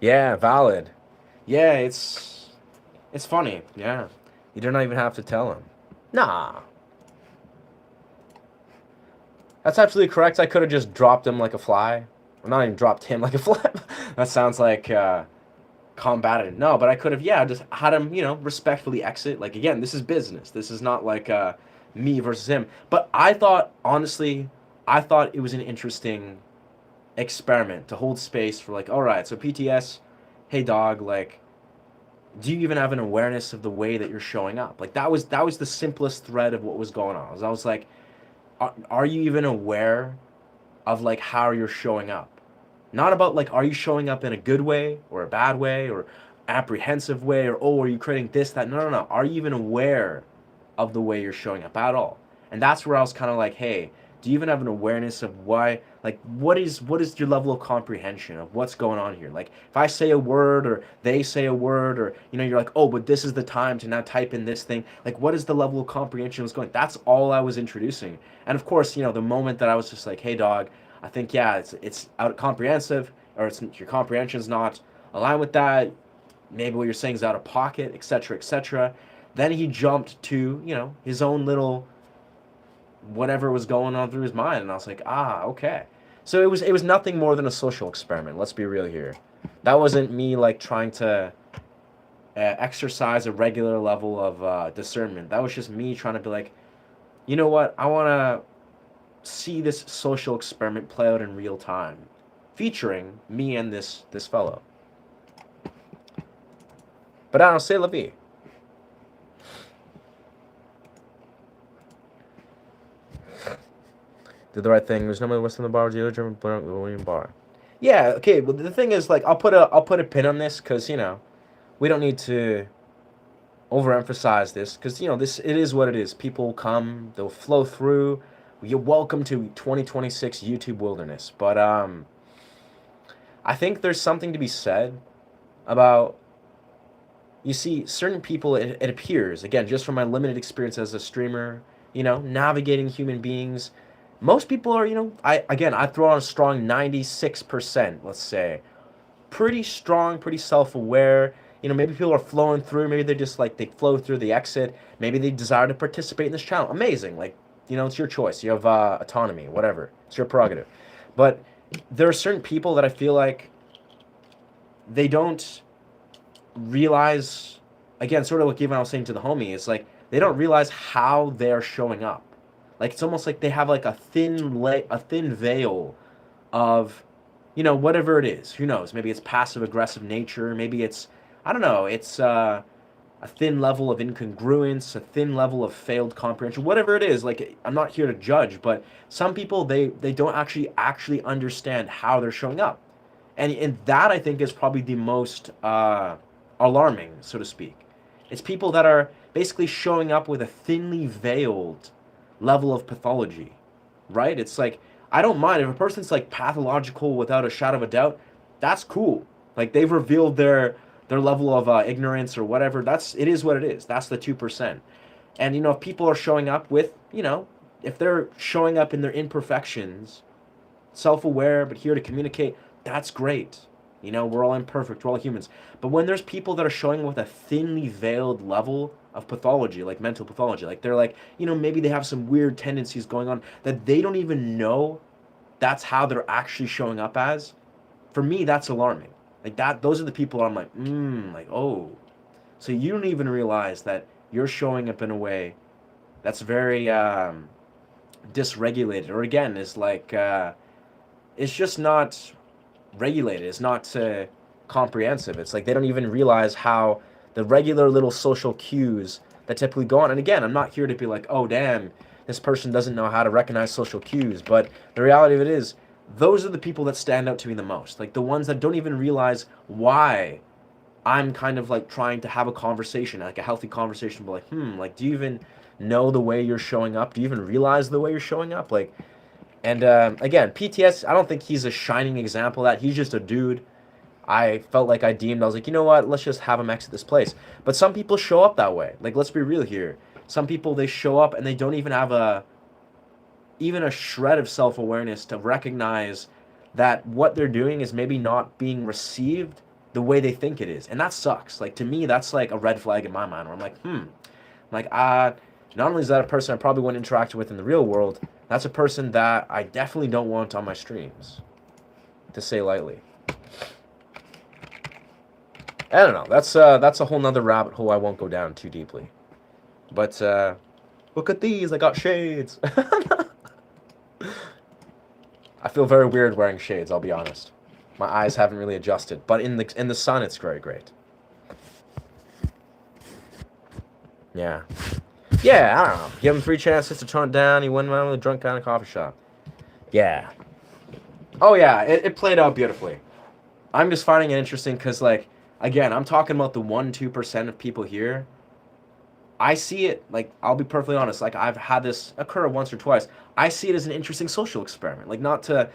Yeah, valid. Yeah, it's funny. Yeah. You don't even have to tell him. Nah. That's absolutely correct. I could have just dropped him like a fly. Or not even dropped him like a fly. That sounds like combated. No, but I could have, just had him, respectfully exit. Like, again, this is business. This is not like me versus him. But honestly, I thought it was an interesting experiment to hold space for like, all right, so PTS, hey dog, like, do you even have an awareness of the way that you're showing up? Like that was the simplest thread of what was going on. I was like, are you even aware of like how you're showing up? Not about like, are you showing up in a good way or a bad way or apprehensive way, or oh, are you creating this, that? No, no, no. Are you even aware of the way you're showing up at all? And that's where I was kind of like, hey, do you even have an awareness of why, like, what is your level of comprehension of what's going on here? Like, if I say a word or they say a word, or you're like, oh, but this is the time to now type in this thing. Like, what is the level of comprehension was going? That's all I was introducing. And of course, the moment that I was just like, hey, dog, I think yeah, it's out comprehensive, or it's your comprehension's not aligned with that. Maybe what you're saying is out of pocket, etc., etc. Then he jumped to his own little whatever was going on through his mind, and I was like, okay. So it was nothing more than a social experiment. Let's be real here. That wasn't me like trying to exercise a regular level of discernment. That was just me trying to be like, you know what? I want to see this social experiment play out in real time, featuring me and this fellow. But I don't say la vie. Did the right thing. There's nobody west in the bar. The German William bar. Yeah. Okay. Well, the thing is, like, I'll put a pin on this because we don't need to overemphasize this because this it is what it is. People come, they'll flow through. You're welcome to 2026 YouTube wilderness. But I think there's something to be said about. You see, certain people, it appears, again, just from my limited experience as a streamer, navigating human beings, most people are, I throw on a strong 96%, let's say. Pretty strong, pretty self-aware. Maybe people are flowing through. Maybe they just, like, they flow through the exit. Maybe they desire to participate in this channel. Amazing. Like, it's your choice. You have autonomy, whatever. It's your prerogative. But there are certain people that I feel like they don't realize, again, sort of like even I was saying to the homie, it's like they don't realize how they're showing up. Like it's almost like they have like a thin veil of, whatever it is. Who knows? Maybe it's passive aggressive nature. Maybe it's, I don't know. It's a thin level of incongruence, a thin level of failed comprehension. Whatever it is, like I'm not here to judge, but some people they don't actually understand how they're showing up, and that I think is probably the most alarming, so to speak. It's people that are basically showing up with a thinly veiled level of pathology, right? It's like, I don't mind if a person's like pathological without a shadow of a doubt. That's cool. Like they've revealed their level of ignorance or whatever. It is what it is. That's the 2%. And if people are showing up with, if they're showing up in their imperfections, self-aware but here to communicate, that's great. We're all imperfect, we're all humans. But when there's people that are showing with a thinly veiled level of pathology, like mental pathology, like they're like, maybe they have some weird tendencies going on that they don't even know that's how they're actually showing up as, for me, that's alarming. Like those are the people I'm like, like, oh. So you don't even realize that you're showing up in a way that's very dysregulated, or again, is like, it's just not regulated. It's not comprehensive. It's like they don't even realize how the regular little social cues that typically go on. And again, I'm not here to be like, oh, damn, this person doesn't know how to recognize social cues. But the reality of it is, those are the people that stand out to me the most. Like the ones that don't even realize why I'm kind of like trying to have a conversation, like a healthy conversation, but like, like, do you even know the way you're showing up? Do you even realize the way you're showing up? Like, and again, PTS, I don't think he's a shining example of that. He's just a dude. I felt like I was like, you know what, let's just have him exit this place. But some people show up that way. Like, let's be real here. Some people, they show up and they don't even have even a shred of self-awareness to recognize that what they're doing is maybe not being received the way they think it is. And that sucks. Like, to me, that's like a red flag in my mind where I'm like, like, not only is that a person I probably wouldn't interact with in the real world, that's a person that I definitely don't want on my streams, to say lightly. I don't know. That's a whole nother rabbit hole I won't go down too deeply. But look at these. I got shades. I feel very weird wearing shades, I'll be honest. My eyes haven't really adjusted. But in the sun, it's very great. Yeah. Yeah, I don't know. Give him 3 chances to tone it down. He went around with a drunk guy in a coffee shop. Yeah. Oh, yeah, it played out beautifully. I'm just finding it interesting because, like, again, I'm talking about the 1-2% of people here. I see it, like, I'll be perfectly honest, like, I've had this occur once or twice. I see it as an interesting social experiment. Like, not to,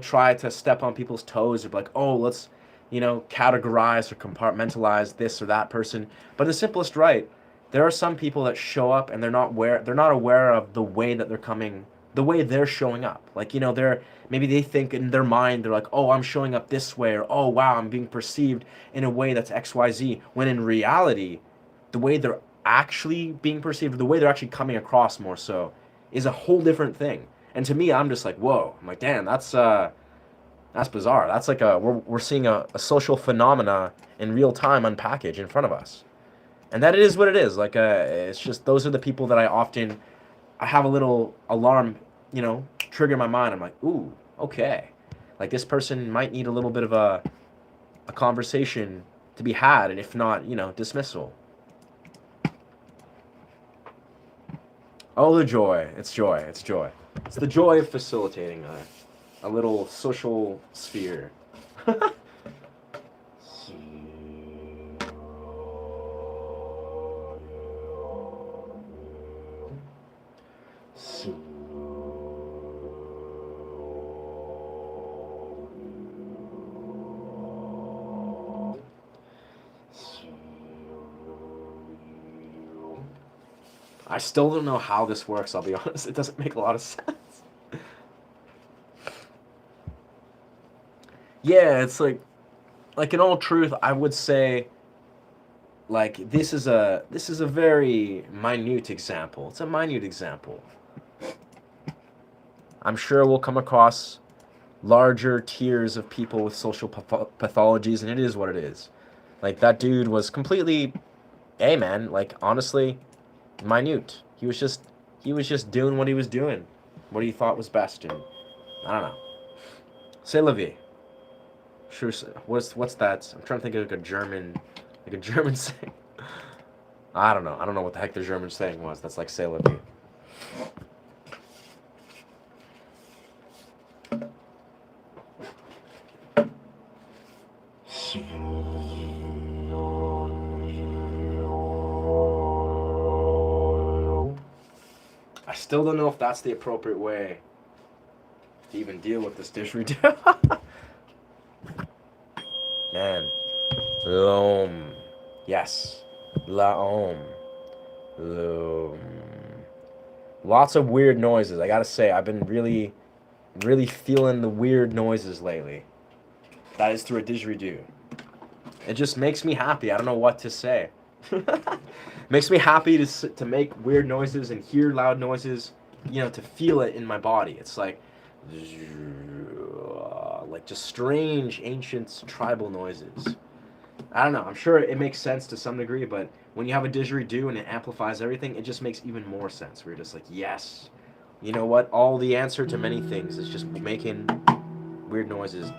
try to step on people's toes or be like, oh, let's, categorize or compartmentalize this or that person. But in the simplest right, there are some people that show up and they're not aware of the way that they're coming, the way they're showing up. Like, maybe they think in their mind, they're like, oh, I'm showing up this way, or oh, wow, I'm being perceived in a way that's XYZ, when in reality, the way they're actually being perceived, the way they're actually coming across more so, is a whole different thing. And to me, I'm just like, whoa. I'm like, damn, that's bizarre. That's like we're seeing a social phenomena in real time unpackaged in front of us, and that it is what it is. Like, it's just those are the people that I have a little alarm, trigger in my mind. I'm like, ooh, okay, like this person might need a little bit of a conversation to be had, and if not, dismissal. Oh, the joy. It's joy. It's joy. It's the joy of facilitating a little social sphere. I still don't know how this works, I'll be honest. It doesn't make a lot of sense. Yeah, it's like in all truth, I would say like this is a very minute example. It's a minute example. I'm sure we'll come across larger tiers of people with social pathologies, and it is what it is. Like that dude was completely, hey man, like honestly, minute. He was just doing what he was doing, what he thought was best, and I don't know. C'est la vie. Sure. What's that? I'm trying to think of like a German saying. I don't know. I don't know what the heck the German saying was. That's like c'est la vie. I still don't know if that's the appropriate way to even deal with this didgeridoo. Man. L'homme. Yes. L'homme. L'homme. Lots of weird noises. I gotta say, I've been really, really feeling the weird noises lately. That is through a didgeridoo. It just makes me happy. I don't know what to say. Makes me happy to make weird noises and hear loud noises, to feel it in my body. It's like just strange, ancient, tribal noises. I don't know. I'm sure it makes sense to some degree, but when you have a didgeridoo and it amplifies everything, it just makes even more sense. We're just like, yes, you know what? All the answer to many things is just making weird noises.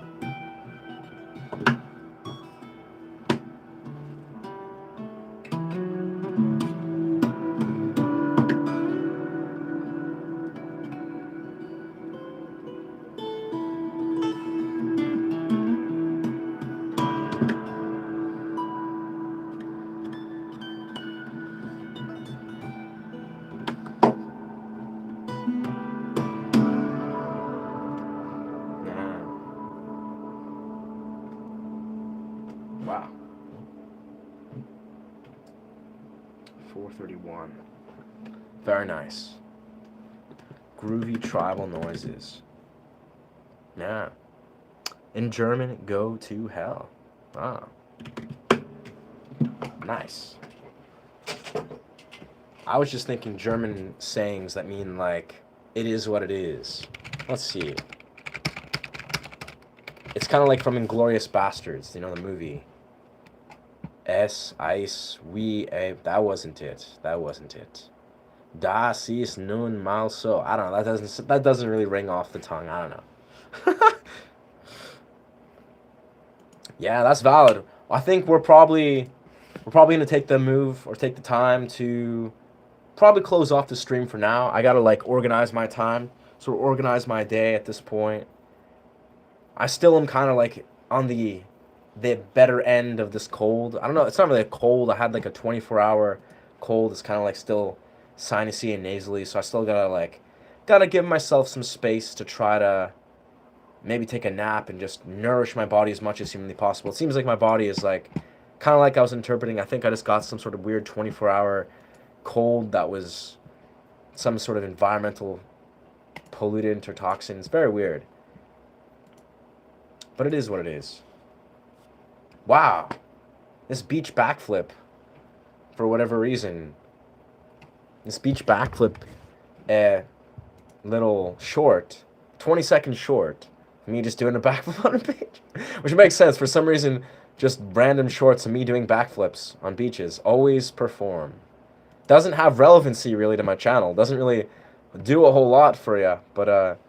Wow. 431. Very nice. Groovy tribal noises. Yeah. In German, go to hell. Ah. Nice. I was just thinking German sayings that mean like, it is what it is. Let's see. It's kind of like from Inglourious Bastards, the movie. Es, Eis, wie, that wasn't it. That wasn't it. Das ist nun mal so. I don't know. That doesn't really ring off the tongue. I don't know. Yeah, that's valid. I think we're probably we're probably going to take the move or take the time to probably close off the stream for now. I got to like organize my time, sort of organize my day at this point. I still am kind of like on the better end of this cold. I don't know, it's not really a cold. I had like a 24-hour cold. It's kind of like still sinusy and nasally, so I still gotta give myself some space to try to maybe take a nap and just nourish my body as much as humanly possible. It seems like my body is like kind of like I was interpreting. I think I just got some sort of weird 24-hour cold that was some sort of environmental pollutant or toxin. It's very weird, but it is what it is. Wow, this beach backflip, for whatever reason, this beach backflip, little short, 20 seconds short, me just doing a backflip on a beach, which makes sense. For some reason, just random shorts of me doing backflips on beaches always perform. Doesn't have relevancy really to my channel. Doesn't really do a whole lot for you, but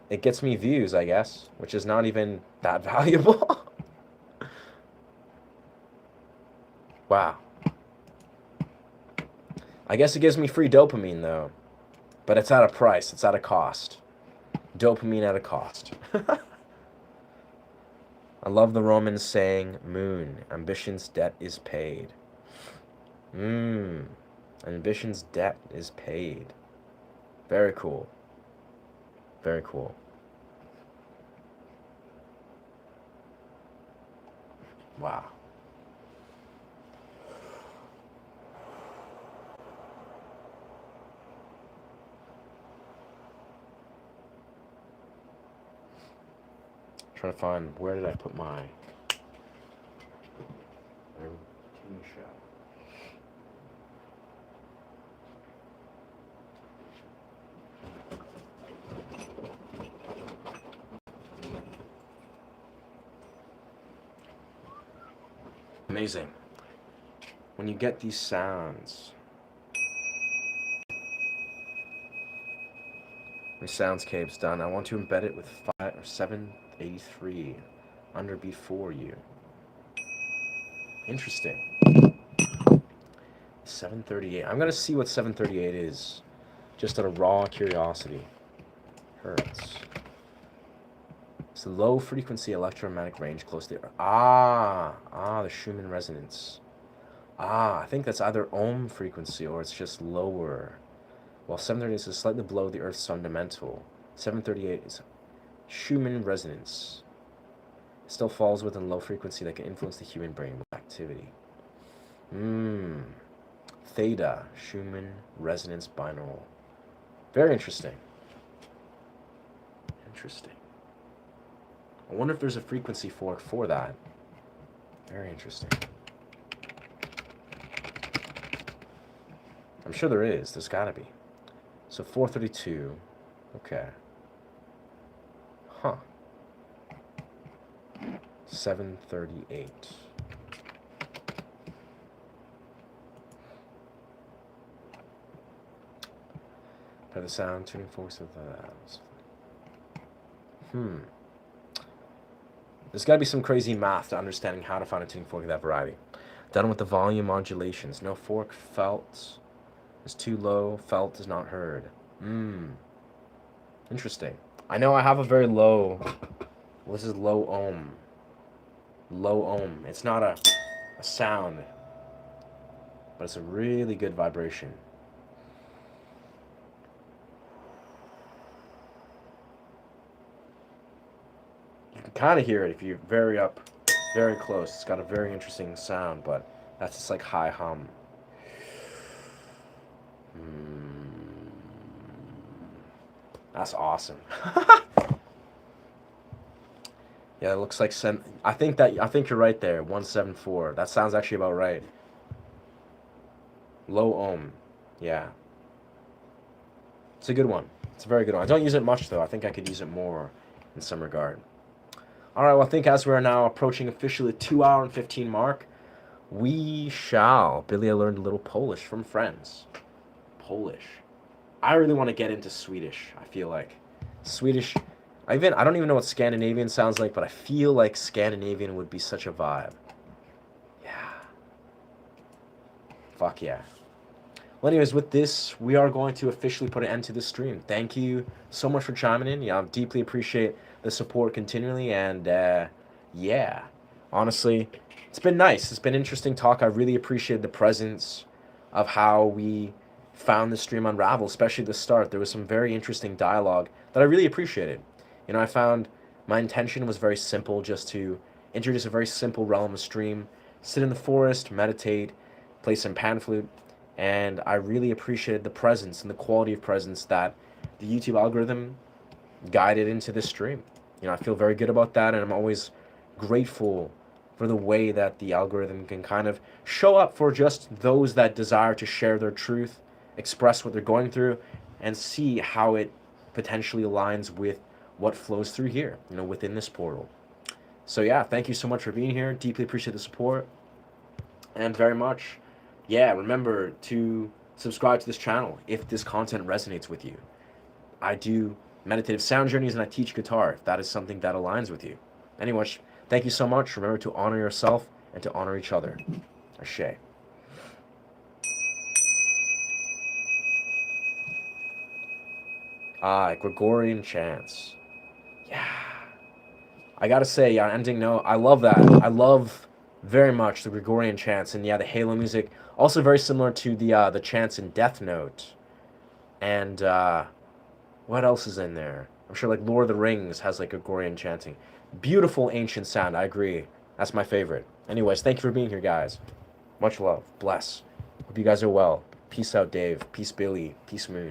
it gets me views, I guess, which is not even that valuable. Wow. I guess it gives me free dopamine, though. But it's at a price. It's at a cost. Dopamine at a cost. I love the Romans saying, moon, ambition's debt is paid. Ambition's debt is paid. Very cool. Very cool. Wow. Trying to find, where did I put my routine shot? Amazing. When you get these sounds, my soundscape's done. I want to embed it with 783 underbeat for you. Interesting. 738. I'm gonna see what 738 is, just out of raw curiosity. Hertz. It's a low frequency electromagnetic range close to the the Schumann resonance. I think that's either ohm frequency or it's just lower. While 738 is slightly below the Earth's fundamental, 738 is Schumann resonance. It still falls within low frequency that can influence the human brain with activity. Theta, Schumann resonance binaural. Very interesting. Interesting. I wonder if there's a frequency fork for that. Very interesting. I'm sure there is. There's gotta be. So 432. Okay. Huh. 738. Play the sound, tuning forks of the... There's got to be some crazy math to understanding how to find a tuning fork of that variety. Done with the volume modulations. No fork felt is too low. Felt is not heard. Interesting. I know I have a very low... Well, this is low ohm. Low ohm. It's not a sound, but it's a really good vibration. You can kind of hear it if you vary up very close. It's got a very interesting sound, but that's just like high hum. That's awesome. Yeah, it looks like I think you're right there. 174. That sounds actually about right. Low ohm. Yeah. It's a good one. It's a very good one. I don't use it much though. I think I could use it more in some regard. All right, well, I think as we are now approaching officially the 2 hour and 15 mark, we shall. Billy, I learned a little Polish from friends. Polish. I really want to get into Swedish, I feel like. Swedish, I don't even know what Scandinavian sounds like, but I feel like Scandinavian would be such a vibe. Yeah. Fuck yeah. Well, anyways, with this, we are going to officially put an end to the stream. Thank you so much for chiming in. Yeah, I deeply appreciate the support continually, and yeah, honestly, it's been nice. It's been interesting talk. I really appreciate the presence of how we found the stream unravel, especially the start. There was some very interesting dialogue that I really appreciated. You know, I found my intention was very simple, just to introduce a very simple realm of stream, sit in the forest, meditate, play some pan flute, and I really appreciated the presence and the quality of presence that the YouTube algorithm guided into this stream. You know, I feel very good about that, and I'm always grateful for the way that the algorithm can kind of show up for just those that desire to share their truth, express what they're going through, and see how it potentially aligns with what flows through here, you know, within this portal. So yeah, thank you so much for being here. Deeply appreciate the support, and very much, yeah, remember to subscribe to this channel if this content resonates with you. I do meditative sound journeys and I teach guitar if that is something that aligns with you. Anyway, thank you so much. Remember to honor yourself and to honor each other. Ashe. Gregorian chants. Yeah. I gotta say, yeah, ending note, I love that. I love very much the Gregorian chants, and yeah, the Halo music, also very similar to the chants in Death Note. And what else is in there? I'm sure like Lord of the Rings has like Gregorian chanting. Beautiful ancient sound, I agree. That's my favorite. Anyways, thank you for being here, guys. Much love. Bless. Hope you guys are well. Peace out, Dave. Peace, Billy. Peace, Moon.